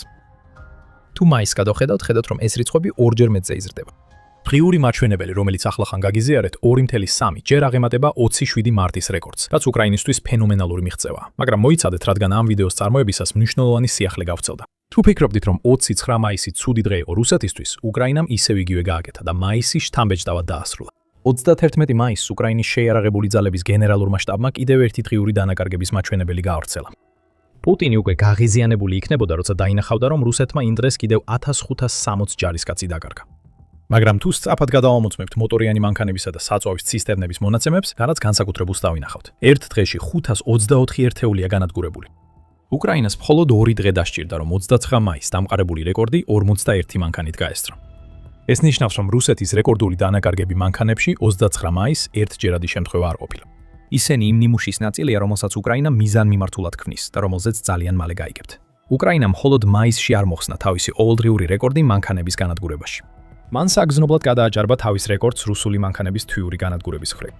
თუ მაისს გადავხედავთ, ხედავთ, რომ ეს რიცხვები ორჯერ მეტზე იზრდება. დღიური მაჩვენებელი, რომელიც ახლახან გაგიზიარეთ, 2.3 ჯერ აღემატება 27 მარტის რეკორდს, რაც უკრაინისთვის ფენომენალური მიღწევაა. მაგრამ მოიცადეთ, რადგან ამ ვიდეოს წარმოებისას მნიშვნელოვანი სიახლე გავცელდა. თუ ფიქრობდით, რომ 29 მაისი ცუდი დღე იყო რუსეთისთვის, უკრაინამ ისევ იგივე გააკეთა და მაისი შთამბეჭდავად დაასრულა. 31 მაისს უკრაინის შეიარაღებული ძალების გენერალურმა შტაბმა კიდევ ერთი დღიური დანაკარგების მაჩვენებელი გაავრცელა. პუტინი უკვე გაღიზიანებული იქნებოდა, როცა დაინახავდა, რომ რუსეთმა იმ დღეს კიდევ 1560 ჯარისკაცი დაკარგა. მაგრამ თუ სწრაფად გადავამოწმებთ მოტორიანი მანქანებისა და საწვავის ცისტერნების მონაცემებს, რაც განსაკუთრებულს დავინახავთ. ერთ დღეში 524 ერთეულია განადგურებული. უკრაინას მხოლოდ 2 დღე დასჭირდა, რომ 29 მაისს დამყარებული რეკორდი 41 მანქანით გაესწრო. ეს ნიშნავს, რომ რუსეთის რეკორდული დანაკარგები მანქანებში 29 მაისს ერთჯერადი შემთხვევა არ ყოფილა. ისინი იმ ნიმუშის ნაწილია, რომელსაც უკრაინა მიზანმიმართულად ქმნის და რომელზეც ძალიან მალე გაიგებთ. უკრაინამ მხოლოდ მაისში არ მოხსნა თავისი ყოველდღიური რეკორდი მანქანების განადგურებაში. მან საგრძნობლად გადააჭარბა თავის რეკორდს რუსული მანქანების თვიური განადგურების მხრივ.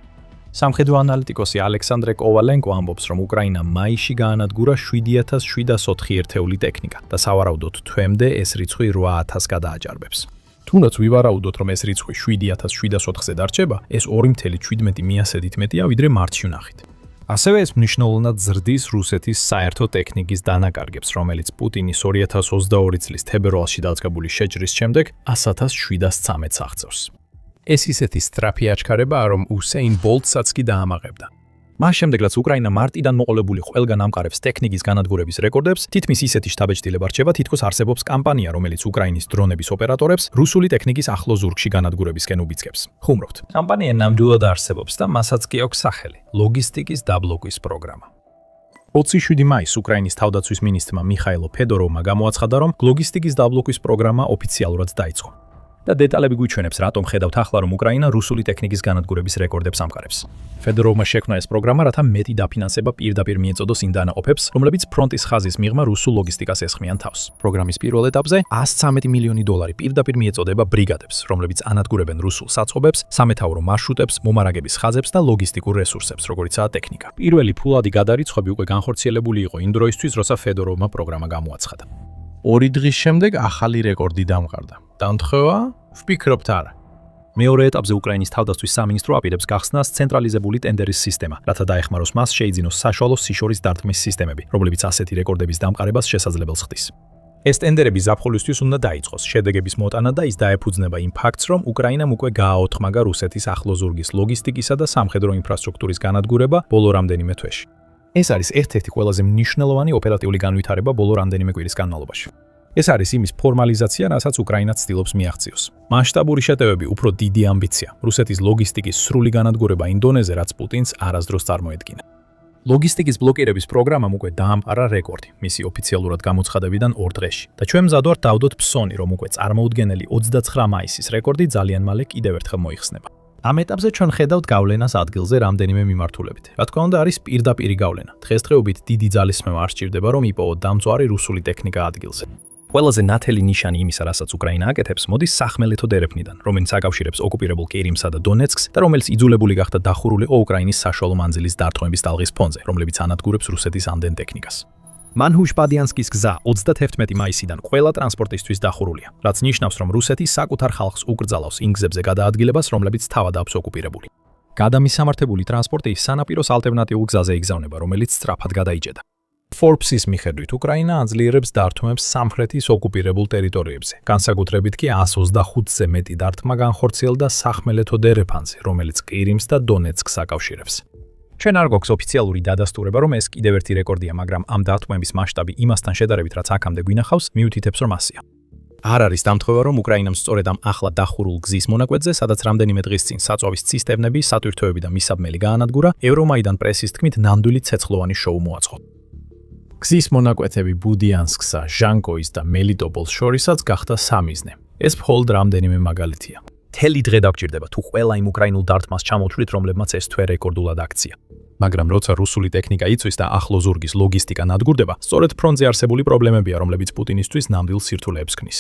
სამხედრო ანალიტიკოსი ალექსანდრე კოვალენკო ამბობს, რომ უკრაინამ მაისში გაანადგურა 7704 ერთეული ტექნიკა და სავარაუდოდ თვემდე ეს რიცხვი 8000 გადააჭარბებს. თუნდაც ვივარაუდოთ, რომ ეს რიცხვი 7704-ზე დარჩება, ეს 2.17 მიასედით მეტია, ვიდრე მარტში ვნახით. ასევე ეს მნიშვნელოვნად ზრდის რუსეთის საერთო ტექნიკის დანაკარგებს, რომელიც პუტინის 2022 წლის თებერვალში დაწყებული შეჭრის შემდეგ 1713-ს აღწევს. ეს ისეთი სწრაფი აჩქარებაა, რომ უსეინ ბოლტსაც კი დაამაყებდა. მას შემდეგ, რაც უკრაინა მარტიდან მოყოლებული ყველგან ამყარებს ტექნიკის განადგურების რეკორდებს, თითქმის ისეთი შთაბეჭდილება რჩება, თითქოს არსებობს კამპანია, რომელიც უკრაინის დრონების ოპერატორებს რუსული ტექნიკის ახლო ზურგში განადგურებისკენ უბიძგებს. ხუმრობთ. კამპანია ნამდვილად არსებობს და მასაც კი აქვს სახელი: ლოგისტიკის დაბლოკვის პროგრამა. 27 მაისს უკრაინის თავდაცვის მინისტრმა მიხაილო ფედოროვმა გამოაცხადა, რომ ლოგისტიკის დაბლოკვის პროგრამა ოფიციალურად დაიწყო. და დეტალები გვიჩვენებს, რატომ ხედავთ ახლა, რომ უკრაინა რუსული ტექნიკის განადგურების რეკორდებს ამყარებს. ფედოროვმა შექმნა ეს პროგრამა, რათა მეტი დაფინანსება პირდაპირ მიეწოდოს იმ დანაყოფებს, რომლებიც ფრონტის ხაზის მიღმა რუსულ ლოგისტიკას ესხმიან თავს. პროგრამის პირველ ეტაპზე 113 მილიონი დოლარი პირდაპირ მიეწოდება ბრიგადებს, რომლებიც ანადგურებენ რუსულ საწყობებს, სამეთაურო მარშრუტებს, მომარაგების ხაზებს და ლოგისტიკურ რესურსებს, როგორიცაა ტექნიკა. პირველი ფულადი გადარიცხვები უკვე განხორციელებული იყო იმ დროისთვის, როცა ფედოროვმა პროგრამა გამოაცხადა. 2 დღის შემდეგ ახალი რეკორდი დამყარდა. დამთხევა? ვფიქრობთ არა. მეორე ეტაპზე უკრაინის თავდაცვის სამინისტრო აპირებს გახსნას ცენტრალიზებული ტენდერის სისტემა, რათა დაეხმაროს მას შეიძინოს საშუალო სიშორის დარტყმის სისტემები, რომლებიც ასეთი რეკორდების დამყარებას შესაძლებელს ხდის. ეს ტენდერები ზაფხულისთვის უნდა დაიწყოს. შედეგების მოტანა და ის დაეფუძნება იმ ფაქტს, რომ უკრაინამ უკვე გააოთმაგა რუსეთის ახლო ზურგის ლოგისტიკისა და სამხედრო ინფრასტრუქტურის განადგურება ბოლო რამდენიმე თვეში. ეს არის ერთ-ერთი ყველაზე მნიშვნელოვანი ოპერატიული განვითარება ბოლო რამდენიმე კვირის განმავლობაში. ეს არის იმის ფორმალიზაცია, რასაც უკრაინა ცდილობს მიაღწიოს. მასშტაბური შეტევები უფრო დიდი ამბიცია, რუსეთის ლოგისტიკის სრული განადგურება იმ დონეზე, რაც პუტინს არასდროს წარმოედგინა. ლოგისტიკის ბლოკირების პროგრამამ უკვე დაამყარა რეკორდი, მისი ოფიციალურად გამოცხადებიდან 2 დღეში. და ჩვენ მზად ვართ დავდოთ ფსონი, რომ უკვე წარმოუდგენელი 29 მაისის რეკორდი ძალიან მალე კიდევ ერთხელ მოიხსნება. ამ ეტაპზე ჩვენ ხედავთ გავლენას ადგილზე რამდენიმე მიმართულებით. რა თქმა უნდა, არის პირდაპირი გავლენა. დღესდღეობით დიდი ძალისხმევა არ სჭირდება, რომ იპოვოთ დამწვარი რუსული ტექნიკა ადგილზე. ყველაზე ნათელი ნიშანი იმისა, რასაც უკრაინა აკეთებს, მოდის სახმელეთო დერეფნიდან, რომელიც აკავშირებს ოკუპირებულ კირიმსა და დონეცკს და რომელიც იძულებული გახდა დახურულიყო უკრაინის საშუალო მანძილის დარტყმების ტალღის ფონზე, რომლებიც ანადგურებს რუსეთის ამდენ ტექნიკას. მანჰუშ-ბადიანსკის გზა 31 მაისიდან ყველა ტრანსპორტისთვის დახურულია, რაც ნიშნავს, რომ რუსეთი საკუთარ ხალხს უკრძალავს იმ გზებზე გადაადგილებას, რომლებიც თავად აქვს ოკუპირებული. გადამისამართებული ტრანსპორტი სანაპიროს ალტერნატიულ გზაზე იგზავნება, რომელიც სწრაფად გადაიჭედა. Forbes-ის მიხედვით უკრაინა აძლიერებს დარტყმებს სამხრეთის ოკუპირებულ ტერიტორიებზე. განსაკუთრებით კი 125-ზე მეტი დარტყმა განხორციელდა სახმელეთო დერეფანზე, რომელიც ყირიმს და დონეცკს აკავშირებს. ჩვენ არ გვაქვს ოფიციალური დადასტურება, რომ ეს კიდევ ერთი რეკორდია, მაგრამ ამ დარტყმების მასშტაბი იმასთან შედარებით, რაც აქამდე გვინახავს, მიუთითებს, რომ ასია. არ არის დამთხოვა, რომ უკრაინამ სწორედ ამ ახლა დახურულ გზის მონაკვეთზე, სადაც რამდენიმე დღის წინ საწვავის ცისტერნები, სატვირთოები და მისაბმელი გაანადგურა, ევრომაიდან პრესის თქმით, ნამდვილი ცეცხლოვანი შოუ მოაწყო. გზის მონაკვეთები ბუდიანსკსა, ჟანკოის და მელიტოპოლს შორისაც გახდა სამიზნე. ეს მხოლოდ რამდენიმე მაგალითია. მთელი დღე დაგჭირდება თუ ყველა იმ უკრაინულ დარტყმას ჩამოვთვლით, რომლებმაც ეს თვე რეკორდულად აქცია. მაგრამ როცა რუსული ტექნიკა იცვის და ახლო ზურგის ლოგისტიკა ნადგურდება, სწორედ ფრონტზე არსებული პრობლემებია, რომლებიც პუტინისთვის ნამდვილ სირთულეებს ქმნის.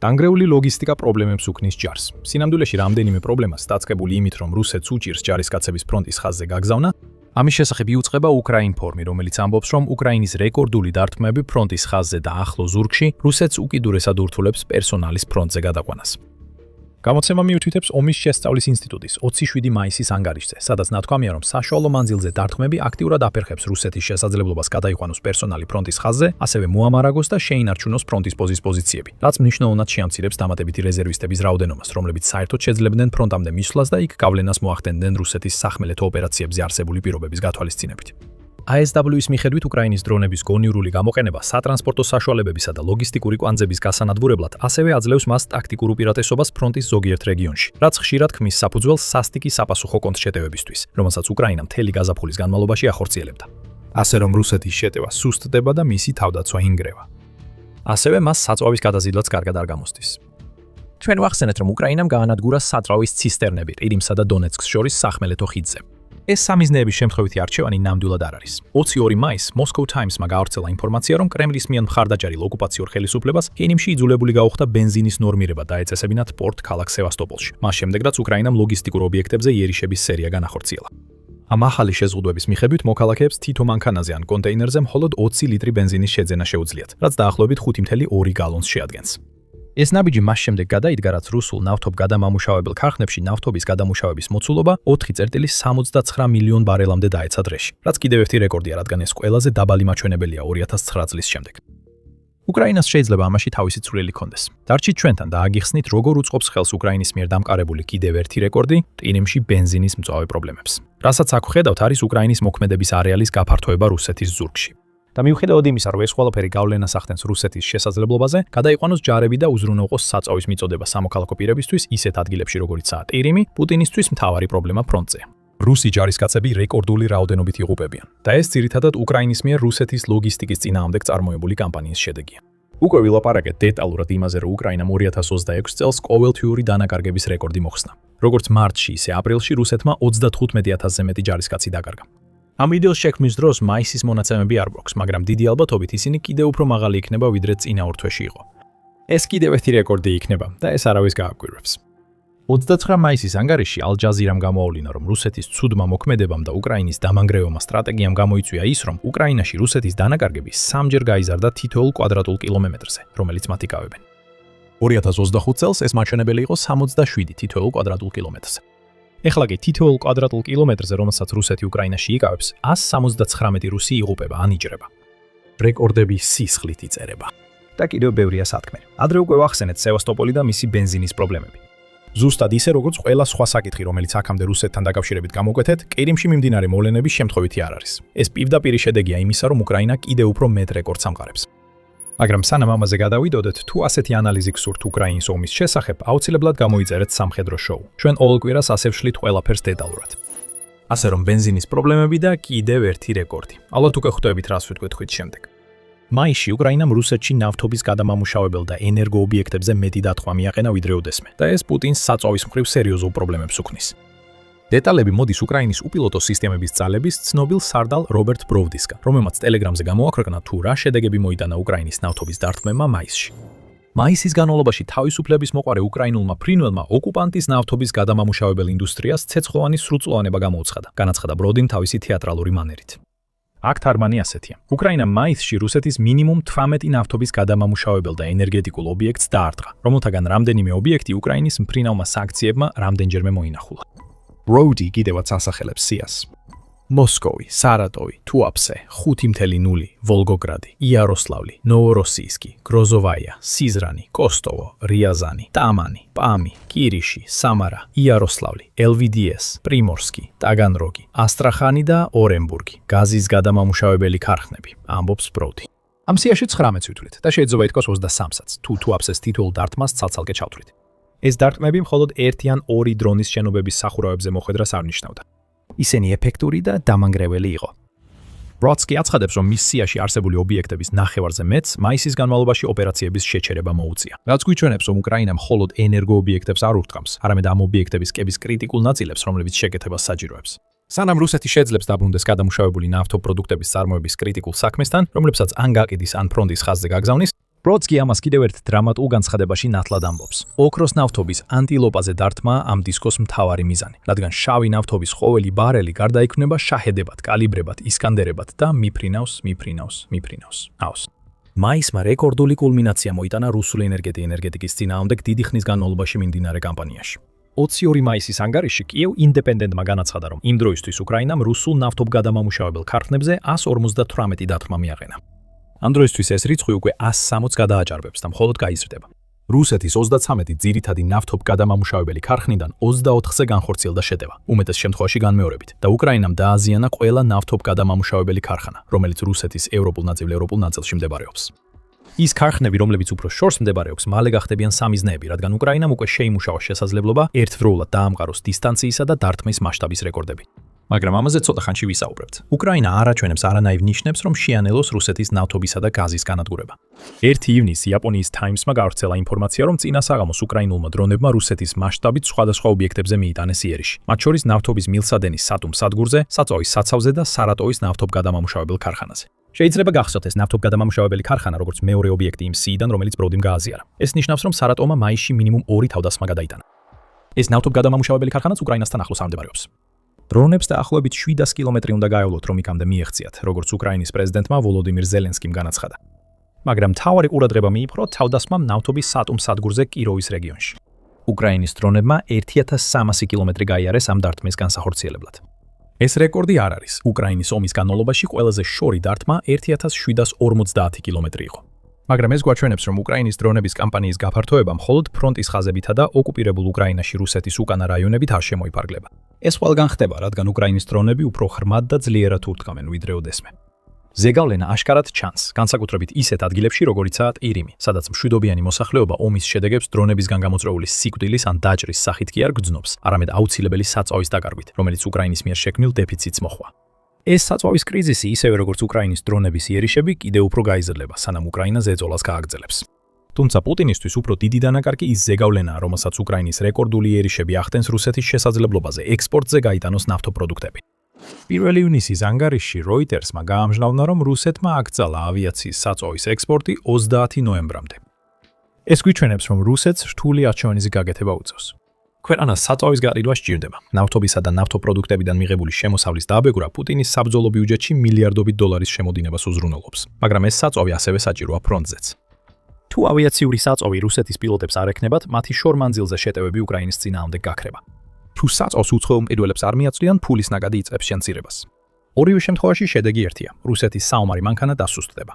დანგრეული ლოგისტიკა პრობლემებს უქმნის ჯარს. სინამდვილეში რამდენიმე პრობლემას დაწყებული იმით, რომ რუსეთს უჭირს ჯარისკაცების ფრონტის ხაზზე გაგზავნა, ამის შესახებ იუწყება უკრაინფორმი, რომელიც ამბობს, რომ უკრაინის რეკორდული დარტყმები ფრონტის ხაზზე და ახლო ზურგში რუსეთს უკიდურესად ურთულებს პერსონალის ფრონტზე გადაყვანას. გამოცემა მიუთითებს ომის შესწავლის ინსტიტუტის 27 მაისის ანგარიშზე, სადაც ნათქვამია, რომ საშუალო მანძილზე დარტყმები აქტიურად აფერხებს რუსეთის შესაძლებლობას გადაიყვანოს პერსონალი ფრონტის ხაზზე, ასევე მოამარაგოს და შეინარჩუნოს ფრონტის პოზიციები, რაც მნიშვნელოვნად შეამცირებს დამატებითი რეზერვისტების რაოდენობას, რომლებიც საერთოდ შეძლებდნენ ფრონტამდე მისვლას და იქ გავლენას მოახდენდნენ რუსეთის სახმელეთო ოპერაციებზე არსებული პირობების გათვალისწინებით. ASW-ის მიხედვით უკრაინის დრონების გონივრული გამოყენება სატრანსპორტო საშუალებებისა და ლოგისტიკური კვანძების გასანადგურებლად ასევე აძლევს მას ტაქტიკურ უპირატესობას ფრონტის ზოგიერთ რეგიონში, რაც ხშირად ქმნის საფუძველს სასტიკი საპასუხო კონტრშეტევებისთვის, რომელსაც უკრაინა მთელი გაზაფხულის განმავლობაში ახორციელებდა. ასე რომ რუსეთის შეტევა სუსტდება და მისი თავდაცვა ინგრევა. ასევე მას საწვავის გადაზიდვაც კარგად არ გამოსდის. ჩვენ ვახსენეთ, რომ უკრაინამ გაანადგურა საწვავის ცისტერნები ყირიმსა და დონეცკს შორის სახმელეთო ხიდზე. ეს სამიზნეების შემთხვევითი არჩევანი ნამდვილად არ არის. 22 მაისს Moscow Times-მა გაავრცელა ინფორმაცია, რომ კრემლის მიერ მხარდაჭერილ ოკუპაციურ ხელისუფლებას კინიმში იძულებული გაუხდა ბენზინის ნორმირება დაეწესებინათ პორტ ქალაქ სევასტოპოლში. მას შემდეგ, რაც უკრაინამ ლოგისტიკურ ობიექტებზე იერიშების სერია განახორციელა. ამ ახალი შეზღუდვების მიხედვით მოქალაქეებს თითო მანქანაზე ან კონტეინერზე მხოლოდ 20 ლიტრი ბენზინის შეძენა შეუძლიათ, რაც დაახლოებით 5.2 გალონს შეადგენს. ეს ნაბიჯი მას შემდეგ გადაიდგა, რაც რუსულ ნავთობ გადამამუშავებელ ქარხნებში ნავთობის გადამუშავების მოცულობა 4,79 მილიონ ბარელამდე დაეცა დღეში, რაც კიდევ ერთი რეკორდია, რადგან ეს ყველაზე დაბალი მაჩვენებელია 2009 წლის შემდეგ. უკრაინას შეიძლება ამაში თავისი ცვლილი ჰქონდეს. დარჩით ჩვენთან და აგიხსნით, როგორ უწყობს ხელს უკრაინის მიერ დამყარებული კიდევ ერთი რეკორდი ყირიმში ბენზინის მწვავე პრობლემებს. რასაც აქ ვხედავთ, არის უკრაინის მოქმედების არეალის გაფართოება რუსეთის ზურგში. და მიუხედავად იმისა, რომ ეს ყველაფერი გავლენას ახდენს რუსეთის შესაძლებლობაზე, გადაიყვანოს ჯარები და უზრუნველყოს საწვავის მიწოდება სამოქალაქო პირებისთვის ისეთ ადგილებში, როგორიცაა ყირიმი, პუტინისთვის მთავარი პრობლემა ფრონტზე. რუსი ჯარისკაცები რეკორდული რაოდენობით იღუპებიან და ეს ძირითადად უკრაინის მიერ რუსეთის ლოგისტიკის წინააღმდეგ წარმოებული კამპანიის შედეგია. უკვე ვილაპარაკეთ დეტალურად იმაზე, რომ უკრაინამ 2026 წელს ყოველთვიური დანაკარგების რეკორდი მოხსნა. როგორც მარტში, ისე აპრილში რუსეთმა 35,000-ზე მეტი ჯარისკაცი დაკარგა. ამ ვიდეოს შექმნის დროს მაისის მონაცემები არ გვაქვს, მაგრამ დიდი ალბათობით ისინი კიდევ უფრო მაღალი იქნება, ვიდრე წინა ორ თვეში იყო. ეს კიდევ ერთი რეკორდი იქნება და ეს არავის გააკვირვებს. 29 მაისის ანგარიში ალ-ჯაზირამ გამოავლინა, რომ რუსეთის ცუდმა მოქმედებამ და უკრაინის დამანგრევებმა სტრატეგიამ გამოიწვია ის, რომ უკრაინაში რუსეთის დანაკარგები 3-ჯერ გაიზარდა თითოეულ კვადრატულ კილომეტრზე, რომელიც მათ იკავებენ. 2025 წელს ეს მაჩვენებელი იყო 67 თითოეულ კვადრატულ კილომეტრზე. ეხლა კი თითოეულ კვადრატულ კილომეტრზე, რომელსაც რუსეთი უკრაინაში იკავებს, 179 რუსი იღუპება ან იჭრება. რეკორდები სისხლით იწერება. და კიდევ ბევრია სათქმელი. ადრე უკვე ვახსენეთ სევასტოპოლი და მისი ბენზინის პრობლემები. ზუსტად ისე, როგორც ყველა სხვა საკითხი, რომელიც აქამდე რუსეთთან დაკავშირებით გამოკვეთეთ, კირიმში მიმდინარე მოვლენების შემთხვევითი არ არის. ეს პირდაპირი შედეგია იმისა, რომ უკრაინა კიდევ უფრო მეტ რეკორდს ამყარებს. მაგრამ სანამ ამაზე გადავიდოდეთ, თუ ასეთი ანალიზი გსურთ უკრაინის ომის შესახებ, აუცილებლად გამოიწერეთ სამხედრო შოუ. ჩვენ ყოველ კვირას ასე ვშლით ყველაფერს დეტალურად. ასე რომ ბენზინის პრობლემები და კიდევ ერთი რეკორდი. ალბათ უკვე ხვდებით, რას ვიტყვით შემდეგ. მაისში უკრაინამ რუსეთში ნავთობის გადამამუშავებელ და ენერგოობიექტებზე მეტი დათქმა მიაყენა ვიდრე ოდესმე და ეს პუტინს საწოვის მხრივ სერიოზულ პრობლემებს უქმნის. დეტალები მოდის უკრაინის უპილოტო სისტემების ძალების ცნობილ სარდალ რობერტ ბროვდისგან, რომელმაც ტელეგრამზე გამოაქვეყნა თუ რა შედეგები მოიტანა უკრაინის ნავთობის დართმევმა მაისში. მაისის განმავლობაში თავისუფლების მოყარე უკრაინულმა ფრინველმა ოკუპანტის ნავთობის გადამამუშავებელ ინდუსტრიას ცეცხლოვანი სრულწლოვანება გამოუცხადა, განაცხადა ბროდინი თავისი თეატრალური მანერით. აქ თარგმანი ასეთია. უკრაინა მაისში რუსეთის მინიმუმ 18 ნავთობის გადამამუშავებელ და ენერგეტიკულ ობიექტს დაარტყა, რომელთაგან რამდენიმე ობიექტი უკრაინის მფრინავმა სანქციებმა რამდენჯერმე მოინახულა. ბროდი კიდევაც ასახელებს სიას. მოსკოვი, სარატოვი, თუაფსე, 5.0, ვოლგოგრადი, იაროსლავლი, ნოვოროსიისკი, გროზოვაია, სიზრანი, კოსტოვო, რიაზანი, ტამანი, პამი, კირიში, სამარა, იაროსლავლი, ელვიდიეს, პრიმორსკი, ტაგანროგი, ასტრახანი და ორენბურგი, გაზის გადამამუშავებელი ქარხნები, ამბობს ბროდი. ამ სიაში 19-ს ვითვლით და შეიძლება ითქვას 23-საც, თუ თუაფსეს თითოეულ დარტყმას ცალ-ცალკე ჩავთვლით. ეს დარტყმები მხოლოდ ერთი ან ორი დრონის შენობების სახურავებზე მოხვედრას არ ნიშნავდა. ისინი ეფექტური და დამანგრეველი იყო. ბროდსკი აცხადებს, რომ მის სიაში არსებული ობიექტების ნახევარზე მეტს მაისის განმავლობაში ოპერაციების შეჩერება მოუწია. რაც გვიჩვენებს, რომ უკრაინა მხოლოდ ენერგოობიექტებს არ ურტყამს, არამედ ამ ობიექტების კების კრიტიკულ ნაწილებს, რომლებიც შეკეთებას საჭიროებს. სანამ რუსეთი შეძლებს დაბრუნდეს გადამუშავებული ნავთობპროდუქტების წარმოების კრიტიკულ საქმესთან, რომლებსაც ან გაყიდის, ან ფრონტის ხაზზე გაგზავნის, ბროდსკი ამას კიდევ ერთ დრამატულ განცხადებაში ნათლად ამბობს. ოქროს ნავთობის ანტილოპაზე დართმა ამ დისკოს მთავარი მიზანი, რადგან შავი ნავთობის ყოველი ბარელი გარდაიქმნება შაჰედებად, კალიბრებად, ისკანდერებად და მიფრინავს. აუს. მაისმა რეკორდული კულმინაცია მოიტანა რუსული ენერგეტიკის წინააღმდეგ დიდი ხნის განმავლობაში მიმდინარე კამპანიაში. 22 მაისის ანგარიში კიევ ინდეპენდენტმა განაცხადა, რომ იმ დროისთვის უკრაინამ რუსულ ნავთობგადამამუშავებელ ქარხნებზე 158 დათქმა მიაყენა. ამ დროისთვის ეს რიცხვი უკვე 160-ს გადააჭარბებს და მხოლოდ გაიზრდება. რუსეთის 33 ძირითადი ნავთობგადამამუშავებელი ქარხნიდან 24-ზე განხორციელდა შეტევა, უმეტეს შემთხვევაში განმეორებით, და უკრაინამ დააზიანა ყველა ნავთობგადამამუშავებელი ქარხანა, რომელიც რუსეთის ევროპულ ნაწილში მდებარეობს. ის ქარხნები, რომლებიც უფრო შორს მდებარეობს, მალე გახდებიან სამიზნეები, რადგან უკრაინამ უკვე შეიმუშავა შესაძლებლობა ერთდროულად დაამყაროს დისტანციისა და დარტყმის მასშტაბის რეკორდები. მაგრამ ამაზე ცოტა ხანში ვისაუბრებთ. უკრაინა არ აჩვენებს არანაირ ნიშნებს, რომ შეანელოს რუსეთის ნავთობისა და გაზის განადგურება. 1 ივნისს იაპონიის Times-მა გავრცელა ინფორმაცია, რომ წინა საღამოს უკრაინულმა დრონებმა რუსეთის მასშტაბით სხვადასხვა ობიექტებზე მიიტანეს იერიში, მათ შორის ნავთობის მილსადენის სატუმ-სადგურზე, საწოვის საცავზე და სარატოვის ნავთობგადამამუშავებელ ქარხანაზე. შეიძლება გახსოვთ ეს ნავთობგადამამუშავებელი ქარხანა, როგორც მეორე ობიექტი იმ სიიდან, რომელიც ბროდიმ გააზიარა. ეს ნიშნავს, რომ სარატოვმა მაისში მინიმუმ 2 თავდასხმა გადაიტანა. ეს ნავთობგადამამუშავებელი ქარხანაც უკრაინასთან ახლოს არ მდებარეობს. დრონებს დაახლოებით 700 კილომეტრი უნდა გაევლოთ, რომ იქამდე მიეღწიათ, როგორც უკრაინის პრეზიდენტმა ვოლოდიმირ ზელენსკიმ განაცხადა. მაგრამ მთავარი ყურადღება მიიპყრო თავდასხმამ ნავთობის სატუმ-სადგურზე კიროვის რეგიონში. უკრაინის დრონებმა 1300 კილომეტრი გაიარეს ამ დარტყმის განსახორციელებლად. ეს რეკორდი არ არის. უკრაინის ომის განმავლობაში ყველაზე შორი დარტყმა 1750 კილომეტრი იყო. მაგრამ ეს გვაჩვენებს, რომ უკრაინის დრონების კამპანიის გაფართოება მხოლოდ ფრონტის ხაზებითა და ოკუპირებულ უკრაინაში რუსეთის უკანა რაიონებით არ შემოიფარგლება. ეს ყველგან ხდება, რადგან უკრაინის დრონები უფრო ღრმად და ძლიერად ურტყამენ ვიდრე ოდესმე. ზეგავლენა აშკარად ჩანს, განსაკუთრებით ისეთ ადგილებში, როგორიცაა ყირიმი, სადაც მშვიდობიანი მოსახლეობა ომის შედეგებს დრონებისგან გამოწვეული სიკვდილის ან დაჭრის სახით კი არ გრძნობს, არამედ აუცილებელი საწავის დაკარგვით, რომელიც უკრაინის მიერ შექმნილ დეფიციტს მოჰყვა. ეს საწვავის კრიზისი, ისევე როგორც უკრაინის დრონების იერიშები, კიდევ უფრო გაიზრდება, სანამ უკრაინა ზეწოლას გააგრძელებს. თუმცა პუტინისთვის უფრო დიდი დანაკარგი ის ზეგავლენაა, რომელსაც უკრაინის რეკორდული იერიშები ახდენს რუსეთის შესაძლებლობაზე ექსპორტზე გაიტანოს ნავთობპროდუქტები. 1 ივნისის ანგარიშში Reuters-მა გაამჟღავნა, რომ რუსეთმა აკრძალა ავიაციის საწვავის ექსპორტი 30 ნოემბრამდე. ეს გვიჩვენებს, რომ რუსეთს რთული არჩევანიზი გაკეთება უწევს. ქვეყანას საწვავის გაყიდვა სჭირდება. ნავთობისა და ნავთობპროდუქტებიდან მიღებული შემოსავლის დაბეგვრა პუტინის საბრძოლო ბიუჯეტში მილიარდობით დოლარის შემოდინებას უზრუნველობს, მაგრამ ეს საწვავი ასევე საჭიროა ფრონტზეც. თუ ავიაციური საწვავი რუსეთის პილოტებს არ ექნებათ, მათი შორმანძილზე შეტევები უკრაინის წინააღმდეგ გაქრება. თუ საწვავს უცხოელ მყიდველებს არ მიაწვდიან, ფულის ნაკადი იწყებს შემცირებას. ორივე შემთხვევაში შედეგი ერთია: რუსეთის საომარი მანქანა დასუსტდება.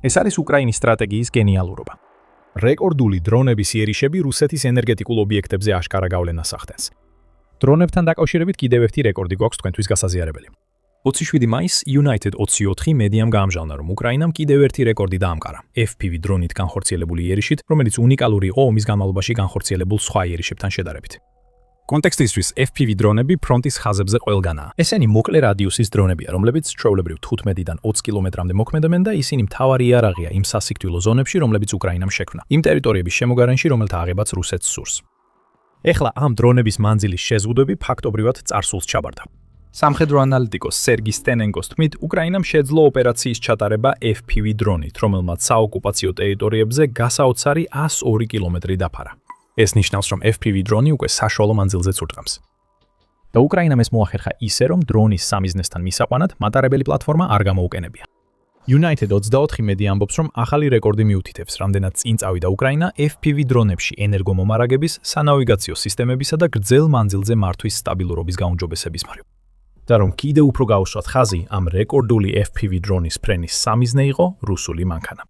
ეს არის უკრაინის სტრატეგიის გენიალურობა. რეკორდული დრონების იერიშები რუსეთის ენერგეტიკულ ობიექტებზე აშკარა გავლენას ახდენს. დრონებთან დაკავშირებით კიდევ ერთი რეკორდი გვაქვს თქვენთვის გასაზიარებელი. 27 მაისს United 24 მედიამ გაამჟღავნა, რომ უკრაინამ კიდევ ერთი რეკორდი დაამყარა FPV დრონით განხორციელებული იერიშით, რომელიც უნიკალური იყო ომის განმავლობაში განხორციელებულ სხვა იერიშებთან შედარებით. კონტექსტისთვის FPV დრონები ფრონტის ხაზებზე ყველგანაა. ესენი მოკლე რადიუსის დრონებია, რომლებიც ჩვეულებრივ 15-დან 20 კილომეტრამდე მოქმედებენ და ისინი მთავარი იარაღია იმ სასიკვდილო ზონებში, რომლებიც უკრაინამ შექმნა. იმ ტერიტორიების შემოგარენში, რომელთა აღებაც რუსეთს სურს. ეხლა ამ დრონების მანძილის შეზღუდვები ფაქტობრივად წარსულს ჩაბარდა. სამხედრო ანალიტიკოს სერგი სტენენკოს თქმით, უკრაინამ შეძლო ოპერაციის ჩატარება FPV დრონით, რომელმაც საოკუპაციო ტერიტორიებზე გასაოცარი 102 კილომეტრი დაფარა. ეს ნიშნავს, რომ FPV დრონი უკვე საშუალო მანძილზე წურდგამს. და უკრაინამ ეს მოახერხა ისე, რომ დრონის სამიზნესთან მისაყვანად მატარებელი პლატფორმა არ გამოუყენებია. United 24 მედია ამბობს, რომ ახალი რეკორდი მიუთითებს, რამდენად წინ წავიდა უკრაინა FPV დრონებში ენერგომომარაგების, სანავიგაციო სისტემებისა და გრძელ მანძილზე მართვის სტაბილურობის გაუმჯობესების მხრივ. და რომ კიდევ უფრო გაუშვათ ხაზი, ამ რეკორდული FPV დრონის ფრენის სამიზნე იყო რუსული მანქანა.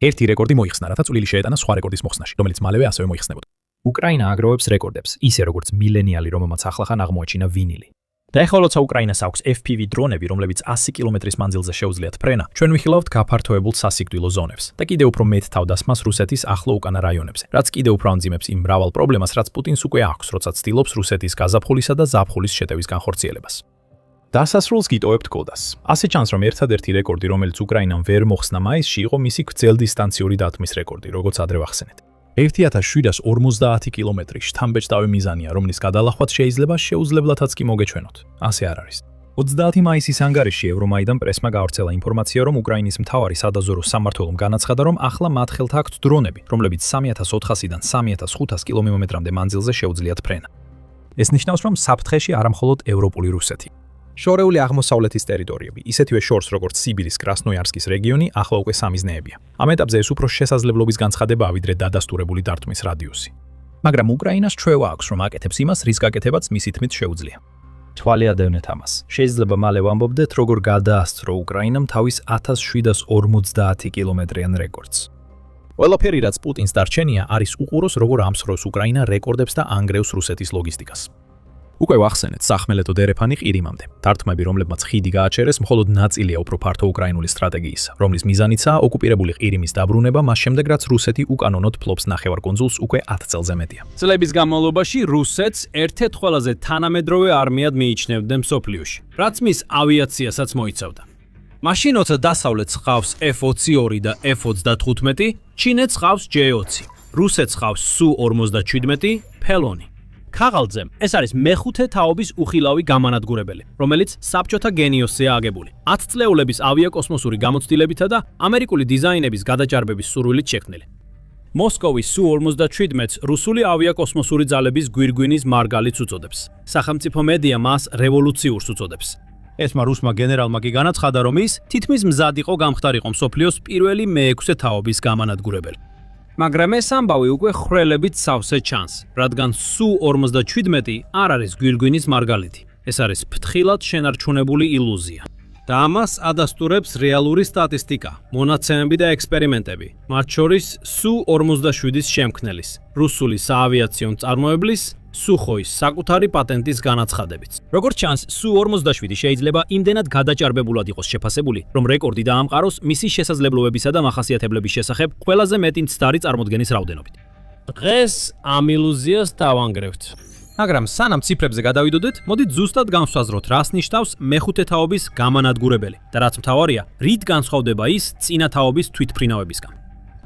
ერთი რეკორდი მოიხსნა, რათა წვლილი შეეტანა სხვა რეკორდის მოხსნაში, რომელიც მალევე ასევე მოიხსნებოდა. უკრაინა აგროვებს რეკორდებს, ისე როგორც მილენიალი, რომელმაც ახლახან აღმოაჩინა ვინილი. და ეხლა როცა უკრაინას აქვს FPV დრონები, რომლებიც 100 კილომეტრის მანძილზე შეუძლიათ ფრენა, ჩვენ ვიხილავთ გაფართოებულ სასიკვდილო ზონებს და კიდევ უფრო მეტ თავდასხმას რუსეთის ახლო უკანა რაიონებზე, რაც კიდევ უფრო ამძიმებს იმ მრავალ პრობლემას, რაც პუტინს უკვე აქვს, როცა ცდილობს რუსეთის გაზაფხულისა და ზაფხულის შეტევის განხორციელებას. დასასრულს გიტოვებთ კოდას. ასე ჩანს, რომ ერთადერთი რეკორდი, რომელიც უკრაინამ ვერ მოხსნა მაისში, იყო მისი გრძელდისტანციური დათმის რეკორდი, როგორც ადრე ვახსენეთ. 1750 კილომეტრი შთამბეჭდავი მიზანია, რომლის გადალახვაც შეიძლება შეუძლებლადაც კი მოგეჩვენოთ. ასე არ არის. 30 მაისის ანგარიშში ევრომაიდან პრესმა გავრცელა ინფორმაცია, რომ უკრაინის მთავარი სადაზვერვო სამმართველომ განაცხადა, რომ ახლა მათ ხელთ აქვთ დრონები, რომლებიც 3400-დან 3500 კილომეტრამდე მანძილზე შეუძლიათ ფრენა. ეს ნიშნავს, რომ საფრთხეში არა მხოლოდ ევროპული რუსეთი. შორეული აღმოსავლეთის ტერიტორიები, ისეთივე შორს როგორც სიბირის კრასნოიარსკის რეგიონი, ახლა უკვე სამიზნეებია. ამ ეტაპზე ეს უფრო შესაძლებლობის განცხადებაა, ვიდრე დადასტურებული დარტყმის რადიუსი. მაგრამ უკრაინას ჩვევა აქვს, რომ აკეთებს იმას, რის გაკეთებაც მისი თქმით შეუძლია. თვალი ადევნეთ ამას. შეიძლება მალე ვამბობდეთ, როგორ გადაასწრო უკრაინამ თავის 1750 კილომეტრიან რეკორდს. ყველაფერი, რაც პუტინს დარჩენია, არის უყუროს, როგორ ამსხვრევს უკრაინა რეკორდებს და ანგრევს რუსეთის ლოგისტიკას. უკვე ვახსენეთ სახმელეთო დერეფანი ყირიმამდე. დარტყმები, რომლებმაც ხიდი გააჩერეს, მხოლოდ ნაწილია უფრო ფართო უკრაინული სტრატეგიისა, რომლის მიზანიცაა ოკუპირებული ყირიმის დაბრუნება მას შემდეგ, რაც რუსეთი უკანონოდ ფლობს ნახევარკუნძულს უკვე 10 წელზე მეტია. წლების განმავლობაში რუსეთს ერთ-ერთ ყველაზე თანამედროვე არმიად მიიჩნევდნენ მსოფლიოში, რაც მის ავიაციასაც მოიცავდა. მაშინ როცა დასავლეთს ხავს F-22 და F-35, ჩინეთს ხავს J-20, რუსეთს ხავს Su-57 ფელონი. ქაღალდზე ეს არის მეხუთე თაობის უხილავი გამანადგურებელი, რომელიც საბჭოთა გენიოსზეა აგებული. 10 წლეულების ავიაკოსმოსური გამოცდილებითა და ამერიკული დიზაინების გადაჭარბების სურვილით შექმნილი. მოსკოვის Su-57 რუსული ავიაკოსმოსური ძალების გვირგვინის მარგალიტს უწოდებს. სახელმწიფო მედია მას რევოლუციურს უწოდებს. ესმა რუსმა გენერალმა კი განაცხადა, რომ ის თითქმის მზად იყო გამხდარიყო მსოფლიოს პირველი მეექვსე თაობის გამანადგურებელი. მაგრამ ეს ამბავი უკვე ხრელებით სავსე ჩანს, რადგან Su-57 არ არის გვირგვინის მარგალიტი. ეს არის ფრთხილად შენარჩუნებული ილუზია. და ამას ადასტურებს რეალური სტატისტიკა, მონაცემები და ექსპერიმენტები, მათ შორის Su-57-ის შემქმნელის, რუსული საავიაციო მწარმოებლის Sukhoi-ის საკუთარი პატენტის განაცხადებიც. როგორც ჩანს, Su-57 შეიძლება იმდენად გადაჭარბებულად იყოს შეფასებული, რომ რეკორდი დაამყაროს მისი შესაძლებლობებისა და მახასიათებლების შესახებ ყველაზე მეტი მცდარი წარმოდგენის რაოდენობით. დღეს ამ ილუზიას დავანგრევთ. მაგრამ სანამ ციფრებზე გადავიდოდეთ, მოდით ზუსტად განვსაზროთ, რას ნიშნავს მეხუთე თაობის გამანადგურებელი და რაც მთავარია, რით განსხვავდება ის წინა თაობის თვითმფრინავებისგან.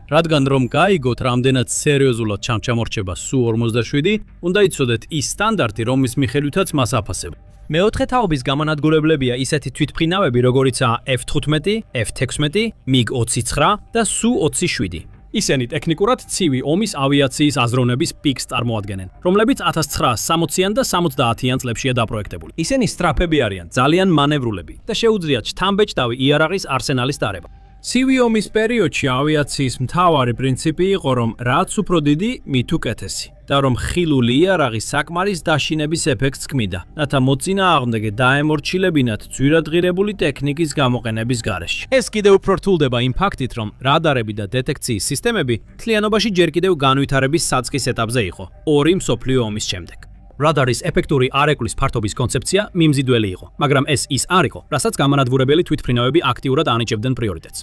რადგან რომ გაიგოთ, რამდენად სერიოზულად ჩამორჩება SU-47, უნდა იცოდეთ ის სტანდარტი, რომლის მიხედვითაც მას აფასებთ. მეოთხე თაობის გამანადგურებლებია ისეთი თვითმფრინავები, როგორიცაა F-15, F-16, MiG-29 და SU-27. ისინი ტექნიკურად ცივი ომის ავიაციის აზროვნების პიკს წარმოადგენენ, რომლებიც 1960-იან და 70-იან წლებშია დაპროექტებული. ისინი სწრაფები არიან, ძალიან მანევრულები და შეუძლიათ შთამბეჭდავი იარაღის არსენალის დარება. ცივი ომის პერიოდში ავიაციის მთავარი პრინციპი იყო, რომ რაც უფრო დიდი, მით უკეთესი და რომ ხილული იარაღი საკმარის დაშინების ეფექტს ქმნიდა, რათა მოწინააღმდეგე დაემორჩილებინათ ძვირადღირებული ტექნიკის გამოყენების გარეშე. ეს კიდევ უფრო რთულდება იმ ფაქტით, რომ რადარები და დეტექციის სისტემები მთლიანობაში ჯერ კიდევ განვითარების საწყის ეტაპზე იყო, ორი მსოფლიო ომის შემდეგ. რადარის ეფექტური არეკლის ფართობის კონცეფცია მიმზიდველი იყო, მაგრამ ეს ის არ იყო, რასაც გამანადგურებელი თვითმფრინავები აქტიურად ანიჭებდნენ პრიორიტეტს.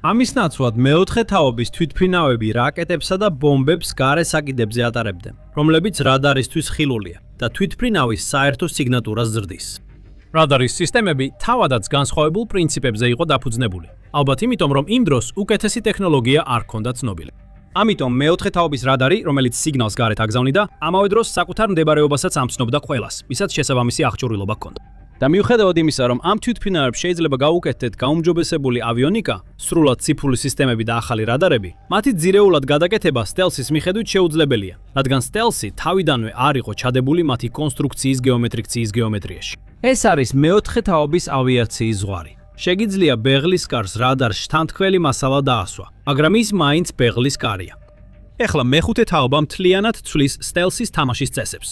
ამის ნაცვლად მეოთხე თაობის თვითმფრინავები რაკეტებსა და ბომბებს გარე საკიდებზე ატარებდნენ, რომლებიც რადარისთვის ხილულია და თვითმფრინავის საერთო სიგნატურას ზრდის. რადარის სისტემები თავადაც განსხვავებულ პრინციპებზე იყო დაფუძნებული, ალბათ იმიტომ, რომ იმ დროს უკეთესი ტექნოლოგია არ ჰქონდა ცნობილი. ამიტომ მეოთხე თაობის რადარი, რომელიც სიგნალს გარეთ აგზავნიდა, ამავე დროს საკუთარ მდებარეობასაც ამცნობდა ყველას, ვისაც შესაბამისი აღჭურვილობა ჰქონდა. და მიუხედავად იმისა, რომ ამ თვითმფრინავებს შეიძლება გაუკეთდეთ გაუმჯობესებული ავიონიკა, სრულად ციფრული სისტემები და ახალი რადარები, მათი ძირეულად გადაკეთება სტელსის მიხედვით შეუძლებელია, რადგან სტელსი თავიდანვე არ იყო ჩადებული მათი კონსტრუქციის გეომეტრიკციის გეომეტრიაში. ეს არის მეოთხე თაობის ავიაციის ზღვარი. შეგიძლია ბეღლის კარს რადარს შთანთქმელი მასალა დაასვა, მაგრამ ის მაინც ბეღლის კარია. ეხლა მეხუთე თაობა მთლიანად ცვლის სტელსის თამაშის წესებს.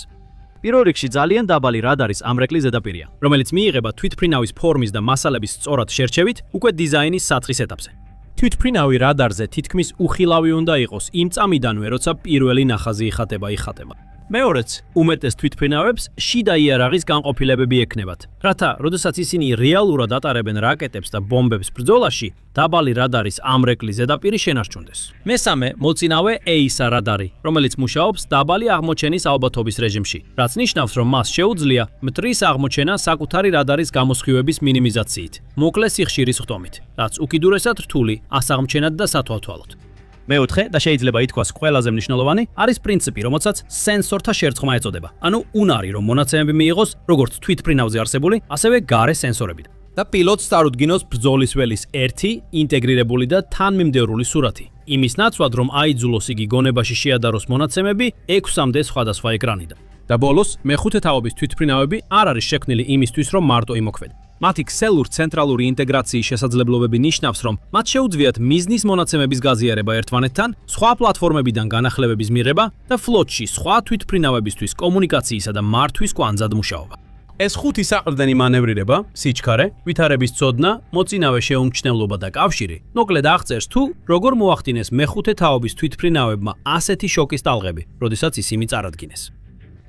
პირველ რიგში ძალიან დაბალი რადარის ამრეკლის ზედაპირია, რომელიც მიიღება თვითმფრინავის ფორმის და მასალების სწორად შერჩევით უკვე დიზაინის საწყის ეტაპზე. თვითმფრინავი რადარზე თითქმის უხილავი უნდა იყოს იმ წამიდანვე, როცა პირველი ნახაზი იხატება. მეორეც, უმეტეს თვითმფრინავებს შიდა იარაღის განყოფილებები ექნებათ, რათა, როდესაც ისინი რეალურად ატარებენ რაკეტებს და ბომბებს ბრძოლაში, დაბალი რადარის ამრეკლის ზედაპირი შენარჩუნდეს. მესამე, მოწინავე EISA რადარი, რომელიც მუშაობს დაბალი აღმოჩენის ალბათობის რეჟიმში, რაც ნიშნავს, რომ მას შეუძლია მტრის აღმოჩენა საკუთარი რადარის გამოსხივების მინიმიზაციით, მოკლე სიხშირის ხდომით, რაც უკიდურესად რთული, ასაღმჩენად და სათვალთვალოდ. მეოთხე და შეიძლება ითქვას ყველაზე მნიშვნელოვანი არის პრინციპი, რომელსაც სენსორთა შერწყმა ეწოდება. ანუ უნარი, რომ მონაცემები მიიღოს როგორც თვითმფრინავზე არსებული, ასევე გარე სენსორებით. და პილოტს წარუდგინოს ბრძოლის ველის ერთი ინტეგრირებული და თანმიმდევრული სურათი. იმის ნაცვლად, რომ აიძულოს იგი გონებაში შეადაროს მონაცემები 6-მდე სხვადასხვა ეკრანიდან. და ბოლოს, მეხუთე თაობის თვითმფრინავები არ არის შექმნილი იმისთვის, რომ მარტო იმოქმედონ. მათი ქსელურ-ცენტრალური ინტეგრაციის შესაძლებლობები ნიშნავს, რომ მათ შეუძლიათ მიზნის მონაცემების გაზიარება ერთმანეთთან, სხვა პლატფორმებიდან განახლებების მიღება და ფლოტში სხვა თვითმფრინავებისთვის კომუნიკაციისა და მართვის კვანძად მუშაობა. ეს ხუთი საყრდენი მანევრირება, სიჩქარე, ვითარების ცოდნა, მოწინავე შეუმჩნევლობა და კავშირი, მოკლედ აღწერს თუ როგორ მოახდინეს მეხუთე თაობის თვითმფრინავებმა ასეთი შოკის ტალღები, როდესაც ისინი წარადგინეს.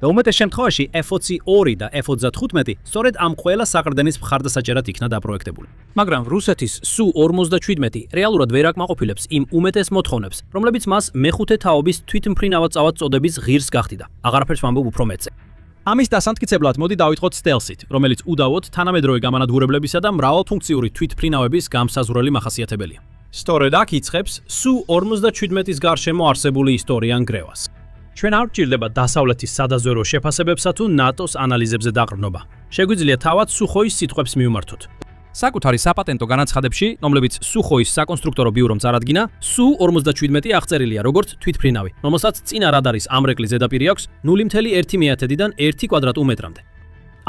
და უმეტეს შემთხვევაში F-22 და F-35 სწორედ ამ ყველა საყრდენის მხარდასაჭერად იქნა დაპროექტებული. მაგრამ რუსეთის SU-47 რეალურად ვერ აკმაყოფილებს იმ უმეტეს მოთხოვნებს, რომლებიც მას მეხუთე თაობის თვითმფრინავად წოდების ღირს გახდიდა. აღარაფერს ვამბობ უფრო მეტზე. ამის დასამტკიცებლად მოდი დავიწყოთ სტელსით, რომელიც უდავოდ თანამედროვე გამანადგურებლებისა და მრავალფუნქციური თვითმფრინავების გამსაზღვრელი მახასიათებელია. სწორედ აქ იწყებს SU-47-ის გარშემო არსებული ისტორია ნგრევას. ჩვენ არ გვჭირდება დასავლეთის სადაზვერვო შეფასებებსა თუ ნატოს ანალიზებზე დაყრდნობა. შეგვიძლია თავად სუხოის სიტყვებს მივმართოთ. საკუთარი საპატენტო განაცხადებში, რომლებიც სუხოის საკონსტრუქტორო ბიურომ წარადგინა, SU-47 აღწერილია როგორც თვითმფრინავი, რომელსაც წინა რადარის ამრეკლის ზედაპირი აქვს 0.1-დან 1 კვადრატუმეტრამდე.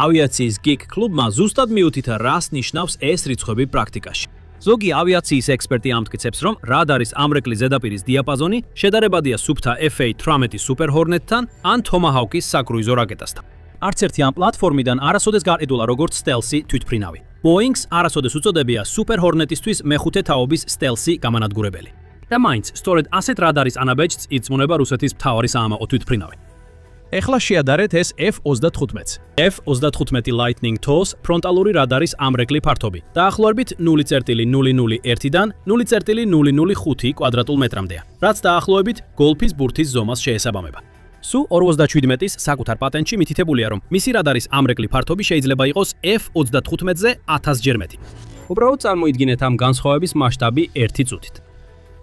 ავიაციის Geek კლუბმა ზუსტად მიუთითა, რას ნიშნავს ეს რიცხვები პრაქტიკაში. ზოგი ავიაციის ექსპერტი ამტკიცებს, რომ რადარის ამრეკლის ზედაპირის დიაპაზონი შედარებადია სუფთა F-18 Super Hornet-თან ან Tomahawk-ის საკრუიზო რაკეტასთან. არც ერთი ამ პლატფორმიდან არასოდეს გაყიდულა როგორც სტელსი თვითმფრინავი. Boeing-ს არასოდეს უწოდებია Super Hornet-ისთვის მეხუთე თაობის სტელსი გამანადგურებელი. და მაინც, სწორედ ასეთ რადარის ანაბეჭდს იწმუნება რუსეთის მთავარი საამაყო თვითმფრინავი. ეხლა შეადარეთ ეს F-35-ს. F-35 Lightning TOS ფრონტალური რადარის ამრეკლი ფართობი, დაახლოებით 0.001-დან 0.005 კვადრატულ მეტრამდეა, რაც დაახლოებით გოლფის ბურთის ზომას შეესაბამება. Su-47-ის საკუთარ პატენტში მითითებულია, რომ მისი რადარის ამრეკლი ფართობი შეიძლება იყოს F-35-ზე 1000-ჯერ მეტი. უბრალოდ წარმოიდგინეთ ამ განსხვავების მასშტაბი 1 წუთით.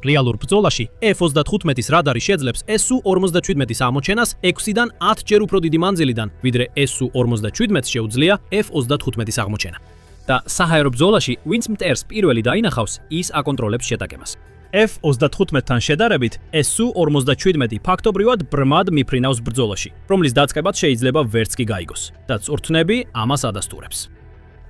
რეალურ ბრძოლაში F-35-ის რადარი შეძლებს Su-47-ის აღმოჩენას 6-დან 10-ჯერ უფრო დიდი მანძილიდან, ვიდრე Su-47-ს შეუძლია F-35-ის აღმოჩენა. და საჰაერო ბრძოლაში ვინც მტერს პირველი დაინახავს, ის აკონტროლებს შეტაკებას. F-35-თან შედარებით, Su-47 ფაქტობრივად ბრმად მიფრინავს ბრძოლაში, რომლის დაწყებაც შეიძლება ვერც კი გაიგოს და წვრთნები ამას ადასტურებს.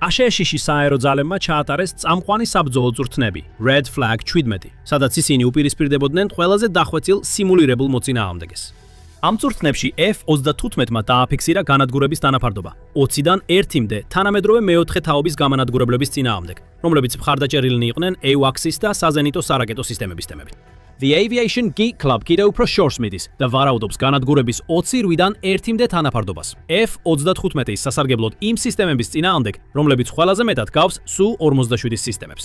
აშშ-ში სააერო ძალებმა ჩაატარეს წამყვანი საბრძოლო წვრთნები Red Flag 17, სადაც ისინი უპირისპირდებოდნენ ყველაზე დახვეწილ სიმულირებულ მოწინააღმდეგეს. ამ წვრთნებში F-35-მა დააფიქსირა განადგურების დანაფარდობა 20-დან 1-მდე თანამედროვე მეოთხე თაობის გამანადგურებლების წინააღმდეგ, რომლებიც მხარდაჭერილნი იყვნენ AWACS-ის და საზენიტო სარაკეტო სისტემების თემებით. The Aviation Geek Club კიდევ უფრო შორს მიდის და ვარაუდობს განადგურების 28-დან 1-მდე თანაფარდობას F-35-ის სასარგებლოდ იმ სისტემების წინააღმდეგ, რომლებიც ყველაზე მეტად გავს Su-47-ის სისტემებს.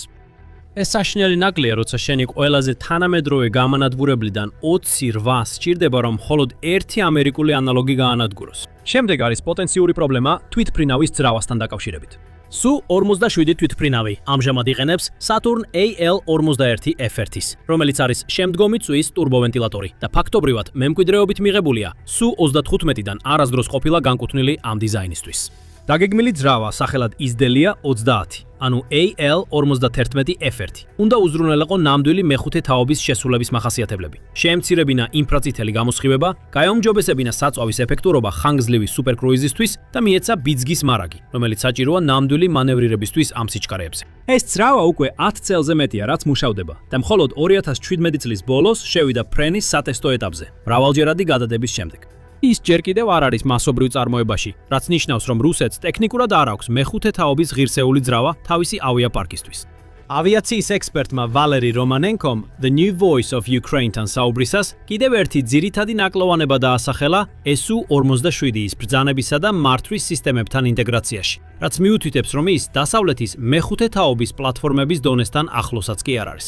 ეს საშინელი ნაკლია, როცა შენი ყველაზე თანამედროვე გამანადგურებლიდან 28 სჭირდება, რომ მხოლოდ ერთი ამერიკული ანალოგი გაანადგუროს. შემდეგ არის პოტენციური პრობლემა თვითფრინავის ძრავასთან დაკავშირებით. Su-47 თვითფრინავი ამჟამად იყენებს Saturn AL-41F1-ის, რომელიც არის შემდგომი წვის ტურბოვენტილატორი და ფაქტობრივად მემკვიდრეობით მიღებულია Su-35-დან არასდროს ყოფილა განკუთვნილი ამ დიზაინისთვის. დაგეგმილი ძრავა სახელად Isdelia 20, ანუ AL-41F1. უნდა უზრუნველყო ნამდვილი მეხუთე თაობის შესრულების მახასიათებლები. შეემცირებინა ინფრაწითელი გამოსხივება, გაეუმჯობესებინა საწვავის ეფექტურობა ხანგრძლივი სუპერკრუიზისთვის და მიეცა ბიძგის მარაგი, რომელიც საჭიროა ნამდვილი მანევრირებისთვის ამ სიჩქარეებზე. ეს ძრავა უკვე 10 წელზე მეტია, რაც მუშავდება და მხოლოდ 2017 წლის ბოლოს შევიდა ფრენის სატესტო ეტაპზე, მრავალჯერადი გადადების შემდეგ. ის ჯერ კიდევ არ არის მასობრივ წარმოებაში, რაც ნიშნავს, რომ რუსეთს ტექნიკურად არ აქვს მეხუთე თაობის ღირსეული ძრავა თავისი ავიაპარკისთვის. ავიაციის ექსპერტმა ვალერი რომანენკომ The New Voice of Ukraine-თან საუბრისას კიდევ ერთი ძირითადი ნაკლოვანება დაასახელა Su-47-ის ბრძანებისა და მართვის სისტემებთან ინტეგრაციაში, რაც მიუთითებს, რომ ის დასავლეთის მეხუთე თაობის პლატფორმების დონესთან ახლოსაც კი არ არის.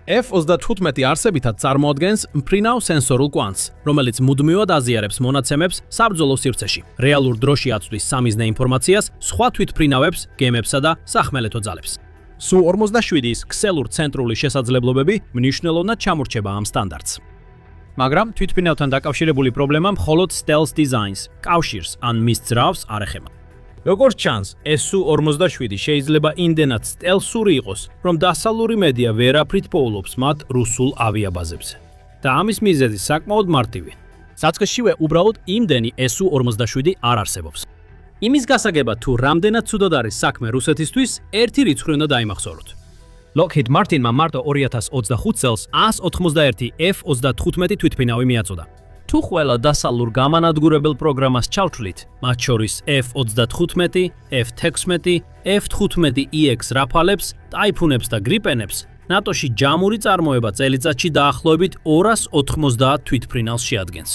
F-35 არსებითად წარმოადგენს მფრინავ სენსორულ კვანძს, რომელიც მუდმივად აზიარებს მონაცემებს საბრძოლო სივრცეში, რეალურ დროში აწვდის სამიზნე ინფორმაციას სხვა თვითფრინავებს, გემებსა და სახმელეთო ძალებს. Su-47-ის ქსელურ ცენტრული შესაძლებლობები მნიშვნელოვნად ჩამორჩება ამ სტანდარტს. მაგრამ თვითფრინავთან დაკავშირებული პრობლემა მხოლოდ stealth designs, კავშირს ან მის ძრავს არ ეხება. როგორც ჩანს, Su-47 შეიძლება იმდენად სტელსური იყოს, რომ დასავლური მედია ვერაფრით პოულობს მათ რუსულ ავიაბაზებზე. და ამის მიზეზი საკმაოდ მარტივია. საწყისშივე უბრალოდ იმდენი Su-47 არ არსებობს. იმის გასაგებად, თუ რამდენად ცუდად არის საქმე რუსეთისთვის, ერთი რიცხვი უნდა დაიმახსოვროთ. Lockheed Martin-მა მარტო 2025 წელს 191 F-35 თვითფრინავი მიაწოდა. თუ ყველა დასავლურ გამანადგურებელ პროგრამას ჩავთვლით, მათ შორის F-35, F-16, F-15EX რაფალებს, ტაიფუნებს და გრიპენებს, ნატოში ჯამური წარმოება წელიწადში დაახლოებით 290 თვითფრინავს შეადგენს.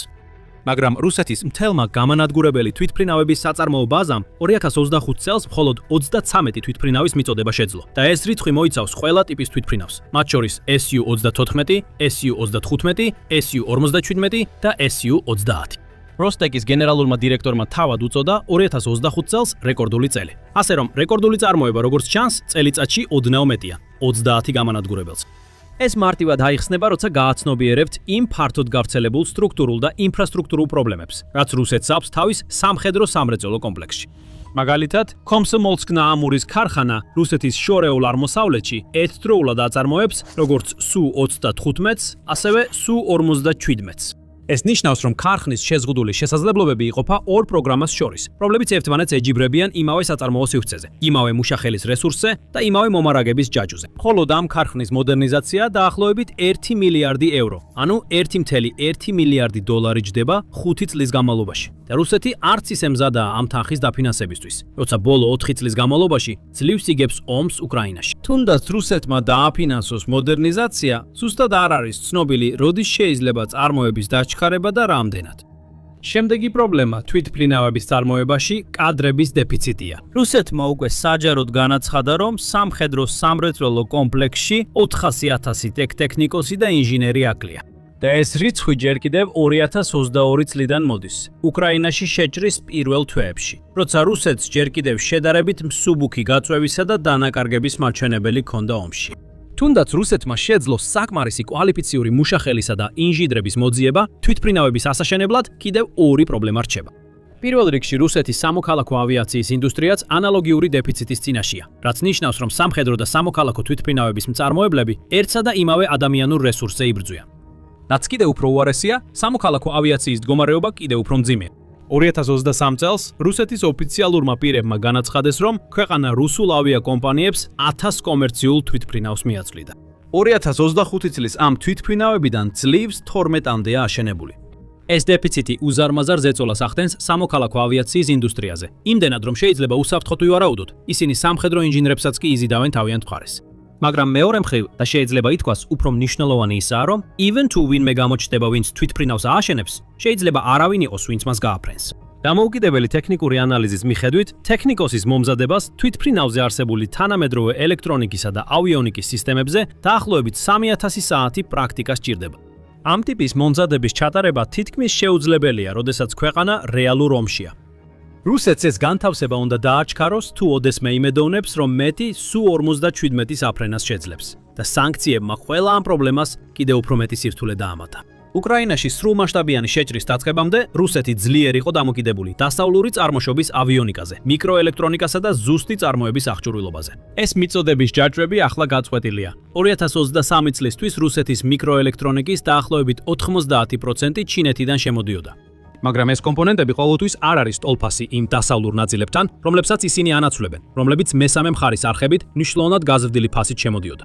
მაგრამ რუსეთის მთელმა გამანადგურებელი თვითფრინავების საწარმოო ბაზამ 2025 წელს მხოლოდ 33 თვითფრინავის მიწოდება შეძლო და ეს რიცხვი მოიცავს ყველა ტიპის თვითფრინავს, მათ შორის Su-34, Su-35, Su-47 და Su-30. Rostec-ის გენერალურმა დირექტორმა თავად უწოდა 2025 წელს რეკორდული წელი. ასე რომ, რეკორდული წარმოება როგორც ჩანს, წელიწადში ოდნავ მეტია, 30 გამანადგურებელს. ეს მარტივად აიხსნება, როცა გააცნობიერებთ იმ ფართოდ გავრცელებულ სტრუქტურულ და ინფრასტრუქტურულ პრობლემებს, რაც რუსეთს აქვს თავის სამხედრო სამრეწველო კომპლექსში. მაგალითად, Komsomolsk-na-Amuris ქარხანა რუსეთის შორეულ აღმოსავლეთში ერთდროულად აწარმოებს როგორც Su-35-ს, ასევე Su-47-ს. ეს ნიშნავს, რომ ქარხნის შეზღუდული შესაძლებლობები იყოფა ორ პროგრამას შორის, რომლებიც ერთმანეთს ეჯიბრებიან იმავე საწარმოო სივრცეზე, იმავე მუშახელის რესურსზე და იმავე მომარაგების ჯაჭვზე. მხოლოდ ამ ქარხნის მოდერნიზაცია დაახლოებით 1 მილიარდი ევრო, ანუ 1,1 მილიარდი დოლარი ჯდება 5 წლის განმავლობაში. და რუსეთი არც ისე მზადაა ამ თანხის დაფინანსებისთვის, როცა ბოლო 4 წლის განმავლობაში ძლივს იგებს ომს უკრაინაში. თუნდაც რუსეთმა დააფინანსოს მოდერნიზაცია, ზუსტად არ არის ცნობილი, როდის შეიძლება წარმოების დაჩქარება და რამდენად. შემდეგი პრობლემა თვითფრინავების წარმოებაში კადრების დეფიციტია. რუსეთმა უკვე საჯაროდ განაცხადა, რომ სამხედრო სამრეწველო კომპლექსში 400,000 ტექნიკოსი და ინჟინერი აკლია. და ეს რიცხვი ჯერ კიდევ 2022 წლიდან მოდის, უკრაინაში შეჭრის პირველ თვეებში, როცა რუსეთს ჯერ კიდევ შედარებით მსუბუქი გაწვევისა და დანაკარგების მაჩვენებელი ჰქონდა ომში. თუნდაც რუსეთმა შეძლო საკმარისი კვალიფიციური მუშახელისა და ინჟინრების მოძიება, თვითმფრინავების ასაშენებლად კიდევ ორი პრობლემა რჩება. პირველ რიგში რუსეთის სამოქალაქო ავიაციის ინდუსტრიაც ანალოგიური დეფიციტის წინაშეა, რაც ნიშნავს, რომ სამხედრო და სამოქალაქო თვითმფრინავების მწარმოებლები ერთსა და იმავე ადამიანურ რესურსზე იბრძვიან. რაც კიდევ უფრო უარესია, სამოქალაქო ავიაციის მდგომარეობა კიდევ უფრო მძიმეა. 2023 წელს რუსეთის ოფიციალურმა პირებმა განაცხადეს, რომ ქვეყანა რუსულ ავიაკომპანიებს 1000 კომერციულ თვითმფრინავს მიაწვდიდა. 2025 წლის ამ თვითმფრინავებიდან ძლივს 12-მდეა აშენებული. ეს დეფიციტი უზარმაზარ ზეწოლას ახდენს სამოქალაქო ავიაციის ინდუსტრიაზე. იმდენად, რომ შეიძლება უსაფრთხოდ ვივარაუდოთ, ისინი სამხედრო ინჟინრებსაც კი იზიდავენ თავიანთ მხარეს. მაგრამ მეორე მხრივ და შეიძლება ითქვას, უფრო მნიშვნელოვანი ისაა, რომ even თუ ვინმე გამოჩნდება, ვინც თვითმფრინავს ააშენებს, შეიძლება არავინ იყოს, ვინც მას გააფრენს. დამოუკიდებელი ტექნიკური ანალიზის მიხედვით, ტექნიკოსის მომზადებას თვითმფრინავზე არსებული თანამედროვე ელექტრონიკისა და ავიონიკის სისტემებზე დაახლოებით 3000 საათი პრაქტიკა სჭირდება. ამ ტიპის მომზადების ჩატარება თითქმის შეუძლებელია, როდესაც ქვეყანა რეალურ ომშია. რუსეთს ეს განთავსება უნდა დააჩქაროს, თუ ოდესმე იმედოვნებს, რომ მეტი Su-57-ის აფრენას შეძლებს და სანქციებმა ყველა ამ პრობლემას კიდევ უფრო მეტი სირთულე დაამატა. უკრაინაში სრულმასშტაბიანი შეჭრის დაწყებამდე რუსეთი ძლიერ იყო დამოკიდებული დასავლური წარმოშობის ავიონიკაზე, მიკროელექტრონიკასა და ზუსტი წარმოების აღჭურვილობაზე. ეს მიწოდების ჯაჭვები ახლა გაწყვეტილია. 2023 წლისთვის რუსეთის მიკროელექტრონიკის დაახლოებით 90% ჩინეთიდან შემოდიოდა. მაგრამ ეს კომპონენტები ყოველთვის არ არის ტოლფასი იმ დასავლურ ნაწილებთან, რომლებსაც ისინი ანაცვლებენ, რომლებიც მესამე მხარის არხებით მნიშვნელოვნად გაზრდილი ფასით შემოდიოდა.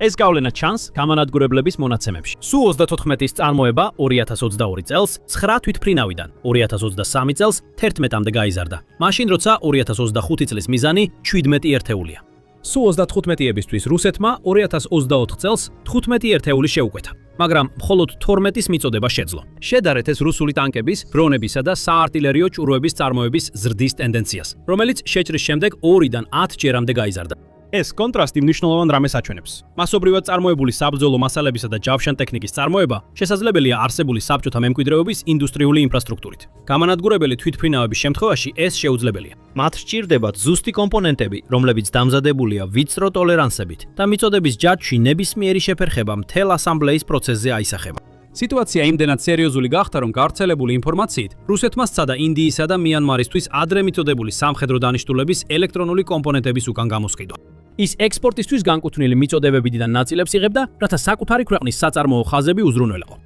ეს გავლენა ჩანს გამანადგურებლების მონაცემებში. Su-34-ის წარმოება 2022 წელს 9 თვითმფრინავიდან 2023 წელს 11-მდე გაიზარდა. მაშინ როცა 2025 წლის მიზანი 17 ერთეულია. Su-35-ებისთვის რუსეთმა 2024 წელს 15 ერთეული შეუკვეთა, მაგრამ მხოლოდ 12-ის მიწოდება შეძლო. შედარეთ ეს რუსული ტანკების, დრონებისა და საარტილერიო ჭურვების წარმოების ზრდის ტენდენციას, რომელიც შეჭრის შემდეგ 2-დან 10 ჯერამდე გაიზარდა. ეს კონტრასტი მნიშვნელოვან რამეს აჩვენებს. მასობრივად წარმოებული საბრძოლო მასალებისა და ჯავშან ტექნიკის წარმოება შესაძლებელია არსებული საბჭოთა მემკვიდრეობის ინდუსტრიული ინფრასტრუქტურით. გამანადგურებელი თვითმფრინავების შემთხვევაში ეს შეუძლებელია. მათ სჭირდებათ ზუსტი კომპონენტები, რომლებიც დამზადებულია ვიწრო ტოლერანსებით და მიწოდების ჯაჭვში ნებისმიერი შეფერხება მთელ ასამბლეის პროცესზე აისახება. სიტუაცია იმდენად სერიოზული გახდა, რომ გავრცელებული ინფორმაციით რუსეთმა სცადა ინდიისა და მიანმარისთვის ადრე მიწოდებული სამხედრო დანიშნულების ელექტრონული კომპონენტების უკან გამოსყიდვა. ის ექსპორტისთვის განკუთვნილი მიწოდებებიდან ნაწილებს იღებდა, რათა საკუთარი ქვეყნის საწარმოო ხაზები უზრუნველყო.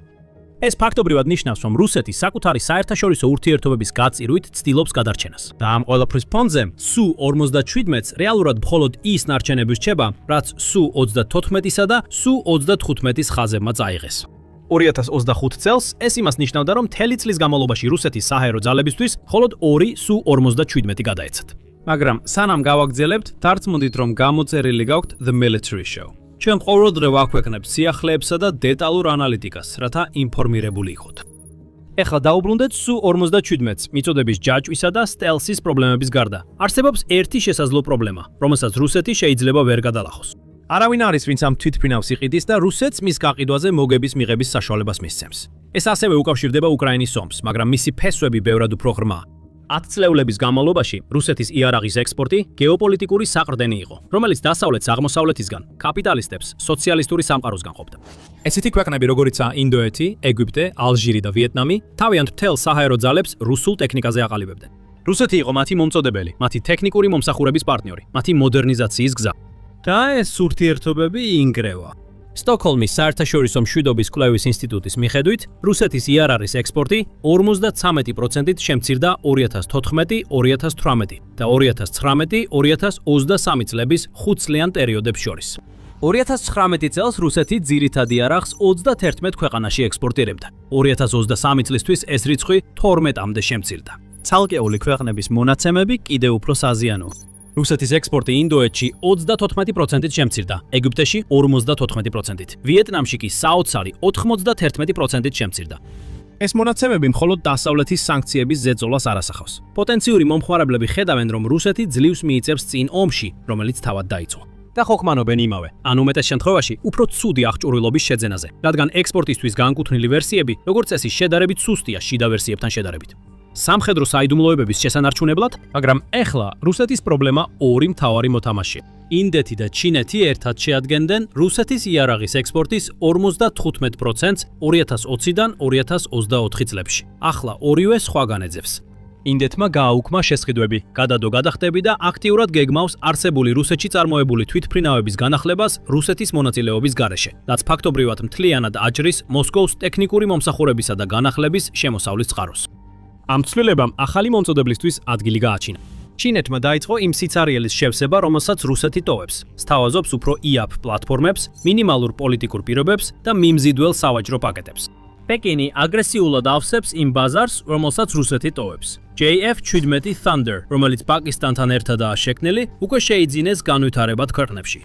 ეს ფაქტობრივად ნიშნავს, რომ რუსეთი საკუთარი საერთაშორისო ურთიერთობების გაწირვით ცდილობს გადარჩენას. და ამ ყველაფრის ფონზე Su-57-ს რეალურად მხოლოდ ის ნარჩენები რჩება, რაც Su-34-ისა და Su-35-ის ხაზებმა წაიღეს. 2025 წელს ეს იმას ნიშნავდა, რომ მთელი წლის განმავლობაში რუსეთის საჰაერო ძალებისთვის მხოლოდ 2 Su-57 გადაეცათ. მაგრამ სანამ გავაგრძელებთ, დარწმუნდით, რომ გამოწერილი გაქვთ The Military Show. ჩვენ ყოველდღე ვაქვეყნებთ სიახლეებსა და დეტალურ ანალიტიკას, რათა ინფორმირებული იყოთ. ეხლა დაუბრუნდეთ Su-57-ს მიწოდების ჯაჭვისა და სტელსის პრობლემების გარდა. არსებობს ერთი შესაძლო პრობლემა, რომელსაც რუსეთი შეიძლება ვერ გადალახოს. არავინ არის, ვინც ამ თვითმფრინავს იყიდის და რუსეთს მის გაყიდვაზე მოგების მიღების საშუალებას მისცემს. ეს ასევე უკავშირდება უკრაინის ომს, მაგრამ მისი ფესვები ბევრად უფრო ღრმაა. 10 წლეულების განმავლობაში რუსეთის იარაღის ექსპორტი გეოპოლიტიკური საყრდენი იყო, რომელიც დასავლეთს აღმოსავლეთისგან, კაპიტალისტებს სოციალისტური სამყაროსგან ყოფდა. ესეთი ქვეყნები, როგორიცაა ინდოეთი, ეგვიპტე, ალჟირი და ვიეტნამი, თავიანთ მთელ საჰაერო ძალებს რუსულ ტექნიკაზე აყალიბებდნენ. რუსეთი იყო მათი მომწოდებელი, მათი ტექნიკური მომსახურების პარტნიორი, მათი მოდერნიზაციის გზა. და ეს ურთიერთობები ინგრევა. სტოკჰოლმის საერთაშორისო მშვიდობის კვლევის ინსტიტუტის მიხედვით, რუსეთის იარაღის ექსპორტი 53%-ით შემცირდა 2014-2018 და 2019-2023 წლების 5 წლიან პერიოდებს შორის. 2019 წელს რუსეთი ძირითად იარაღს 31 ქვეყანაში ექსპორტირებდა. 2023 წლისთვის ეს რიცხვი 12-მდე შემცირდა. ცალკეული ქვეყნების მონაცემები კიდევ უფრო საზიანოა. რუსეთის ექსპორტი ინდოეთში 34%-ით შემცირდა, ეგვიპტეში 54%-ით, ვიეტნამში კი საოცარი 91%-ით შემცირდა. ეს მონაცემები მხოლოდ დასავლეთის სანქციების ზეწოლას არ ასახავს. პოტენციური მომხმარებლები ხედავენ, რომ რუსეთი ძლივს მიიწევს წინ ომში, რომელიც თავად დაიწყო. და ხოქმანობენ იმავე, ან უმეტეს შემთხვევაში უფრო ცუდი აღჭურვილობის შეძენაზე, რადგან ექსპორტისთვის განკუთვნილი ვერსიები, როგორც წესი, შედარებით სუსტია შიდა ვერსიებთან შედარებით. სამხედრო საიდუმლოებების შესანარჩუნებლად, მაგრამ ეხლა რუსეთის პრობლემა ორი მთავარი მოთამაშეა. ინდეთი და ჩინეთი ერთად შეადგენდნენ რუსეთის იარაღის ექსპორტის 55%-ს 2020-დან 2024 წლებში. ახლა ორივე სხვაგან ეძებს. ინდეთმა გააუქმა შესყიდვები, გადადო გადახდები და აქტიურად გეგმავს არსებული რუსეთში წარმოებული თვითმფრინავების განახლებას რუსეთის მონაწილეობის გარეშე, რაც ფაქტობრივად მთლიანად აჭრის მოსკოვის ტექნიკური მომსახურებისა და განახლების შემოსავლის წყაროს. ამ ცვლილებამ ახალი მომწოდებლისთვის ადგილი გააჩინა. ჩინეთმა დაიწყო იმ სიცარიელის შევსება, რომელსაც რუსეთი ტოვებს, სთავაზობს უფრო იაფ პლატფორმებს, მინიმალურ პოლიტიკურ პირობებს და მიმზიდველ სავაჭრო პაკეტებს. პეკინი აგრესიულად ავსებს იმ ბაზარს, რომელსაც რუსეთი ტოვებს. JF-17 Thunder, რომელიც პაკისტანთან ერთადაა შექმნილი, უკვე შეიძინეს განვითარებად ქვეყნებში.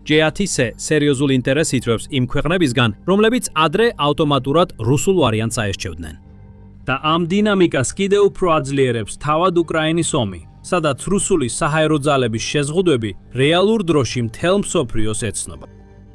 JATC სერიოზულ ინტერესს იწვევს იმ ქვეყნებისგან, რომლებიც ადრე ავტომატურად რუსულ ვარიანტს აერჩევდნენ. და ამ დინამიკას კიდევ უფრო აძლიერებს თავად უკრაინის ომი, სადაც რუსული საჰაერო ძალების შეზღუდვები რეალურ დროში მთელ მსოფლიოს ეცნობა.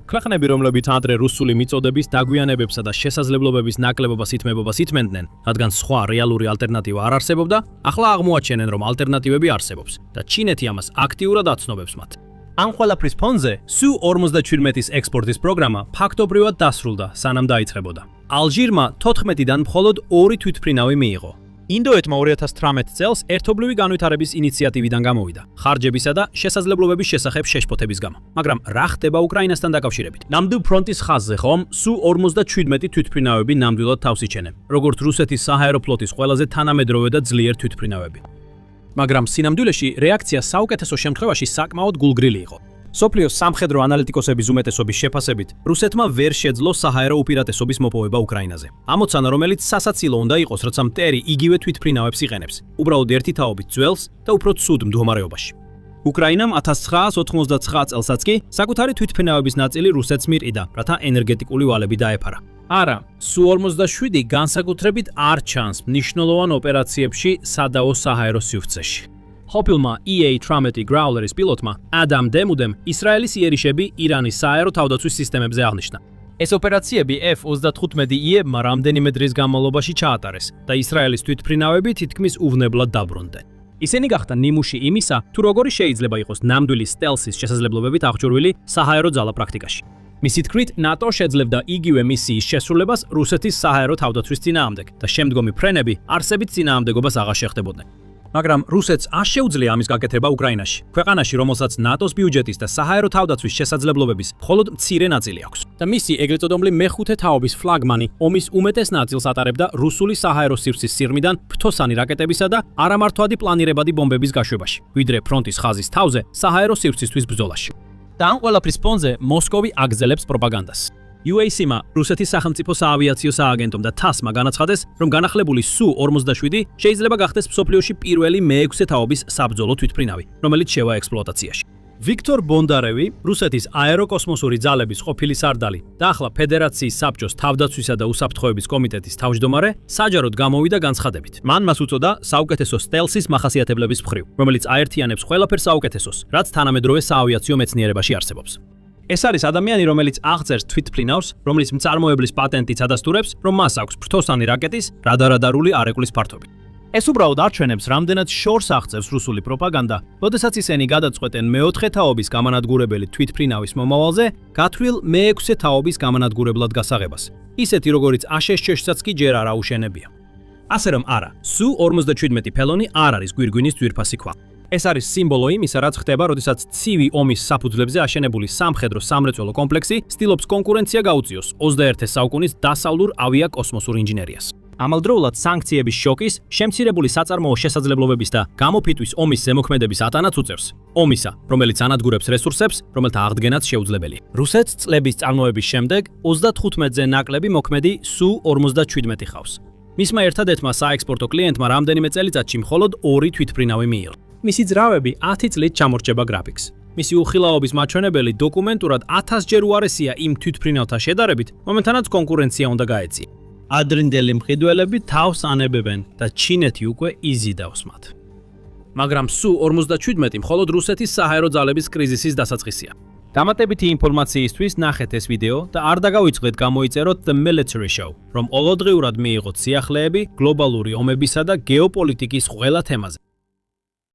ქვეყნები, რომლებიც ადრე რუსული მიწოდების დაგვიანებებსა და შესაძლებლობების ნაკლებობას ითმებობას ითმენდნენ, რადგან სხვა რეალური ალტერნატივა არ არსებობდა, ახლა აღმოაჩენენ, რომ ალტერნატივები არსებობს და ჩინეთი ამას აქტიურად აცნობებს მათ. ამ ყველაფრის ფონზე Su-57-ის ექსპორტის პროგრამა ფაქტობრივად დასრულდა, სანამ დაიწყებოდა. ალჟირმა 14-დან მხოლოდ 2 თვითმფრინავი მიიღო. ინდოეთმა 2018 წელს ერთობლივი განვითარების ინიციატივიდან გამოვიდა, ხარჯებისა და შესაძლებლობების შესახებ შეშფოთების გამო. მაგრამ რა ხდება უკრაინასთან დაკავშირებით? ნამდვილ ფრონტის ხაზზე ხომ Su-57 თვითმფრინავები ნამდვილად თავს იჩენენ, როგორც რუსეთის საჰაერო ფლოტის ყველაზე თანამედროვე და ძლიერ თვითმფრინავები. მაგრამ სინამდვილეში რეაქცია საუკეთესო შემთხვევაში საკმაოდ გულგრილი იყო. სოფლიოს სამხედრო ანალიტიკოსების უმეტესობის შეფასებით, რუსეთმა ვერ შეძლო საჰაერო უპირატესობის მოპოვება უკრაინაზე. ამოცანა, რომელიც სასაცილო უნდა იყოს, როცა მტერი იგივე თვითმფრინავებს იყენებს, უბრალოდ ერთი თაობით ძველს და უფრო ცუდ მდგომარეობაში. უკრაინამ 1989 წელსაც კი საკუთარი თვითმფრინავების ნაწილი რუსეთს მიყიდა, რათა ენერგეტიკული ვალები დაეფარა. არა, Su-57 განსაკუთრებით არ ჩანს მნიშვნელოვან ოპერაციებში სადაო საჰაერო სივრცეში. ჰოფილმა EA Traumatic Growler-ის პილოტმა ადამ დემუდემ ისრაელის იერიშები ირანის საჰაერო თავდაცვის სისტემებზე აღნიშნა. ეს ოპერაციები F-35-იებმა რამდენიმე დღის განმავლობაში ჩაატარეს და ისრაელის თვითმფრინავები თითქმის უვნებლად დაბრუნდნენ. ისინი გახდნენ ნიმუში იმისა, თუ როგორი შეიძლება იყოს ნამდვილი სტელსის შესაძლებლობებით აღჭურვილი საჰაერო ძალა პრაქტიკაში. მისი თქმით, ნატო შეძლებდა იგივე მისიის შესრულებას რუსეთის საჰაერო თავდაცვის წინააღმდეგ და შემდგომი ფრენები არსებით წინააღმდეგობას აღარ შეხდებოდნენ. მაგრამ რუსეთს არ შეუძლია ამის გაკეთება უკრაინაში, ქვეყანაში, რომელსაც ნატოს ბიუჯეტის და საჰაერო თავდაცვის შესაძლებლობების მხოლოდ მცირე ნაწილი აქვს. და მისი ეგრეთ წოდებული მეხუთე თაობის ფლაგმანი ომის უმეტეს ნაწილს ატარებდა რუსული საჰაერო სივრცის სიღრმიდან ფრთოსანი რაკეტებისა და არამართვადი პლანირებადი ბომბების გაშვებაში, ვიდრე ფრონტის ხაზის თავზე საჰაერო სივრცისთვის ბრძოლაში. და ამ ყველაფრის ფონზე მოსკოვი აგზელებს პროპაგანდას. UAC-მა, რუსეთის სახელმწიფო საავიაციო სააგენტომ და TASS-მა განაცხადეს, რომ განახლებული Su-57 შეიძლება გახდეს მსოფლიოში პირველი მე-6 თაობის საბრძოლო თვითმფრინავი, რომელიც შევა ექსპლუატაციაში. ვიქტორ ბონდარევი, რუსეთის აეროკოსმოსური ძალების ყოფილი სარდალი და ახლა ფედერაციის საბჭოს თავდაცვისა და უსაფრთხოების კომიტეტის თავმჯდომარე, საჯაროდ გამოვიდა განცხადებით. მან მას უწოდა საუკეთესო სტელსის მახასიათებლების მხრივ, რომელიც აერთიანებს ყველაფერს საუკეთესოს, რაც თანამედროვე საავიაციო მეცნიერებაში არსებობს. ეს არის ადამიანი, რომელიც აღწერს თვითმფრინავს, რომლის მწარმოებლის პატენტიც ადასტურებს, რომ მას აქვს ფრთოსანი რაკეტის რადარული არეკulis ფართობი. ეს უბრალოდ არჩენებს, რამდენად შორს აღწევს რუსული პროპაგანდა, როდესაც ისინი გადაწყვეტენ მე-4 თაობის გამანადგურებელი თვითმფრინავის მომავალზე, გათვლილ მე-6 თაობის გამანადგურებლად გასაღებას. ისეთი, როგორიც აშშ-საც კი ჯერ არ აუშენებია. ასე რომ არა, Su-57 ფელონი არ არის გვირგვინის ძვირფასი ქვა. ეს არის სიმბოლო იმისა, რაც ხდება, როდესაც ცივი ომის საფუძვლებზე აშენებული სამხედრო სამრეწველო კომპლექსი ცდილობს კონკურენცია გაუწიოს 21 საუკუნის დასავლურ ავიაკოსმოსურ ინჟინერიას. ამავდროულად სანქციების შოკის, შემცირებული საწარმოო შესაძლებლობების და გამოფიტვის ომის ზემოქმედების ატანაც უწევს. ომისა, რომელიც ანადგურებს რესურსებს, რომელთა აღდგენაც შეუძლებელია. რუსეთს წლების წარმოების შემდეგ 35-ზე ნაკლები მოქმედი Su-57 ხავს. მისმა ერთადერთმა საექსპორტო კლიენტმა რამდენიმე წელიწადში მხოლოდ 2 თვითმფრინავი მიიღო. მისი ძრავები 10 წლით ჩამორჩება გრაფიკს. მისი უხილაობის მაჩვენებელი დოკუმენტურად 1000 ჯერ უარესია იმ თვითმფრინავთან შედარებით, მომენტანაც კონკურენცია უნდა გაეწია. ადრინდელი მყიდველები თავს ანებებენ და ჩინეთი უკვე იზიდავს მათ. მაგრამ Su-57 მხოლოდ რუსეთის საჰაერო ძალების კრიზისის დასაწყისია. დამატებითი ინფორმაციისთვის ნახეთ ეს ვიდეო და არ დაგავიწყდეთ გამოიწეროთ The Military Show, რომ ყოველდღიურად მიიღოთ სიახლეები გლობალური ომებისა და გეოპოლიტიკის ყველა თემაზე.